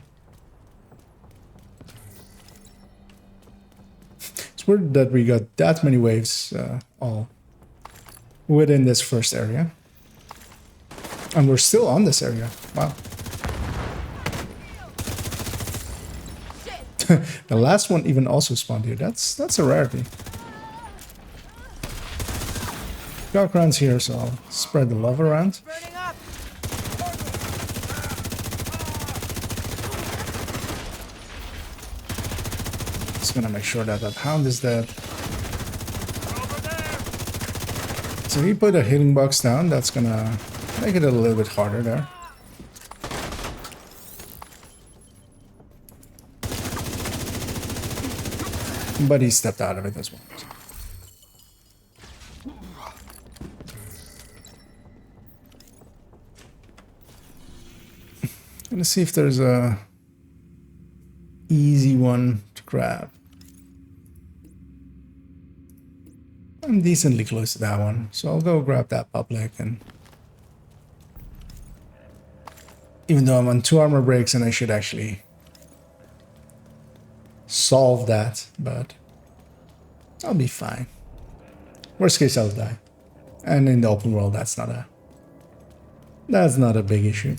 It's weird that we got that many waves all within this first area. And we're still on this area. Wow. The last one even also spawned here. That's a rarity. Got rounds here, so I'll spread the love around. Burning up. Just gonna make sure that that hound is dead. Over there. So he put a healing box down. That's gonna make it a little bit harder there. But he stepped out of it as well. Gonna see if there's a easy one to grab. I'm decently close to that one, so I'll go grab that public. And even though I'm on 2 armor breaks and I should actually solve that, but I'll be fine. Worst case, I'll die. And in the open world, that's not a big issue.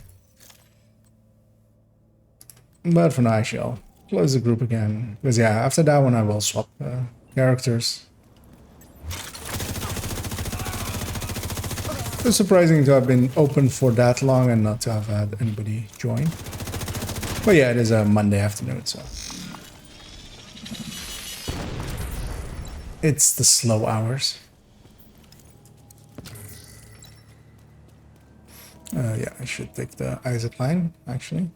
But for now, actually, I'll close the group again. Because yeah, after that one, I will swap characters. It's surprising to have been open for that long and not to have had anybody join. But yeah, it is a Monday afternoon, so it's the slow hours. Yeah, I should take the Isaac line, actually.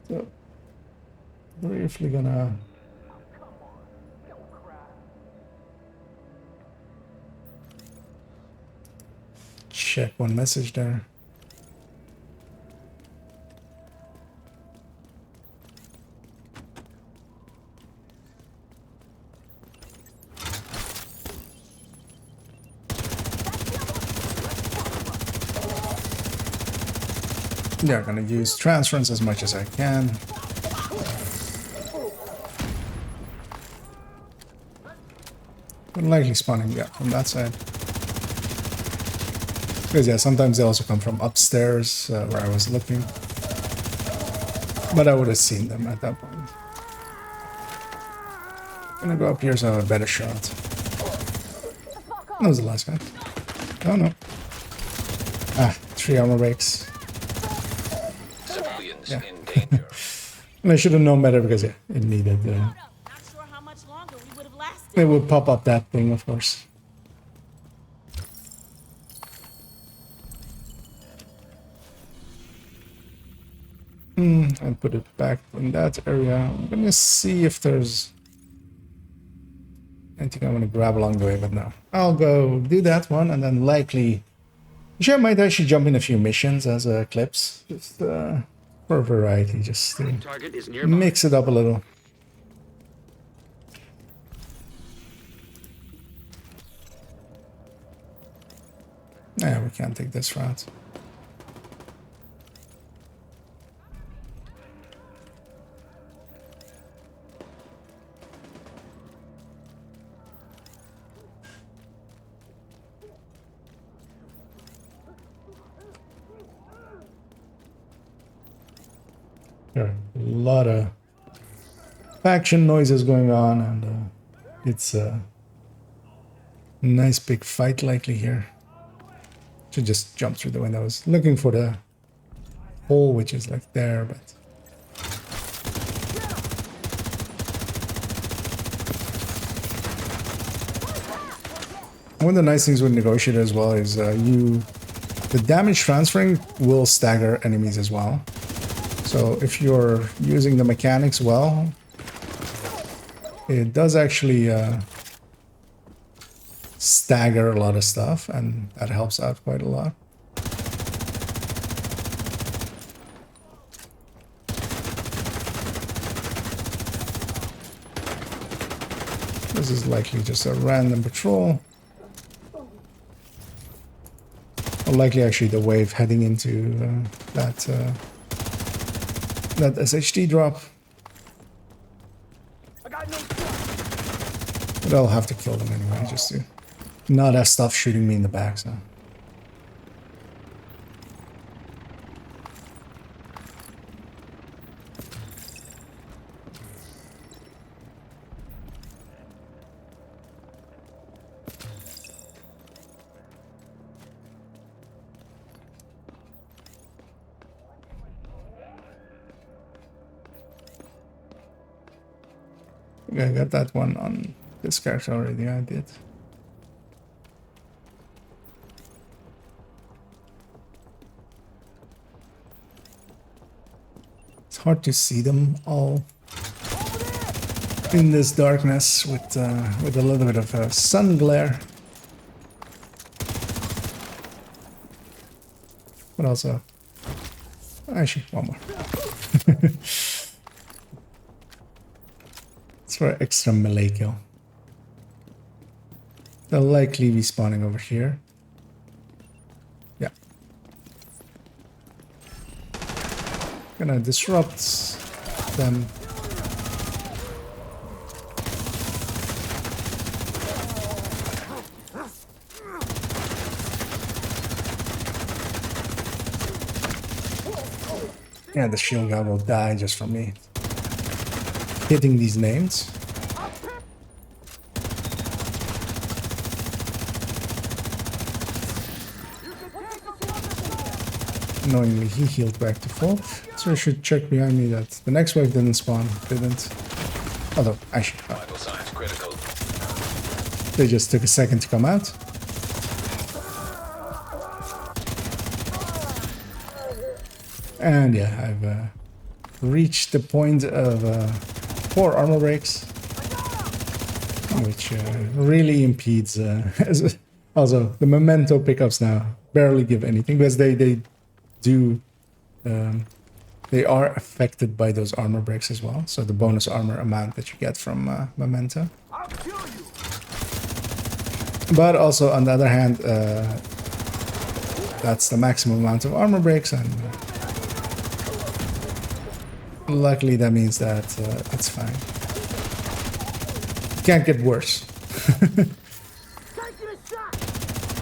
So, briefly gonna check one message there. Yeah, I'm gonna use transference as much as I can. But likely spawning, yeah, from that side. Because yeah, sometimes they also come from upstairs where I was looking. But I would have seen them at that point. Gonna go up here so I have a better shot. That was the last guy. Oh no. Ah, 3 armor breaks. Civilians Yeah. in danger. And I should have known better because yeah, it needed. Not sure how much longer we would have lasted. It would pop up that thing, of course. And put it back in that area. I'm gonna see if there's anything I want to grab along the way, but no. I'll go do that one, and then likely... I might actually jump in a few missions as clips, just for variety, just to Target is nearby. mix it up a little. Yeah, we can't take this route. There are a lot of faction noises going on, and it's a nice big fight likely here. Should just jump through the window. I was looking for the hole, which is like there, but... One of the nice things with Negotiator as well is the damage transferring will stagger enemies as well. So if you're using the mechanics well, it does actually stagger a lot of stuff, and that helps out quite a lot. This is likely just a random patrol. Or likely actually the wave heading into that SHD drop. But I'll have to kill them anyway, just to not have stuff shooting me in the back, so. I got that one on this character already, I did. It's hard to see them all in this darkness with a little bit of sun glare. But also, actually, one more. It's for extra melee kill. They'll likely be spawning over here. Yeah. Gonna disrupt them. Yeah, the shield guy will die just from me hitting these names. Knowingly, he healed back to full. So I should check behind me that the next wave didn't spawn. Didn't. Although, actually, Vital signs critical. they just took a second to come out. And yeah, I've reached the point of 4 armor breaks, which really impedes. Also, the memento pickups now barely give anything because they do. They are affected by those armor breaks as well. So the bonus armor amount that you get from memento. But also on the other hand, that's the maximum amount of armor breaks, and luckily that means that it's fine. It can't get worse.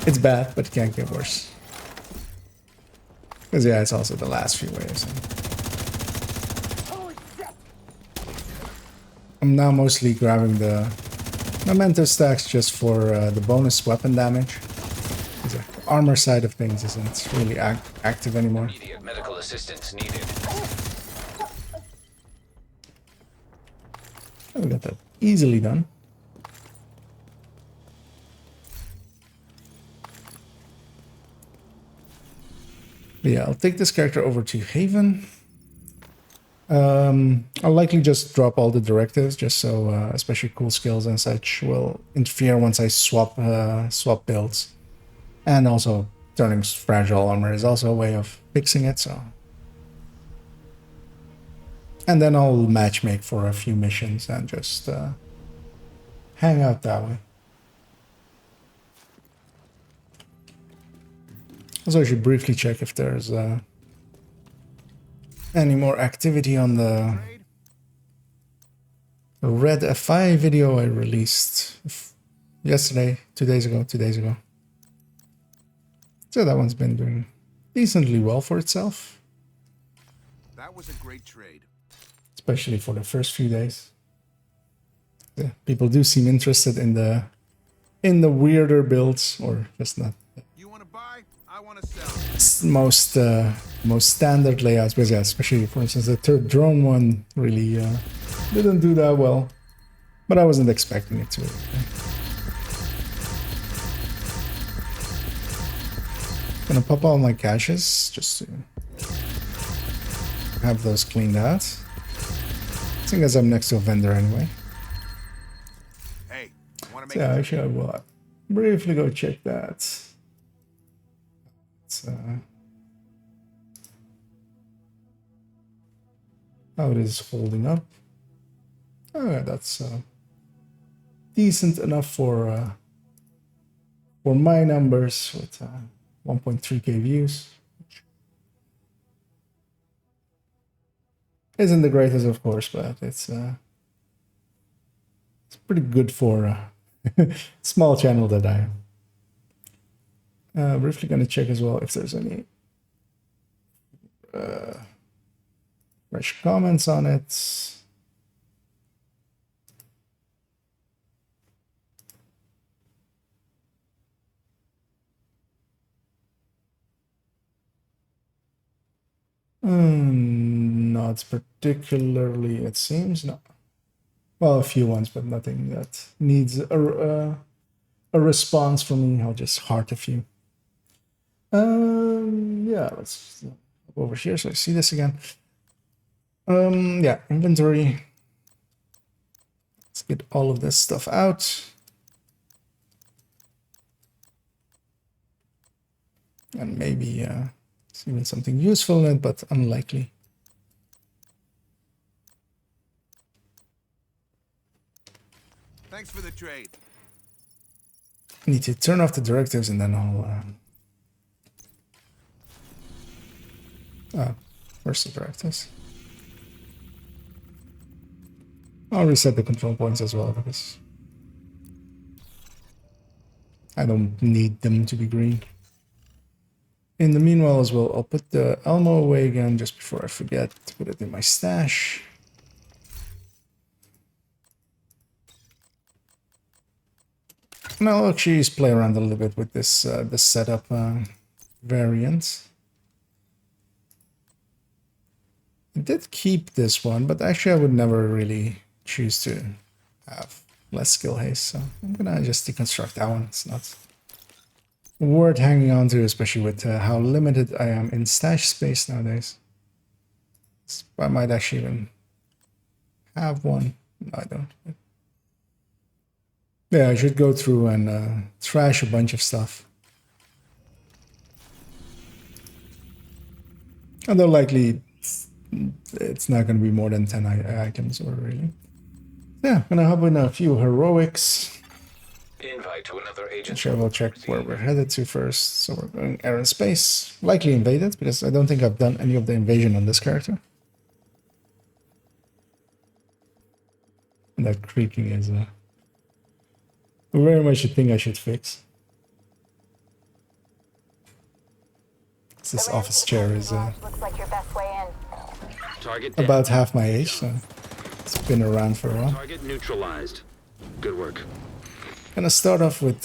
It's bad, but it can't get worse. Because yeah, it's also the last few waves. I'm now mostly grabbing the memento stacks just for the bonus weapon damage. The armor side of things isn't really active anymore. Immediate medical assistance needed. We got that easily done. But yeah, I'll take this character over to Haven. I'll likely just drop all the directives, just so especially cool skills and such will interfere once I swap builds. And also turning fragile armor is also a way of fixing it, so. And then I'll matchmake for a few missions and just hang out that way. Also, I should briefly check if there's any more activity on the Red F5 video I released yesterday, 2 days ago. So that one's been doing decently well for itself. That was a great trade. Especially for the first few days. Yeah, people do seem interested in the weirder builds, or just not. You want to buy? I want to sell. Most standard layouts, but yeah, especially for instance the third drone one really didn't do that well, but I wasn't expecting it to. Gonna pop all my caches just to have those cleaned out. Seeing as I'm next to a vendor anyway. Hey, want to make So yeah, actually I will briefly go check that. It's, how it is holding up. Oh yeah, that's decent enough for my numbers with 1.3k views. Isn't the greatest, of course, but it's pretty good for a small channel that I am. Briefly gonna check as well if there's any fresh comments on it. Not particularly, it seems. No. Well, a few ones, but nothing that needs a response from me. I'll just heart a few. Yeah, let's go over here so I see this again. Yeah, inventory. Let's get all of this stuff out. And maybe it's even something useful in it, but unlikely. Thanks for the trade. I need to turn off the directives and then I'll where's the directives? I'll reset the control points as well because I don't need them to be green. In the meanwhile as well, I'll put the Elmo away again just before I forget to put it in my stash. And I'll actually just play around a little bit with this the setup variant. I did keep this one, but actually I would never really choose to have less skill haste, so I'm gonna just deconstruct that one. It's not worth hanging on to, especially with how limited I am in stash space nowadays. I might actually even have one. No, I don't. Yeah, I should go through and trash a bunch of stuff. Although likely it's not going to be more than 10 items or really. Yeah, I'm going to hop in a few heroics. Invite to another agent. Sure, we'll check where we're headed to first. So we're going air and space. Likely invaded, because I don't think I've done any of the invasion on this character. And that creaking is very much a thing I should fix. This office chair is Looks like your best way in. Target down. about half my age, so it's been around for a while. Target neutralized. Good work. Gonna start off with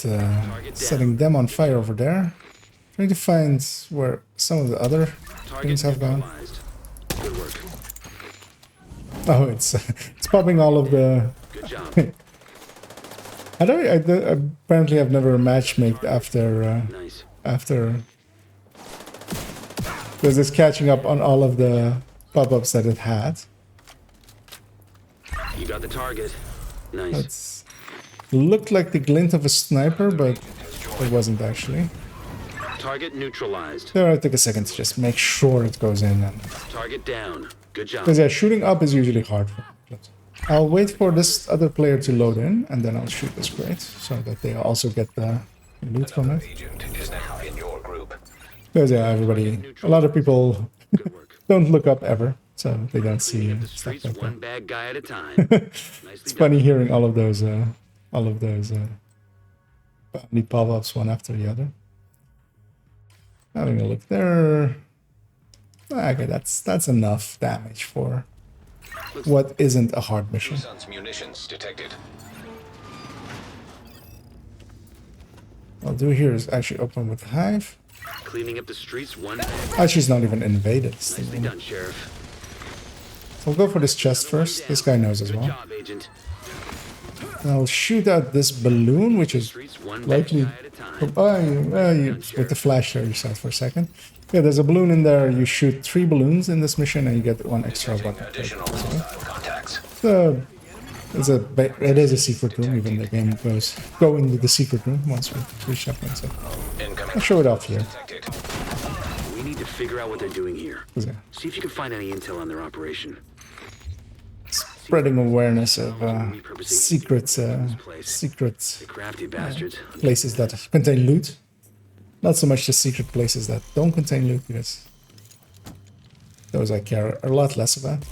setting them on fire over there. Trying to find where some of the other things Target have gone. neutralized. Good work. Oh, it's popping all of the. Good job. Apparently I've never matchmaked Nice. after because it's catching up on all of the pop-ups that it had. You got the target. Nice. It's looked like the glint of a sniper, but it wasn't actually. Target neutralized. There, I took a second to just make sure it goes in, and Target down. Good job. because yeah, shooting up is usually hard for me. But I'll wait for this other player to load in, and then I'll shoot this crate so that they also get the loot from it. Agent is now in your group. Because yeah, a lot of people Good work. don't look up ever, so they don't Cleaning see up the stuff streets like one that. bad guy at a time. Nicely It's done. funny hearing all of those bounty pop-ups one after the other. Having a look there. Okay, that's enough damage for what isn't a hard mission. Sun's munitions detected. What I'll do here is actually open with the hive. Cleaning up the streets one bad guy. Actually, it's not even invaded. It's Nicely still- done, Sheriff. So I'll go for this chest first. This guy knows as Good well. job, Agent. And I'll shoot out this balloon, which is Streets one bad likely. guy at a time. With the flash there, you saw it for a second. Yeah, there's a balloon in there. You shoot 3 balloons in this mission, and you get 1 extra weapon. Additional hostile contacts. So it is a secret room. Even the game go into the secret room once we reach that point. So Incoming I'll show it off here. detected. We need to figure out what they're doing here. 'Cause, yeah, See if you can find any intel on their operation. spreading awareness of secret The crafty bastards. places that contain loot. Not so much the secret places that don't contain loot, because those I care a lot less about.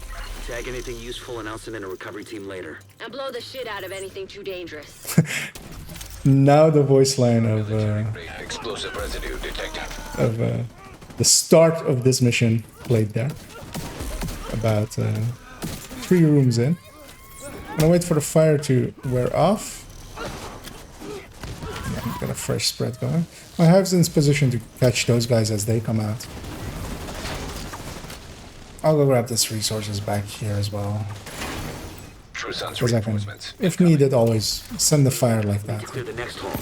Tag anything useful and I'll send in a recovery team later. And blow the shit out of anything too dangerous. Now the voice line Explosive residue detected. of the start of this mission played there. About 3 rooms in. I'm gonna wait for the fire to wear off. Yeah, get a fresh spread going. My hive's in position to catch those guys as they come out. I'll go grab this resources back here as well. True Sun's Because I can, reinforcements. if needed, always send the fire like that. Clear the next hall.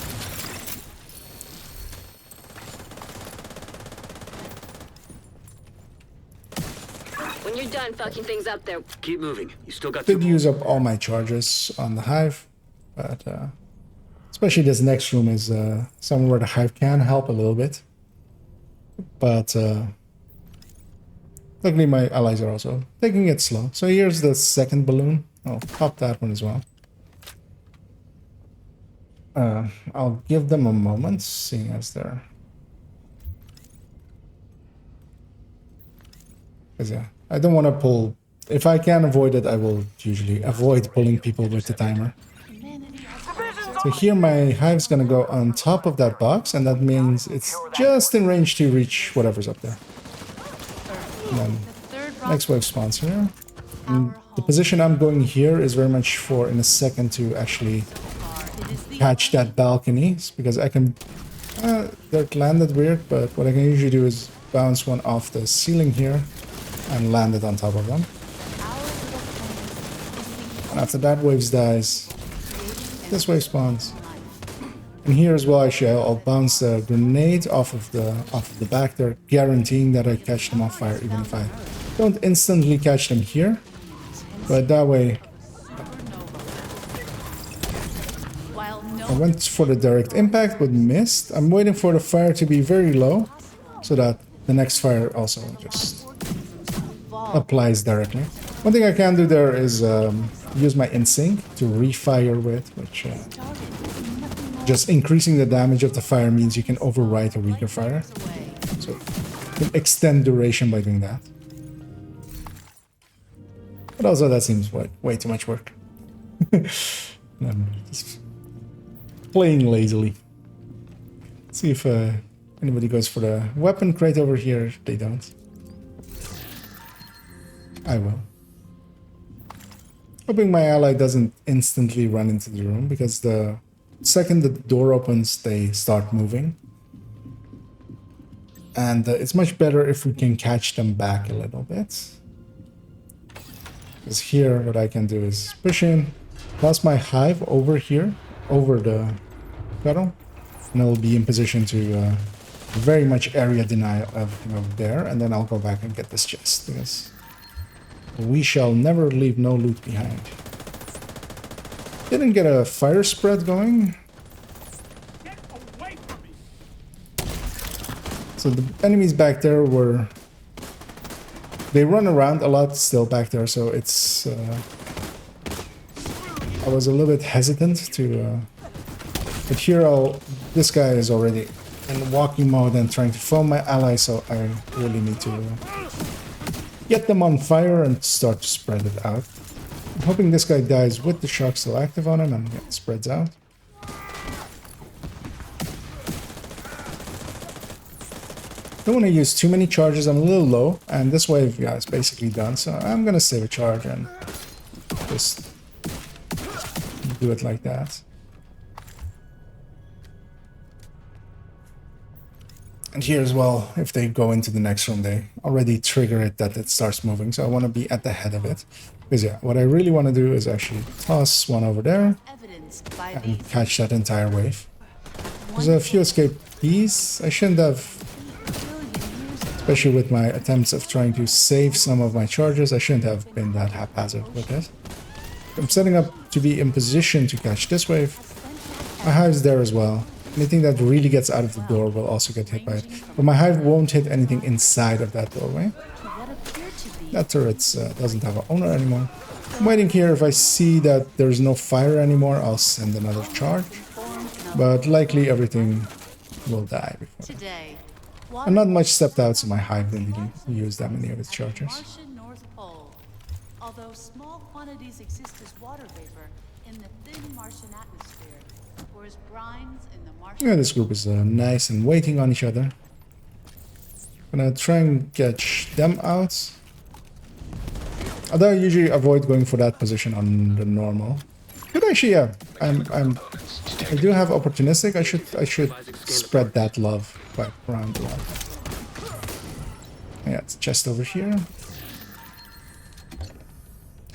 When you're done fucking things up there, Keep moving. You still got 2 Did use up all my charges on the hive, but especially this next room is somewhere where the hive can help a little bit. But luckily my allies are also taking it slow. So here's the second balloon. I'll pop that one as well. I'll give them a moment, seeing as they're... Because yeah, I don't want to pull... If I can avoid it, I will usually avoid pulling people with the timer. So here my hive's gonna go on top of that box, and that means it's just in range to reach whatever's up there. And then next wave spawns here. And the position I'm going here is very much for in a second to actually catch that balcony, because I can... they're landed weird, but what I can usually do is bounce one off the ceiling here and land it on top of them. And after that waves dies, this wave spawns. And here as well, actually, I'll bounce the grenade off of the back there, guaranteeing that I catch them on fire, even if I don't instantly catch them here. But that way, I went for the direct impact, but missed. I'm waiting for the fire to be very low, so that the next fire also just applies directly. One thing I can do there is use my in-sync to refire with, which just increasing the damage of the fire means you can override a weaker fire. So you can extend duration by doing that. But also that seems way too much work. I'm just playing lazily. Let's see if anybody goes for the weapon crate over here. They don't. I will. Hoping my ally doesn't instantly run into the room, because the second the door opens, they start moving. And it's much better if we can catch them back a little bit. Because here, what I can do is push in, toss my hive over here, over the shuttle, and it'll be in position to very much area deny everything over there, and then I'll go back and get this chest, because we shall never leave no loot behind. Didn't get a fire spread going. Get away from me! So the enemies back there were... They run around a lot still back there, so it's... I was a little bit hesitant to... but here this guy is already in walking mode and trying to foam my allies, so I really need to get them on fire and start to spread it out. I'm hoping this guy dies with the shock still active on him and it spreads out. Don't want to use too many charges, I'm a little low, and this wave, yeah, is basically done, so I'm gonna save a charge and just do it like that. And here as well, if they go into the next room, they already trigger it that it starts moving, so I want to be at the head of it. Because yeah, what I really want to do is actually toss one over there and catch that entire wave. There's a few escape keys. I shouldn't have, especially with my attempts of trying to save some of my charges, I shouldn't have been that haphazard with this. I'm setting up to be in position to catch this wave. My hive's there as well. Anything that really gets out of the door will also get hit by it. But my hive won't hit anything inside of that doorway. That turret doesn't have an owner anymore. I'm waiting here. If I see that there's no fire anymore, I'll send another charge. But likely everything will die before. And not much stepped out, so my hive didn't really use that many of its charges. Although small quantities exist as water vapor in the thin Martian atmosphere, or as brines in the Martian... Yeah, this group is nice and waiting on each other. I'm gonna try and catch them out. Although I usually avoid going for that position on the normal. But actually, yeah, I do have opportunistic. I should spread that love quite around a lot. Yeah, it's chest over here.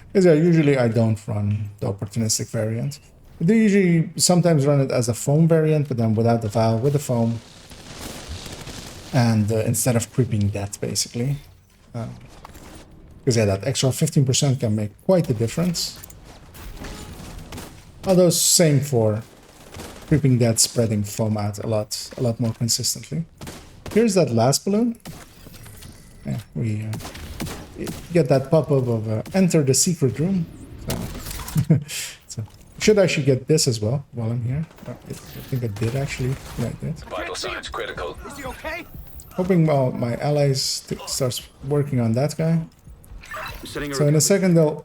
Because yeah, usually I don't run the opportunistic variant. I do usually sometimes run it as a foam variant, but then without the valve, with the foam. And instead of creeping death, basically. Because yeah, that extra 15% can make quite the difference. Although same for creeping death, spreading foam out a lot more consistently. Here's that last balloon. Yeah, we get that pop-up of enter the secret room. So, so should actually get this as well while I'm here. I think I did actually. Yeah, I did. Vital signs critical. Is he okay? Hoping my allies starts working on that guy. Setting So in a second they'll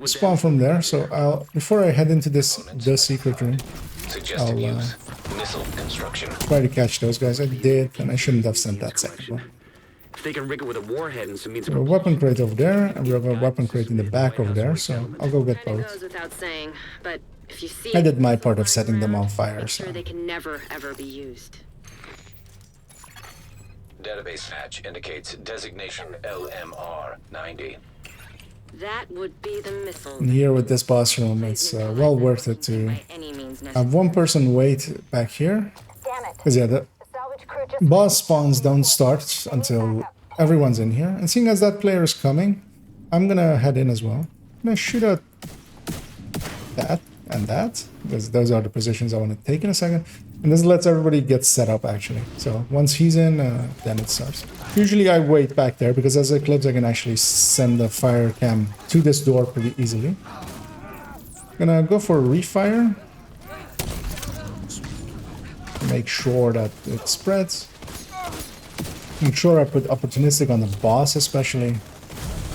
spawn from there. So I'll before I head into the secret room, Suggested use. Missile construction. try to catch those guys. I did, and I shouldn't have sent that second one. If they can rig it with a warhead and some means We have a weapon crate over there, and we have a weapon crate in the back over there. So I'll go get both. Goes without saying, but if you see I did my part of setting them on fire. make sure So they can never ever be used. Database patch indicates designation LMR 90. That would be the missile. and here with this boss room, it's well worth it to By any means necessary. have one person wait back here. Because yeah, the boss spawns don't start until everyone's in here. And seeing as that player is coming, I'm gonna head in as well. I'm gonna shoot at that and that, because those are the positions I want to take in a second. And this lets everybody get set up actually. So once he's in, then it starts. Usually I wait back there because as it clips I can actually send the fire cam to this door pretty easily. Gonna go for a refire. Make sure that it spreads. Make sure I put opportunistic on the boss especially.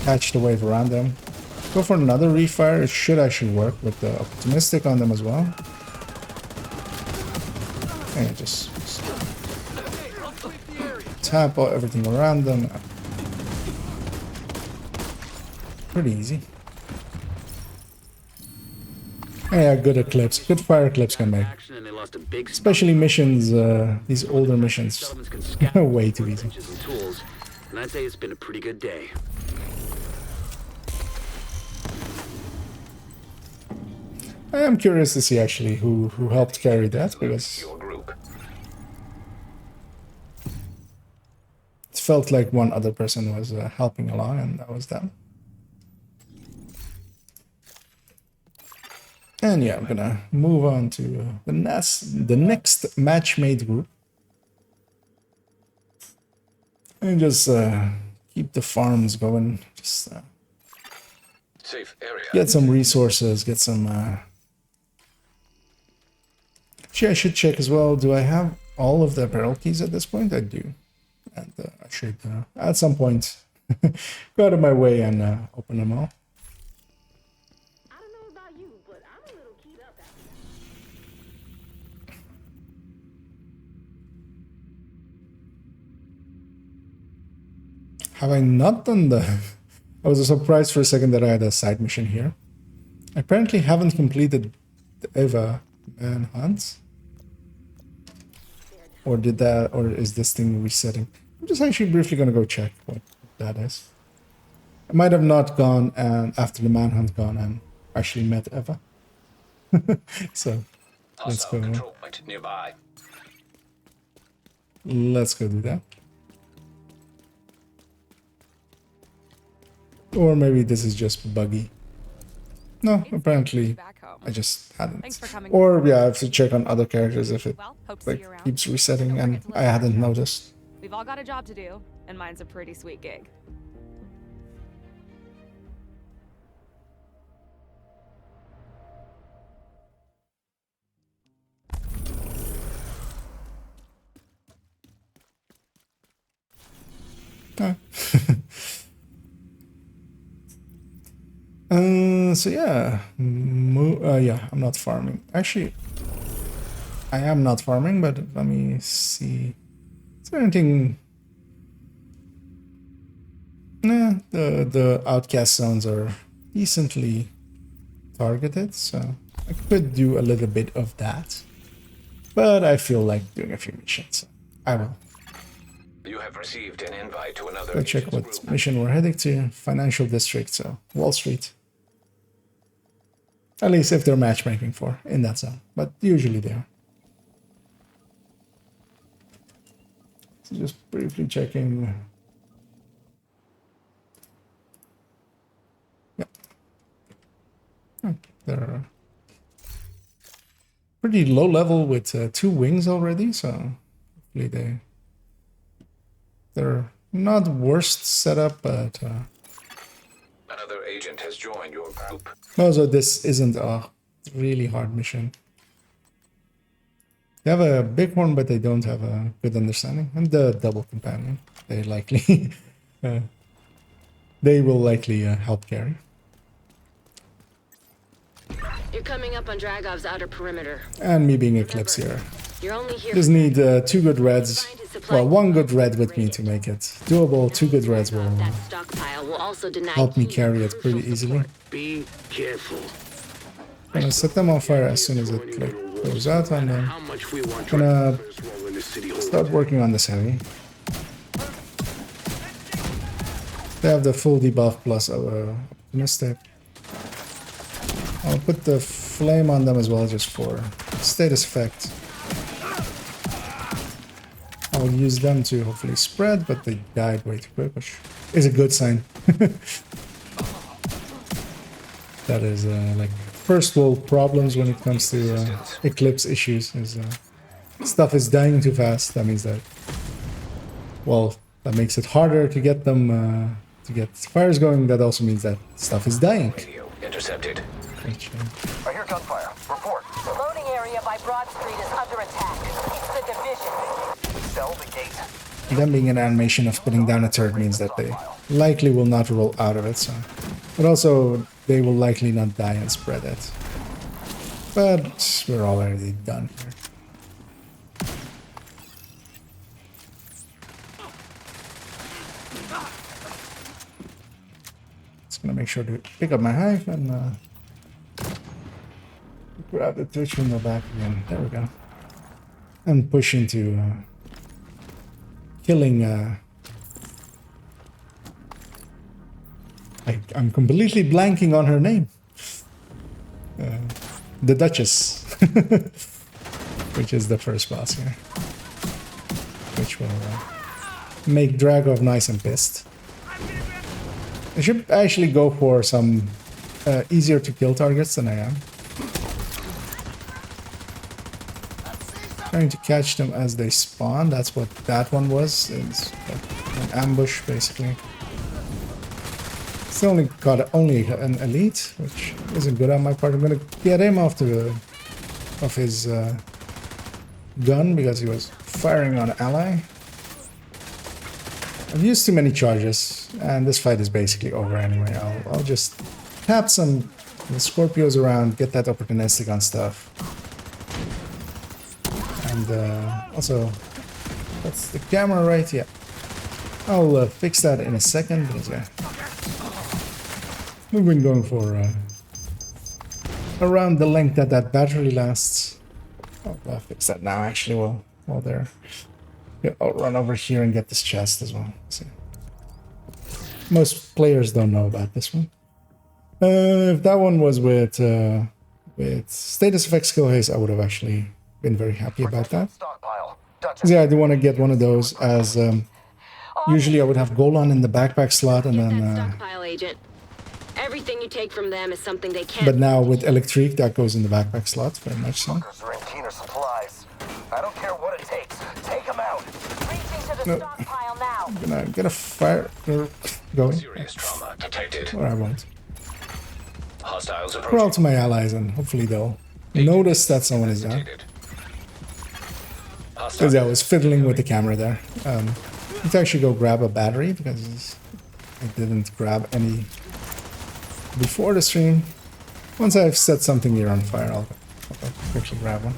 Catch the wave around them. Go for another refire. It should actually work with the opportunistic on them as well. And just tap everything around them. Pretty easy. Yeah, good eclipse. Good fire eclipse can make. action and they lost a big Especially missions, these older missions. Settlements can scout Way too easy. wrenches and tools, and I'd say it's been a pretty good day. I am curious to see actually who helped carry that, because Your group. it felt like one other person was helping along, and that was them. And yeah, I'm gonna move on to the next match-made group. And just keep the farms going. Just Safe area. get some resources, get some... Actually, I should check as well. Do I have all of the barrel keys at this point? I do. And I should, at some point, go out of my way and open them all. I don't know about you, but I'm a little keyed up after that. Have I not done the... I was surprised for a second that I had a side mission here. I apparently haven't completed the Eva manhunt. Or did that, or is this thing resetting? I'm just actually briefly gonna go check what that is. I might have not gone and after the manhunt gone and actually met Eva. So let's Hostile go. control point nearby. Let's go do that. Or maybe this is just buggy. No, apparently Back home. I just hadn't. Thanks for coming. Or yeah, I have to check on other characters if it Well, hope to see like you around. keeps resetting Don't and forget to I look hadn't after noticed. We've all got a job to do, and mine's a pretty sweet gig. Oh. So yeah, yeah, I'm not farming. Actually, I am not farming, but let me see. Is there anything? Nah, the outcast zones are decently targeted, so I could do a little bit of that. But I feel like doing a few missions, so I will. You have received an invite to another Let's check agent's what group. mission we're heading to. Financial district, so Wall Street. At least if they're matchmaking for in that zone, but usually they are. So just briefly checking. Yep. Oh, they're pretty low level with 2 wings already, so hopefully they're not worst setup, but Another agent has joined your group. also this isn't a really hard mission. They have a bighorn, but they don't have a good understanding. And the double companion, they likely they will likely help carry. You're coming up on Dragov's outer perimeter. And me being Eclipse here, You're only here. just need 2 good reds. Well, 1 good red with me to make it doable. 2 good reds will That stockpile will also deny help me key carry it crucial pretty easily. support. Be careful. Gonna set them on fire as soon as it like goes out, and then How much we want gonna to roll in the city hall. start working on this heavy. They have the full debuff plus optimistic. I'll put the flame on them as well, just for status effect. I'll use them to hopefully spread, but they died way too quick, which is a good sign. That is like first world problems when it comes to Eclipse issues. Is stuff is dying too fast. That means that, well, that makes it harder to get them to get fires going. That also means that stuff is dying. Radio intercepted. Which, I hear gunfire. Report. The loading area by Broad Street is under attack. It's the division. Sell the gate. them being an animation of putting down a turret means that they likely will not roll out of it. So, but also they will likely not die and spread it. But we're already done here. Just gonna make sure to pick up my hive and grab the twitch from the back again. There we go. And push into killing. I'm completely blanking on her name. the Duchess, which is the first boss here, which will make Dragov nice and pissed. I should actually go for some easier to kill targets than I am. Trying to catch them as they spawn. That's what that one was. It's an ambush, basically. Still only got an elite, which isn't good on my part. I'm gonna get him off his gun because he was firing on an ally. I've used too many charges, and this fight is basically over anyway. I'll just tap some the Scorpios around, get that opportunistic on stuff. And also, that's the camera, right? Yeah. I'll fix that in a second, because yeah. We've been going for around the length that that battery lasts. I'll fix that now, actually, while they're... Yeah, I'll run over here and get this chest as well. See. Most players don't know about this one. If that one was with status effect skill haste, I would have actually been very happy about that. Yeah, I do want to get one of those, as usually I would have Golan in the backpack slot, and then Stockpile agent. Everything you take from them is something they can't. but now with Electric, that goes in the backpack slot, very much so. Are in keener supplies. I don't care what it takes. Take them out. Reaching to the stockpile now. I'm gonna get a fire going, Serious trauma detected. or I won't. Hostiles Crawl approaching. to my allies, and hopefully they'll notice that someone is there. Detected. Because Hostiles. I was fiddling with the camera there. Let's actually go grab a battery, because I didn't grab any before the stream. Once I've set something here on fire, I'll quickly grab one.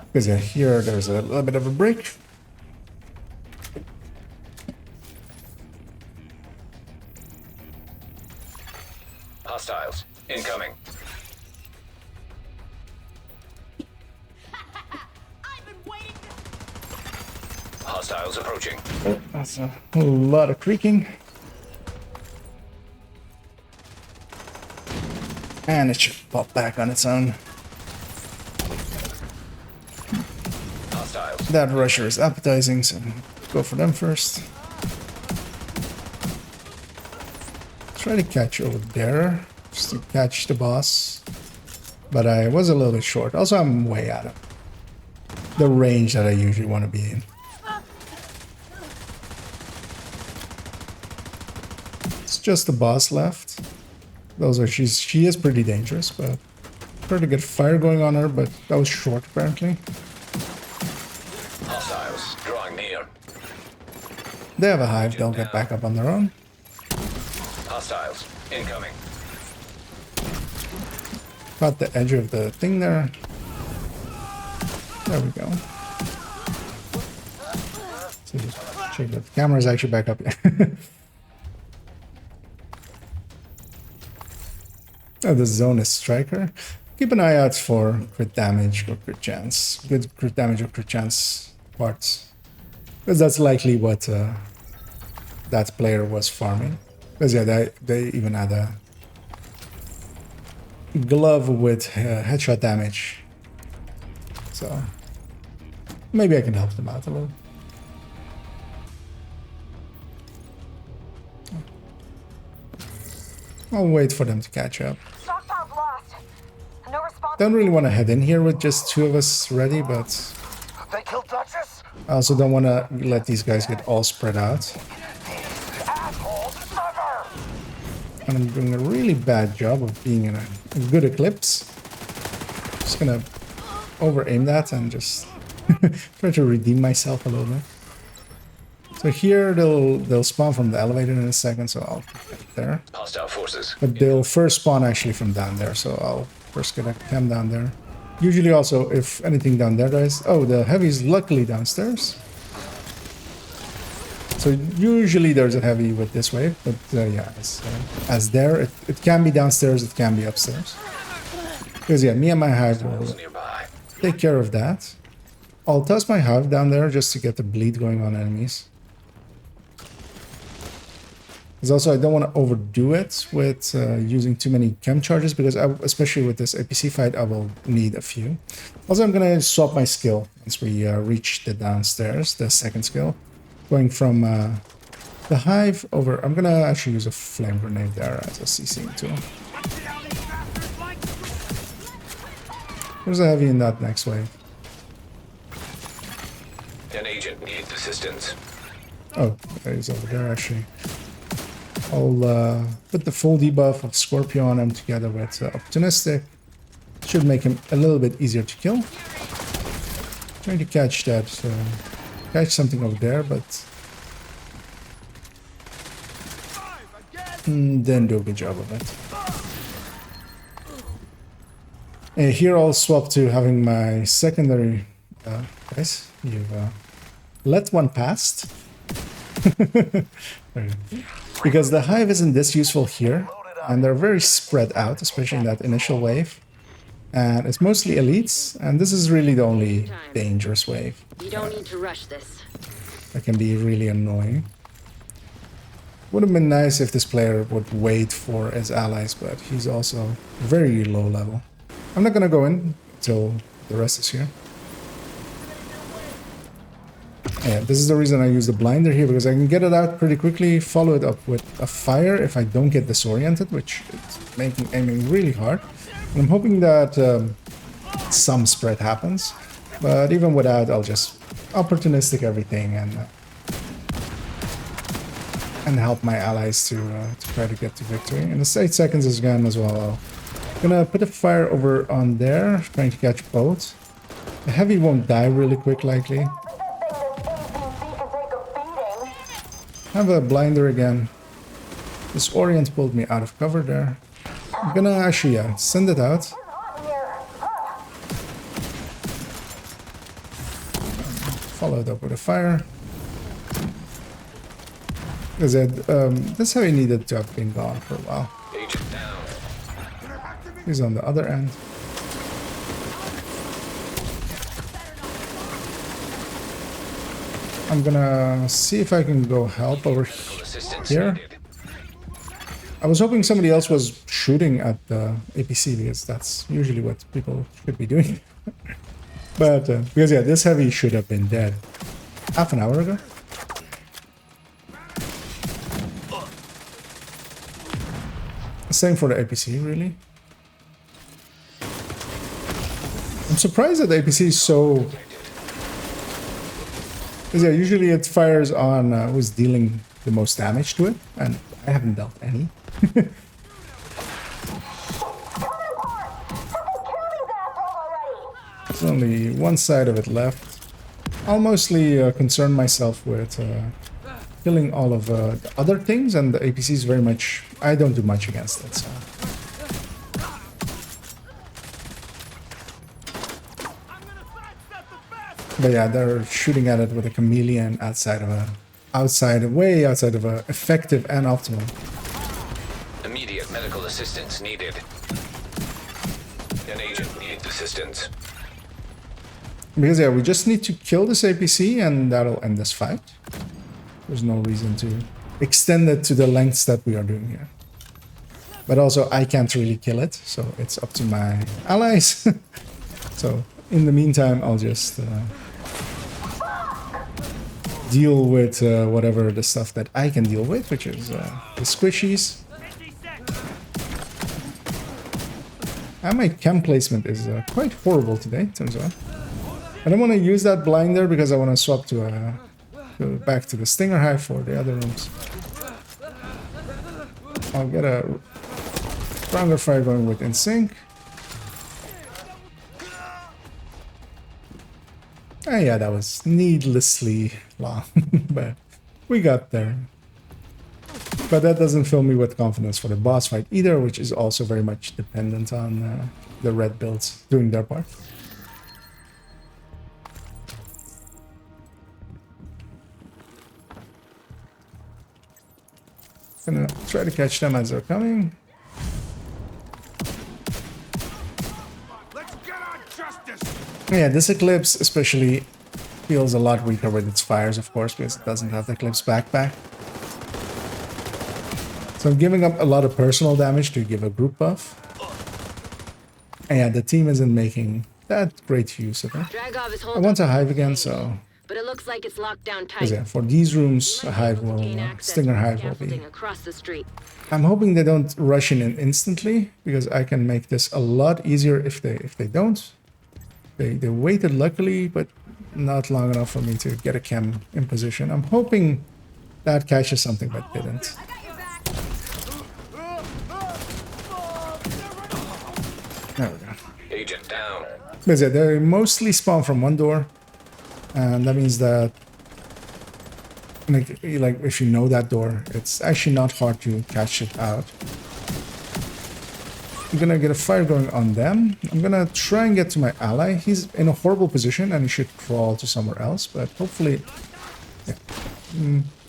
Because yeah, here there's a little bit of a break. Hostiles incoming. I've been waiting to... Hostiles approaching. That's a lot of creaking. And it should pop back on its own. Hostiles. That rusher is appetizing, so go for them first. Try to catch over there, just to catch the boss. But I was a little bit short. Also, I'm way out of the range that I usually want to be in. It's just the boss left. Those are she is pretty dangerous, but tried to get fire going on her, but that was short apparently. Hostiles drawing near. They have a hive, they'll get back up on their own. Hostiles incoming. Caught the edge of the thing there. There we go. So just check that the camera is actually back up. Oh, the zone is striker. Keep an eye out for crit damage or crit chance. Good crit damage or crit chance parts. Because that's likely what that player was farming. Because yeah, they even had a glove with headshot damage. So maybe I can help them out a little. I'll wait for them to catch up. Stockpile's lost. No response. Don't really want to head in here with just two of us ready, but They killed Duchess? I also don't want to let these guys get all spread out. Assholes, never! And I'm doing a really bad job of being in a good eclipse. Just gonna over-aim that and just try to redeem myself a little bit. So here they'll spawn from the elevator in a second, so I'll get there. Hostile forces. But they'll first spawn actually from down there, so I'll first get a cam down there. Usually also, if anything down there dies... Oh, the heavy's luckily downstairs. So usually there's a heavy with this wave, but yeah, as there, it can be downstairs, it can be upstairs. Because yeah, me and my hive will Nearby. take care of that. I'll toss my hive down there just to get the bleed going on enemies. Because also I don't want to overdo it with using too many chem charges, because especially with this APC fight, I will need a few. Also, I'm going to swap my skill once we reach the downstairs, the second skill. Going from the hive over... I'm going to actually use a flame grenade there as a CCing tool. There's a heavy in that next wave. An agent needs assistance. Oh, he's over there actually. I'll put the full debuff of Scorpio on him together with Opportunistic. Should make him a little bit easier to kill. Trying to catch that, catch something over there, but didn't do a good job of it. And here I'll swap to having my secondary. Guys, you've let one past. Because the hive isn't this useful here, and they're very spread out, especially in that initial wave. And it's mostly elites, and this is really the only dangerous wave. You don't need to rush this. That can be really annoying. Would have been nice if this player would wait for his allies, but he's also very low level. I'm not gonna go in until the rest is here. Yeah, this is the reason I use the blinder here, because I can get it out pretty quickly, follow it up with a fire if I don't get disoriented, which is making aiming really hard. And I'm hoping that some spread happens, but even without, I'll just opportunistic everything and help my allies to try to get to victory. And the 8 seconds is gone as well. I'm gonna put a fire over on there, trying to catch both. The heavy won't die really quick, likely. Have a blinder again. This Orient pulled me out of cover there. I'm gonna actually send it out. Follow it up with a fire. Because this heavy needed to have been gone for a while. He's on the other end. I'm gonna see if I can go help over here. I was hoping somebody else was shooting at the APC, because that's usually what people should be doing. But, because yeah, this heavy should have been dead half an hour ago. Same for the APC, really. I'm surprised that the APC is so... Because yeah, usually it fires on who's dealing the most damage to it, and I haven't dealt any. There's only one side of it left. I'll mostly concern myself with killing all of the other things, and the APC is very much... I don't do much against it, so... But yeah, they're shooting at it with a chameleon way outside of a effective and optimal. Immediate medical assistance needed. An agent needs assistance. Because yeah, we just need to kill this APC and that'll end this fight. There's no reason to extend it to the lengths that we are doing here. But also, I can't really kill it, so it's up to my allies. So, in the meantime, I'll just deal with whatever the stuff that I can deal with, which is the squishies. And my chem placement is quite horrible today, turns out. I don't want to use that blinder because I want to swap to back to the Stinger Hive for the other rooms. I'll get a stronger fire going with In Sync. Oh yeah, that was needlessly long, but we got there. But that doesn't fill me with confidence for the boss fight either, which is also very much dependent on the red builds doing their part. Gonna try to catch them as they're coming. Let's get on justice. Yeah, this Eclipse especially feels a lot weaker with its fires, of course, because it doesn't have the Eclipse backpack. So I'm giving up a lot of personal damage to give a group buff. And yeah, the team isn't making that great use of it. Dragov is I holding want a hive again, so... but it looks like it's locked down tight. Because yeah, for these rooms, a hive will... Stinger hive will be... across the street. I'm hoping they don't rush in instantly, because I can make this a lot easier if they don't. They waited luckily, but not long enough for me to get a chem in position. I'm hoping that catches something, but didn't. There we go. Agent down. Because yeah, they mostly spawn from one door, and that means that like if you know that door, it's actually not hard to catch it out. I'm gonna get a fire going on them. I'm gonna try and get to my ally. He's in a horrible position and he should crawl to somewhere else, but hopefully, yeah.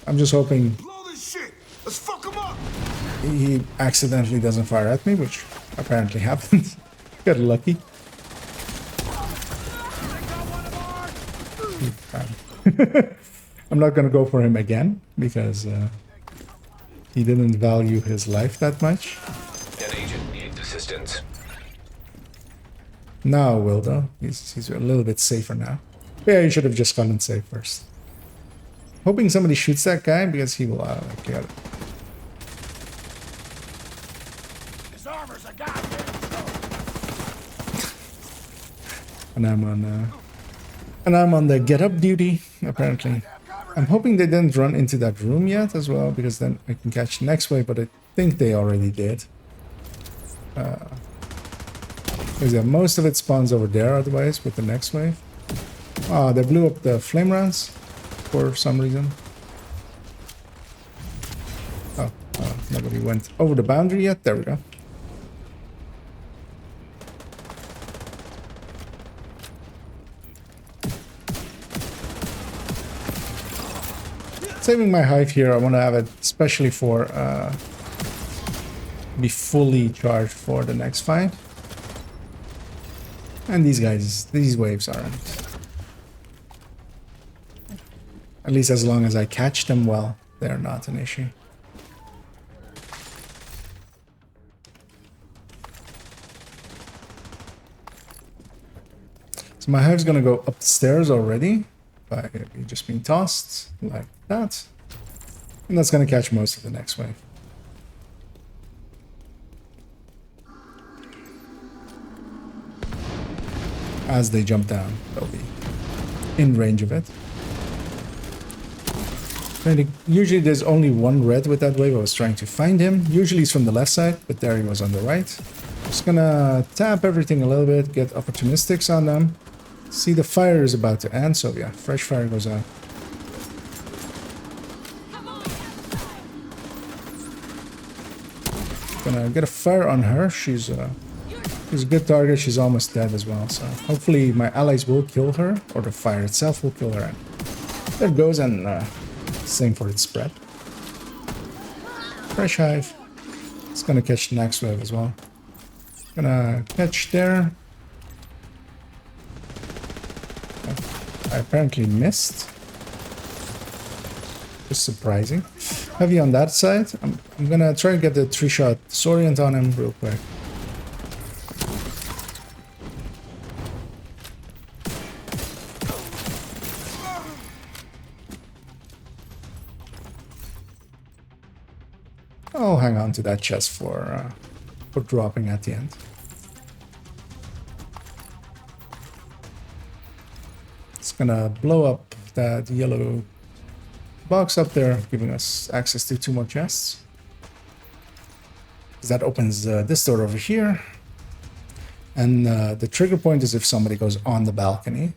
I'm just hoping Blow this shit. Let's fuck him up. he accidentally doesn't fire at me, which apparently happened. Got lucky. I'm not gonna go for him again because he didn't value his life that much. An agent needs assistance. Now I will though. He's a little bit safer now. Yeah, you should have just gone and saved first. Hoping somebody shoots that guy because he will get it. His armor's a goddamn And I'm on the get up duty apparently. I'm hoping they didn't run into that room yet as well, because then I can catch the next wave, but I think they already did. Because yeah, most of it spawns over there otherwise with the next wave. Ah, they blew up the flame rounds for some reason. Oh, nobody went over the boundary yet. There we go. Saving my hive here. I want to have it especially for be fully charged for the next fight. And these guys, these waves aren't. At least as long as I catch them well, they're not an issue. So my hive's gonna go up the stairs already by just being tossed like that. And that's gonna catch most of the next wave. As they jump down, they'll be in range of it. And usually there's only one red with that wave. I was trying to find him. Usually he's from the left side, but there he was on the right. Just gonna tap everything a little bit, get opportunistics on them. See, the fire is about to end, so yeah, fresh fire goes out. Gonna get a fire on her. She's a good target. She's almost dead as well, so hopefully my allies will kill her, or the fire itself will kill her. And there it goes, and same for its spread. Fresh hive. It's gonna catch the next wave as well. Gonna catch there. I apparently missed. Just surprising. Heavy on that side. I'm gonna try to get the 3-shot disorient on him real quick. I'll hang on to that chest for dropping at the end. It's gonna blow up that yellow box up there, giving us access to 2 more chests. That opens this door over here. And the trigger point is if somebody goes on the balcony.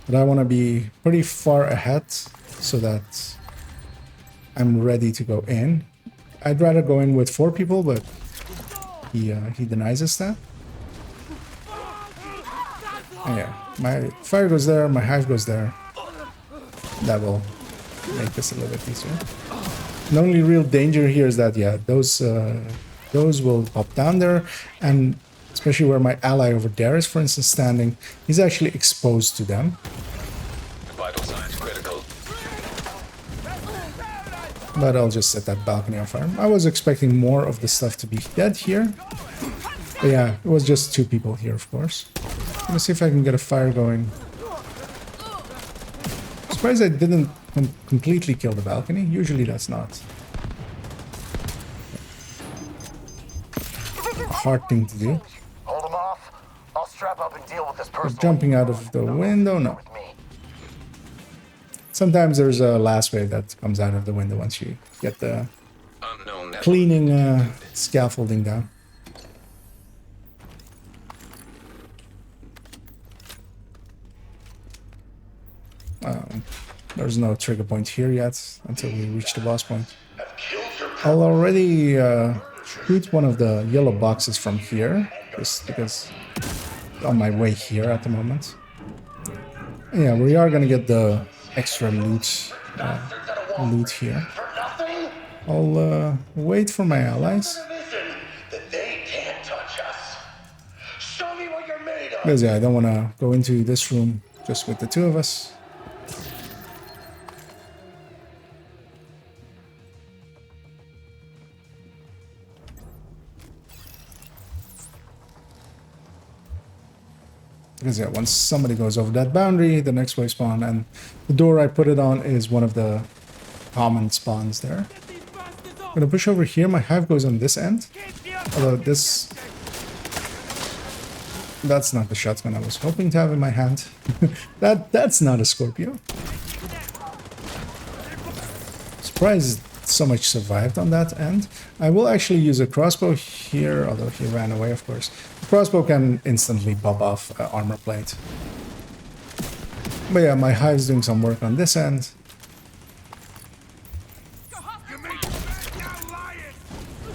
But I want to be pretty far ahead so that I'm ready to go in. I'd rather go in with 4 people, but he denies us that. And yeah, my fire goes there, my hive goes there. That will make this a little bit easier. The only real danger here is that, yeah, those will pop down there, and especially where my ally over there is, for instance, standing, he's actually exposed to them. Vital signs critical. But I'll just set that balcony on fire. I was expecting more of the stuff to be dead here. But yeah, it was just 2 people here, of course. Let me see if I can get a fire going. Surprised I didn't completely kill the balcony. Usually that's not a hard thing to do. Hold them off. I'll strap up and deal with this But person. jumping out of the window, no. With me. Sometimes there's a last wave that comes out of the window once you get the Unknown network. cleaning scaffolding down. There's no trigger point here yet until we reach the boss point. I'll already shoot one of the yellow boxes from here, just because on my way here at the moment. Yeah, we are gonna get the extra loot here. I'll wait for my allies. Because yeah, I don't want to go into this room just with the 2 of us. Because yeah, once somebody goes over that boundary, the next wave spawn, and the door I put it on is one of the common spawns there. I'm gonna push over here. My hive goes on this end. Although that's not the shotgun I was hoping to have in my hand. That's not a Scorpio. Surprised so much survived on that end. I will actually use a crossbow here, although he ran away, of course. The crossbow can instantly pop off armor plate. But yeah, my hive's doing some work on this end.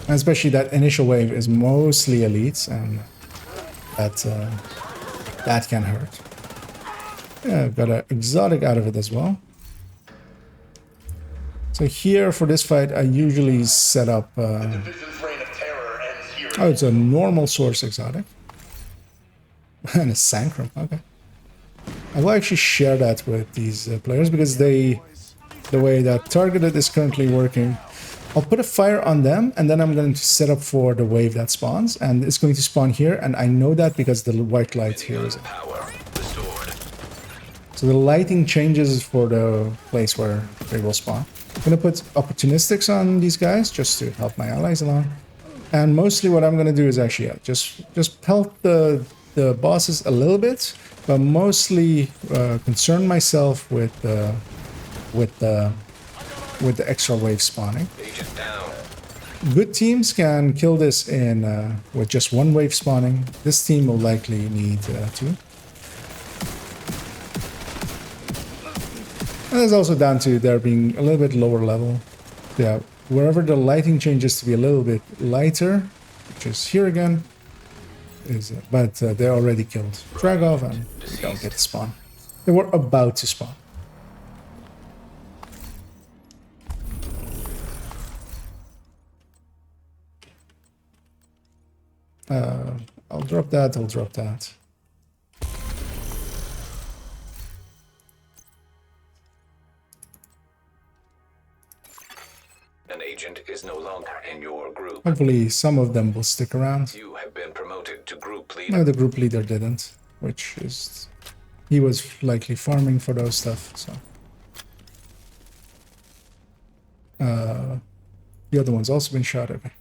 And especially that initial wave is mostly elites, and that can hurt. Yeah, I've got an exotic out of it as well. So here for this fight, I usually set up. Oh, it's a normal source exotic and a Sancrum. Okay, I will actually share that with these players because the way that targeted is currently working. I'll put a fire on them, and then I'm going to set up for the wave that spawns, and it's going to spawn here, and I know that because the white light here is. So the lighting changes for the place where they will spawn. I'm going to put opportunistics on these guys just to help my allies along. And mostly what I'm going to do is actually just help the bosses a little bit, but mostly concern myself with the extra wave spawning. Good teams can kill this in with just 1 wave spawning. This team will likely need 2. And it's also down to there being a little bit lower level. Yeah, wherever the lighting changes to be a little bit lighter, which is here again, but they're already killed. Drag off and we don't get to spawn. They were about to spawn. I'll drop that, I'll drop that. An agent is no longer in your group. Hopefully some of them will stick around. You have been promoted to group leader. No, the group leader didn't, which is... He was likely farming for those stuff, so... the other one's also been shot, okay.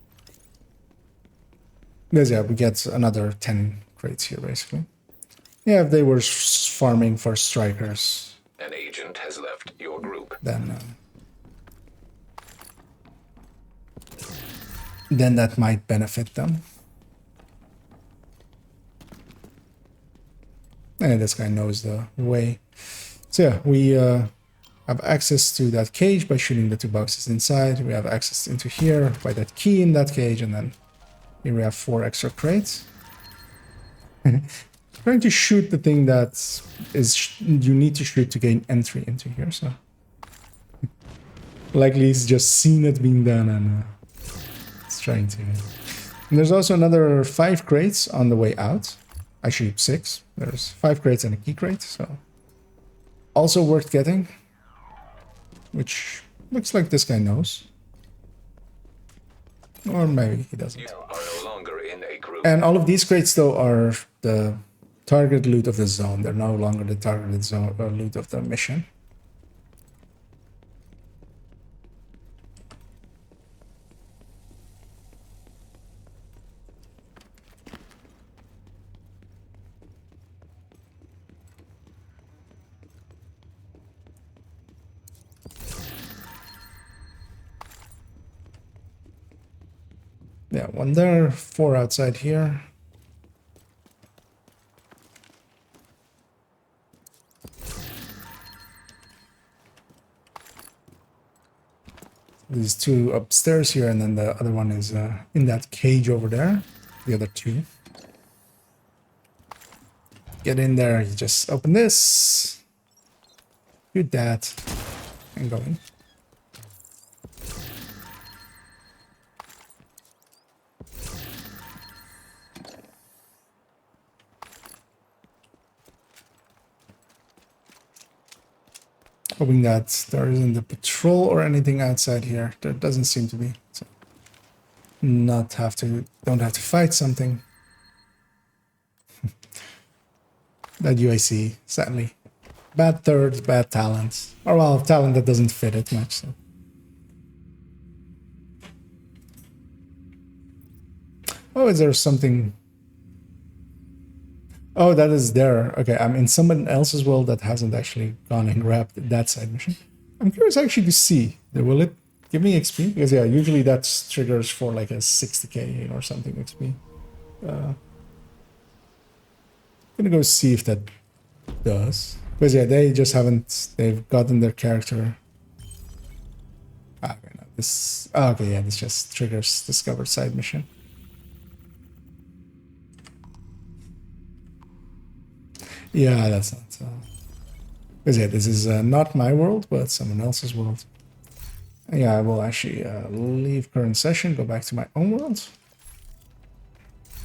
Because yeah, we get another 10 crates here, basically. Yeah, if they were farming for strikers... An agent has left your group. Then that might benefit them. And this guy knows the way. So yeah, we have access to that cage by shooting the 2 boxes inside. We have access into here by that key in that cage, and then here we have 4 extra crates. Trying to shoot the thing that is you need to shoot to gain entry into here, so likely he's just seen it being done and it's trying to. And there's also another 5 crates on the way out. Actually 6. There's 5 crates and a key crate, so also worth getting. Which Looks like this guy knows. Or maybe he doesn't. You are no longer in a group. And all of these crates, though, are the target loot of the zone. They're no longer the targeted zone or loot of the mission. Yeah, one there, 4 outside here. These 2 upstairs here, and then the other one is in that cage over there. The other 2. Get in there, you just open this, do that, and go in. Hoping that there isn't a patrol or anything outside here. There doesn't seem to be. So don't have to fight something. That UIC, sadly. Bad thirds, bad talents. Or well, talent that doesn't fit it much. So. Oh, is there something? Oh, that is there. Okay, I'm in someone else's world that hasn't actually gone and grabbed that side mission. I'm curious actually to see. Will it give me XP? Because yeah, usually that triggers for like a 60k or something XP. Gonna go see if that does. Because yeah, they just haven't. They've gotten their character. Okay, no, this. Okay, yeah, this just triggers discovered side mission. Yeah, that's not. Because yeah, this is not my world, but someone else's world. Yeah, I will actually leave current session, go back to my own world.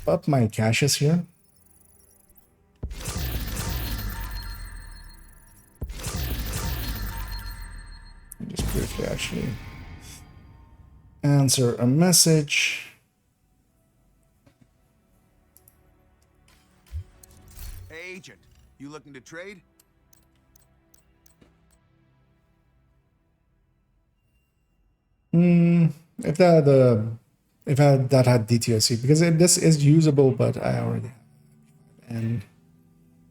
Up my caches here. Just briefly actually answer a message. Hey, Agent, you looking to trade? If that that had DTOC, because this is usable, but I already have,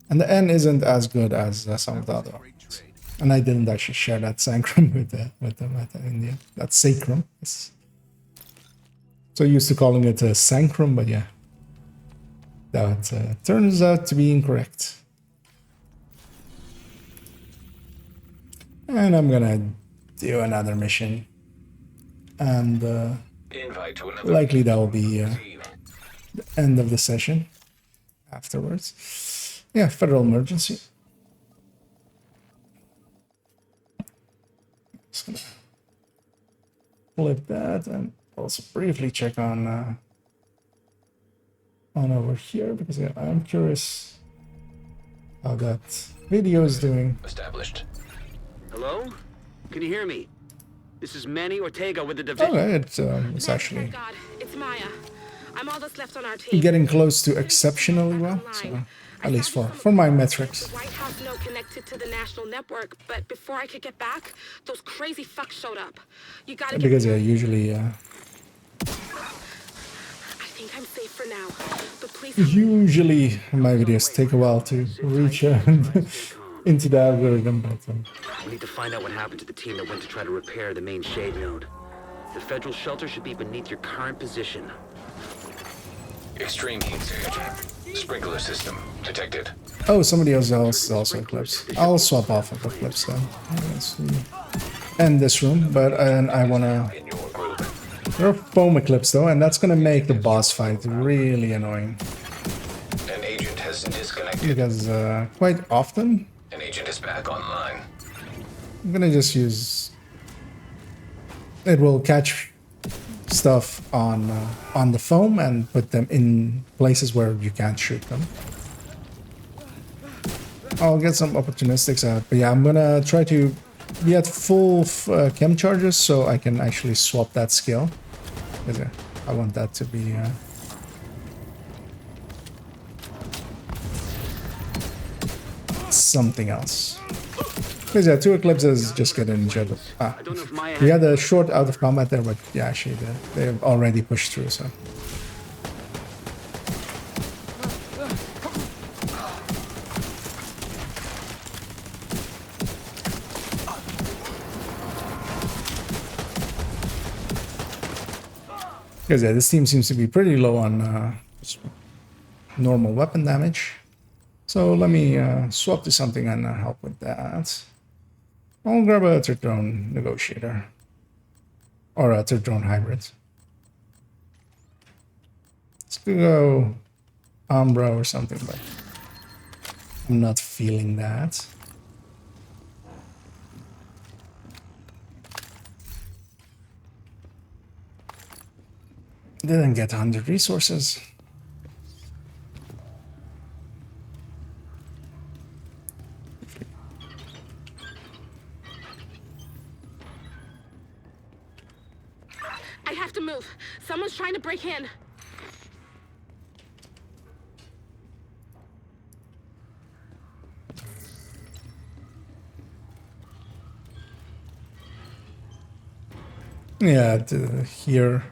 and the N isn't as good as some of the other ones. And I didn't actually share that Sacrum with them at India. That's Sacrum. It's so used to calling it a Sacrum, but yeah, that turns out to be incorrect. And I'm gonna do another mission. And Invite to another likely that will be team. the end of the session afterwards. Yeah, federal emergency. Just gonna flip that and also briefly check on over here, because yeah, I'm curious how that video is doing. Established. Hello? Can you hear me? This is Manny Ortega with the division. Okay, it's actually Thank God, it's Maya. I'm all that's left on our team. getting close to exceptionally well, so at least for my metrics. The White House note connected to the national network, but before I could get back, those crazy fucks showed up. You gotta get Because yeah, usually I think I'm safe for now, but please help me. usually my videos take a while to reach into the algorithm, but We need to find out what happened to the team that went to try to repair the main shade node. The federal shelter should be beneath your current position. Extreme heat surge. Sprinkler system detected. oh, somebody else also Eclipse. I'll swap off of Eclipse then. Let's see. And this room, but I wanna. In your group. There are foam Eclipse though, and that's gonna make the boss fight really annoying, An agent has disconnected. because quite often An agent is back online. I'm gonna just use. It will catch stuff on the foam and put them in places where you can't shoot them. I'll get some opportunistics out, but yeah, I'm gonna try to be at full chem charges, so I can actually swap that skill. Because I want that to be something else. Because yeah, 2 eclipses just get in each other. Ah, I don't know if Maya we had a short out of combat there, but yeah, actually they've already pushed through. So because yeah, this team seems to be pretty low on normal weapon damage. So let me swap to something and help with that. I'll grab a third drone negotiator. Or a third drone hybrid. Let's go Umbra or something, but I'm not feeling that. Didn't get 100 resources. I have to move. Someone's trying to break in. Yeah, here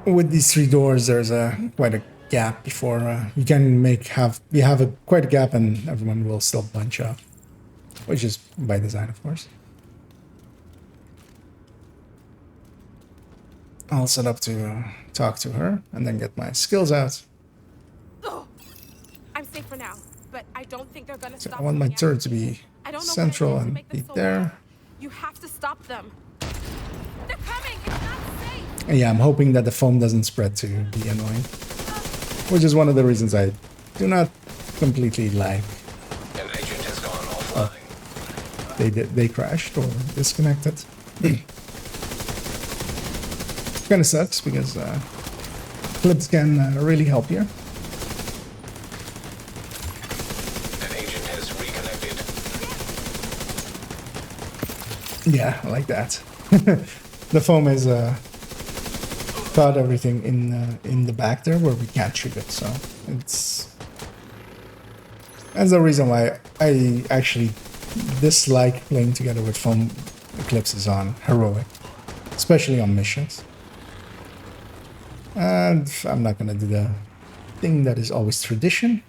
with these 3 doors, there's quite a gap before you can have quite a gap, and everyone will still bunch up, which is by design, of course. I'll set up to talk to her and then get my skills out. I'm safe for now, but I don't think they're gonna So stop. I want my coming turret after to me. be I don't know central what it is to and make them be so there. loud. You have to stop them. They're coming. It's not safe. And yeah, I'm hoping that the foam doesn't spread to be annoying, which is one of the reasons I do not completely like. An agent has gone offline. They crashed or disconnected. Kind of sucks because clips can really help you. An agent has reconnected. Yeah, I like that. The foam has caught everything in the back there where we can't shoot it, so that's the reason why I actually dislike playing together with foam eclipses on heroic, especially on missions. And I'm not gonna do the thing that is always tradition.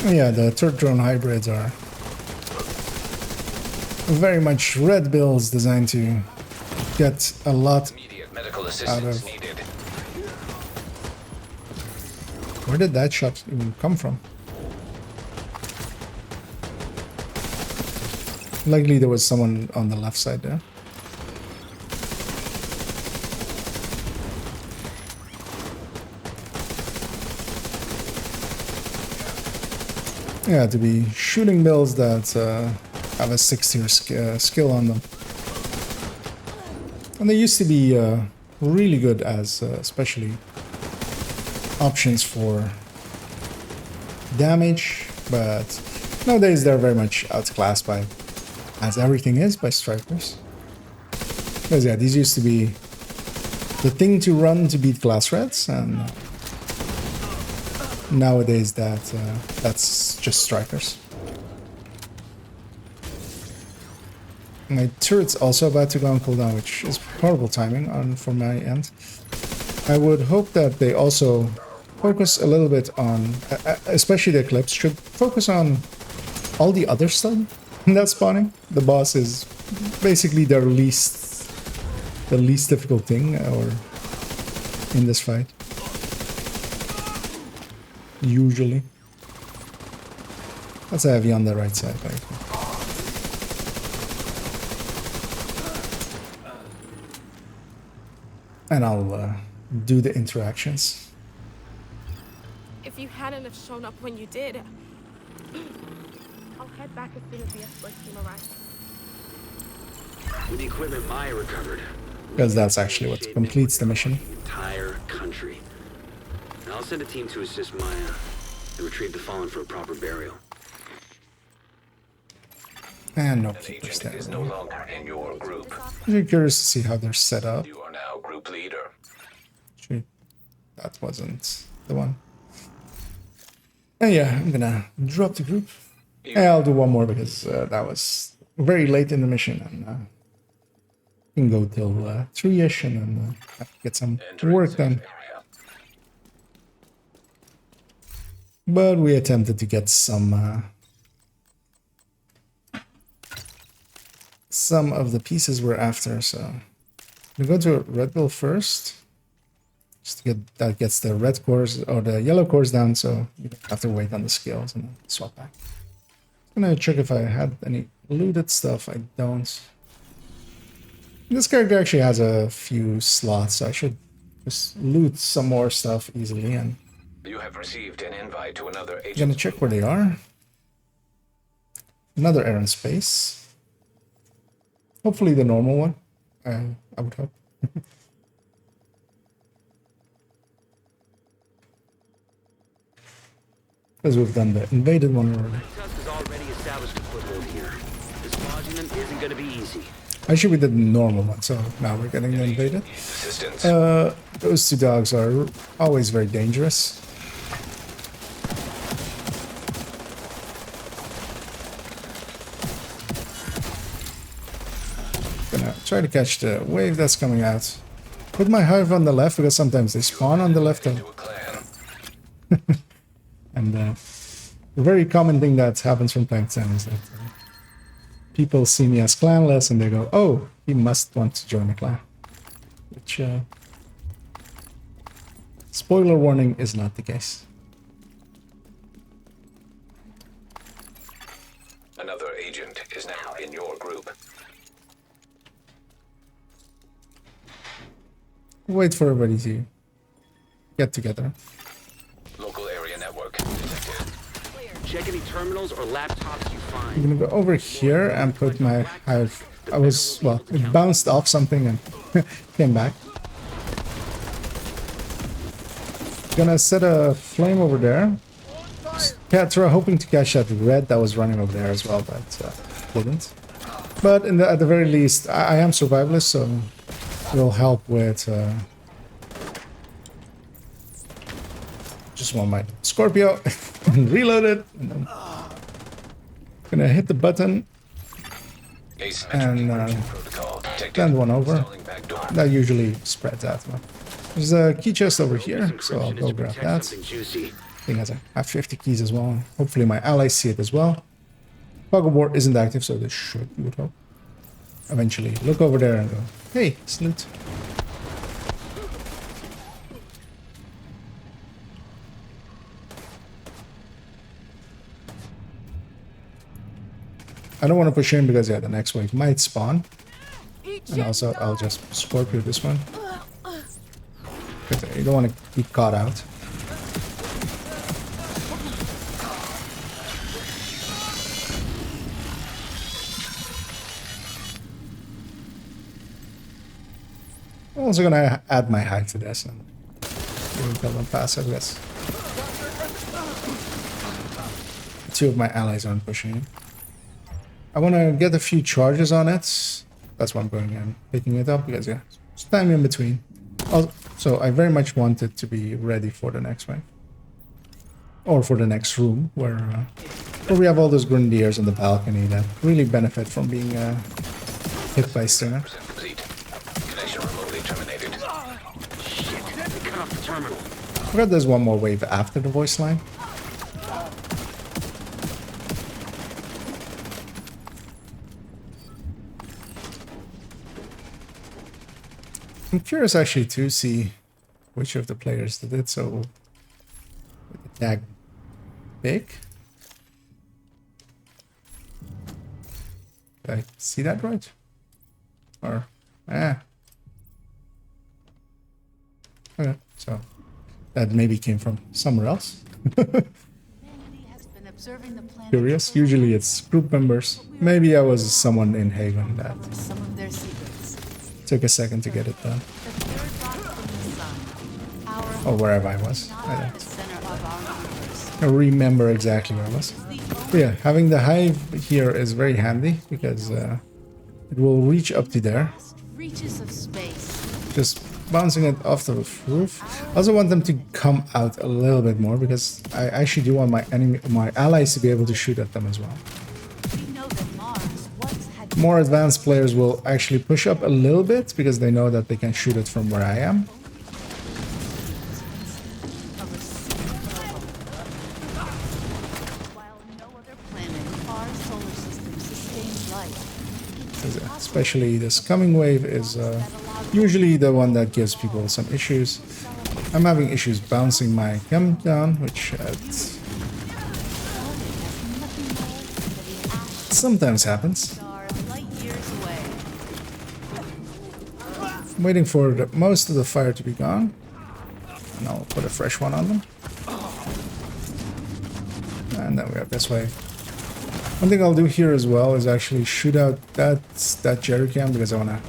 Yeah, the third drone hybrids are very much red bills designed to get a lot. Immediate medical assistance of- needed. Where did that shot even come from? Likely there was someone on the left side there. Yeah, to be shooting bills that have a 6-tier skill on them. And they used to be really good as especially options for damage, but nowadays they're very much outclassed by, as everything is, by strikers. Because yeah, these used to be the thing to run to beat class reds, and nowadays that's just strikers. My turret's also about to go on cooldown, which is horrible timing for my end. I would hope that they also focus a little bit on, especially the Eclipse, should focus on all the other stuff that's spawning. The boss is basically the least difficult thing in this fight. Usually. That's a heavy on the right side, right? And I'll do the interactions. if you hadn't have shown up when you did. I'll head back as soon as the escort team arrives. With the equipment Maya recovered, Because that's actually what completes the mission. the entire country. And I'll send a team to assist Maya and retrieve the fallen for a proper burial. And no An keepers agent there. is no longer in your group. I'm curious to see how they're set up. You are now group leader. Actually, that wasn't the one. And yeah, I'm gonna drop the group. Yeah, I'll do one more because that was very late in the mission, and can go till 3-ish and then get some Entering work safe done. area. But we attempted to get some of the pieces we're after, so we go to Red Bull first. Just to get that gets the red cores or the yellow cores down, so you don't have to wait on the skills and then swap back. I'm gonna check if I had any looted stuff. I don't. This character actually has a few slots, so I should just loot some more stuff easily. And You have received an invite to another I'm gonna agent. check where they are. Another errand space. Hopefully the normal one. I would hope. Because we've done the invaded one already. Tusk has already established a foothold here. Dislodging them isn't going to be easy. Actually, we did the normal one, so now we're getting the invaded. Assistance. Those two dogs are always very dangerous. Gonna try to catch the wave that's coming out. Put my hive on the left because sometimes they spawn on the left. To a clan. And a very common thing that happens from time to time is that people see me as clanless and they go, oh, he must want to join a clan. Which, spoiler warning, is not the case. Another agent is now in your group. Wait for everybody to get together. Local area network detected. Check any terminals or laptops you I'm find. gonna go over here and put my hive. I was, well, it bounced off something and came back. Gonna set a flame over there. Catra hoping to catch that red that was running over there as well, but didn't. But at the very least, I am survivalist, so it'll help with. Just want my Scorpio and reload it, and then gonna hit the button Asymmetric and emergent protocol detected. send one over. Installing backdoor. That usually spreads out. Well, there's a key chest over here, This so I'll encryption is go to grab protect that. something juicy. Thing has I have 50 keys as well. Hopefully my allies see it as well. Fog of War isn't active, so this should, you would hope. Eventually, look over there and go, hey, salute. I don't want to push in because, yeah, the next wave might spawn. And also, I'll just Scorpio this one. Because you don't want to be caught out. I'm also gonna add my hive to this and kill them fast, I guess. Two of my allies aren't pushing in. I want to get a few charges on it. That's why I'm going and picking it up, because yeah, it's time in between. So I very much want it to be ready for the next wave. Or for the next room, where we have all those grenadiers on the balcony that really benefit from being hit by Stinger. 100% complete. Connection remotely terminated. Shit, they cut off the terminal. I forgot there's one more wave after the voice line. I'm curious actually to see which of the players did it so with the tag big. Did I see that right? Or okay, so that maybe came from somewhere else. Humanity has been observing the planet Curious. for Usually it's group members. Maybe I was someone in Haven that some of their secrets. took a second to get it done. The third rock from the sun. Our Or wherever I was. not I at the don't center of our universe. remember exactly where I was. But yeah, having the hive here is very handy because it will reach up to there. Reaches of space. Just bouncing it off the roof. I also want them to come out a little bit more because I actually do want my allies to be able to shoot at them as well. We know that Mars once had More advanced players will actually push up a little bit because they know that they can shoot it from where I am. a supernova. While no other planet in our solar system sustains life. Especially this coming wave is usually the one that gives people some issues. I'm having issues bouncing my chem down, which sometimes happens. Are light years away. I'm waiting for most of the fire to be gone. And I'll put a fresh one on them. And then we have this wave. One thing I'll do here as well is actually shoot out that jerry can because I want to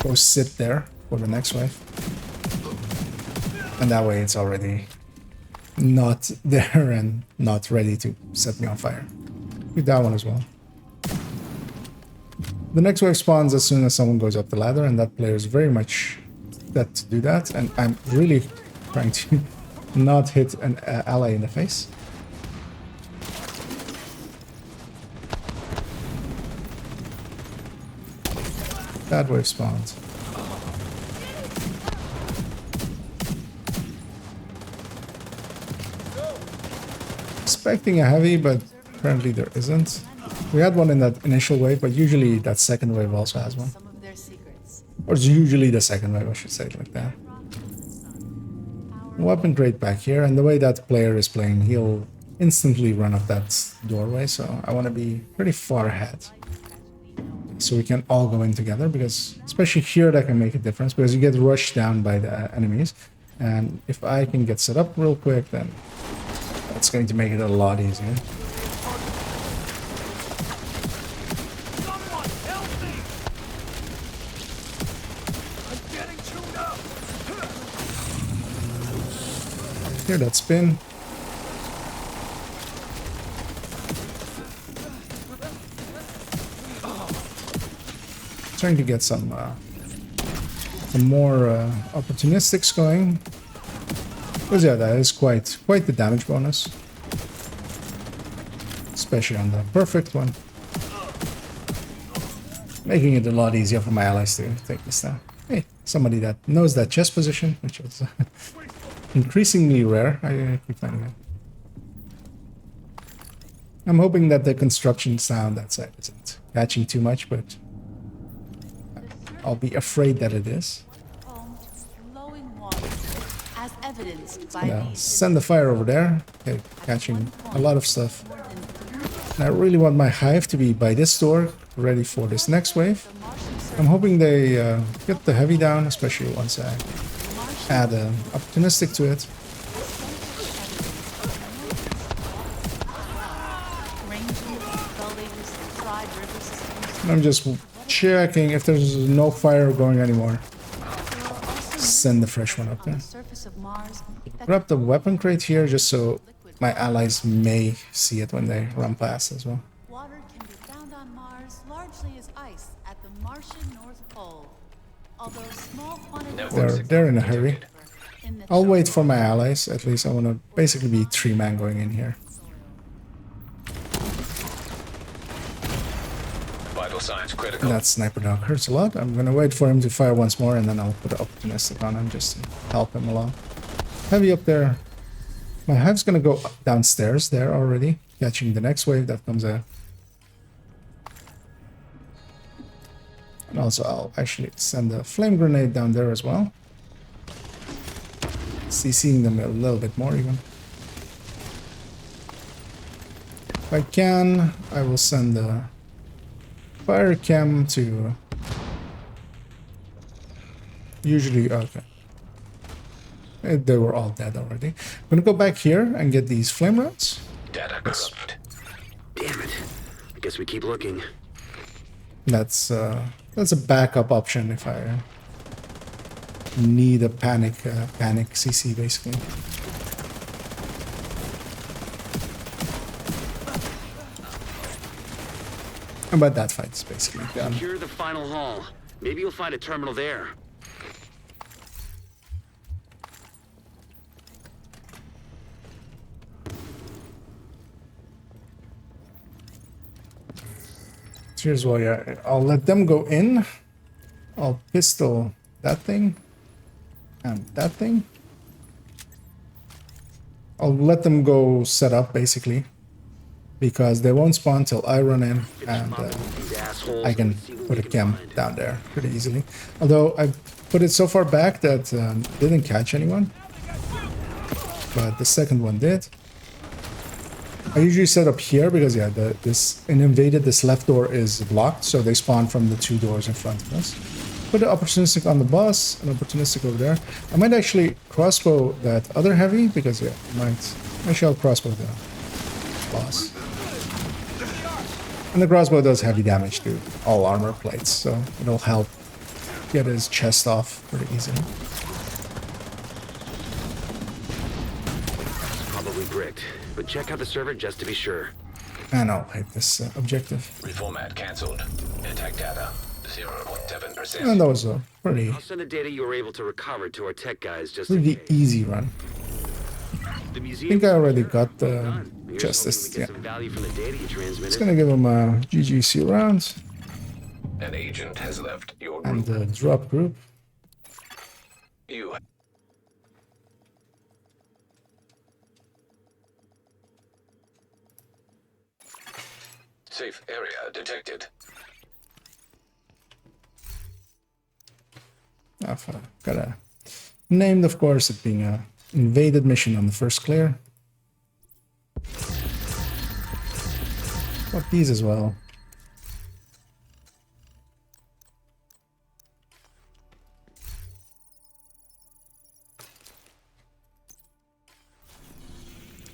go sit there for the next wave. And that way it's already not there and not ready to set me on fire. Do that one as well. The next wave spawns as soon as someone goes up the ladder, and that player is very much set to do that. And I'm really trying to not hit an ally in the face. That wave spawns. Expecting a heavy, but apparently there isn't. We had one in that initial wave, but usually that second wave also has one. Some of their secrets. Or it's usually the second wave, I should say it like that. Weapon crate back here, and the way that player is playing, he'll instantly run up that doorway, so I want to be pretty far ahead. So we can all go in together, because especially here that can make a difference, because you get rushed down by the enemies. And if I can get set up real quick, then that's going to make it a lot easier. Someone help me! I'm getting chewed up! Hear that spin? Trying to get some more opportunistics going. Because yeah, that is quite the damage bonus, especially on the perfect one, making it a lot easier for my allies to take this down. Hey, somebody that knows that chest position, which is increasingly rare. I keep finding it. I'm hoping that the construction sound that side isn't catching too much, but I'll be afraid that it is. Home to flowing water, as evidenced by Yeah, these send the fire over there. Okay, catching a lot of stuff. And I really want my hive to be by this door, ready for this next wave. I'm hoping they get the heavy down, especially once I add an opportunistic to it. And I'm just checking if there's no fire going anymore. Send the fresh one up there. Grab the weapon crate here just so my allies may see it when they run past as well. Water can be found on Mars largely as ice at the Martian North Pole. Although small quantities They're in a hurry. in the I'll wait for my allies. At least I want to basically be 3-man going in here. Vital signs And critical. that sniper dog hurts a lot. I'm gonna wait for him to fire once more, and then I'll put an opportunistic on him just to help him along. Heavy up there. My hive's gonna go downstairs there already, catching the next wave that comes out. And also I'll actually send a flame grenade down there as well. CCing them a little bit more even. If I can, I will send the fire cam to usually okay. They were all dead already. I'm gonna go back here and get these flame rods. Data corrupt. Damn it. I guess we keep looking. That's a backup option if I need a panic CC basically. But that fight's basically done. Secure the final hall. Maybe you'll find a terminal there. Here's why I'll let them go in. I'll pistol that thing and that thing. I'll let them go set up basically, because they won't spawn till I run in, and I can put a chem down there pretty easily. Although I put it so far back that didn't catch anyone, but the second one did. I usually set up here because yeah, this left door is blocked, so they spawn from the two doors in front of us. Put an opportunistic on the boss, an opportunistic over there. I might actually crossbow that other heavy because yeah, actually I'll crossbow the boss. And the crossbow does heavy damage to all armor plates, so it'll help get his chest off pretty easily. Probably bricked, but check out the server just to be sure. And I'll hit this objective. Reformat cancelled. Attack data 0.7%. And that was a pretty I'll send the data you were able to recover to our tech guys just in case. easy run. The I museum. think I already got the Done. Here's justice. hoping we Yeah, get some value from the data you transmitted. it's gonna give him a GGC round An agent has left your and group. the drop group. You safe area detected. I've got a named, of course, it being a invaded mission on the first clear. Got these as well.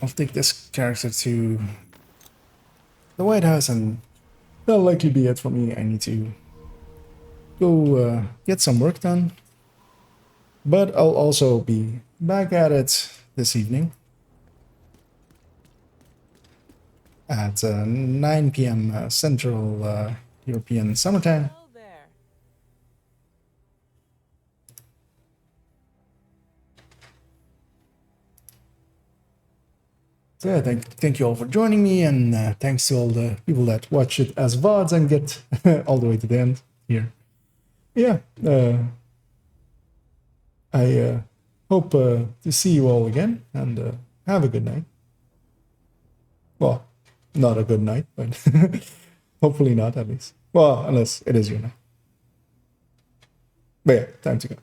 I'll take this character to the White House, and that'll likely be it for me. I need to go get some work done. But I'll also be back at it this evening at 9 p.m. Central European Summertime. Hello there. So yeah, thank you all for joining me, and thanks to all the people that watch it as VODs and get all the way to the end here. Yeah, I hope to see you all again, and have a good night. Well, not a good night, but hopefully not, at least. Well, unless it is your night. But yeah, time to go.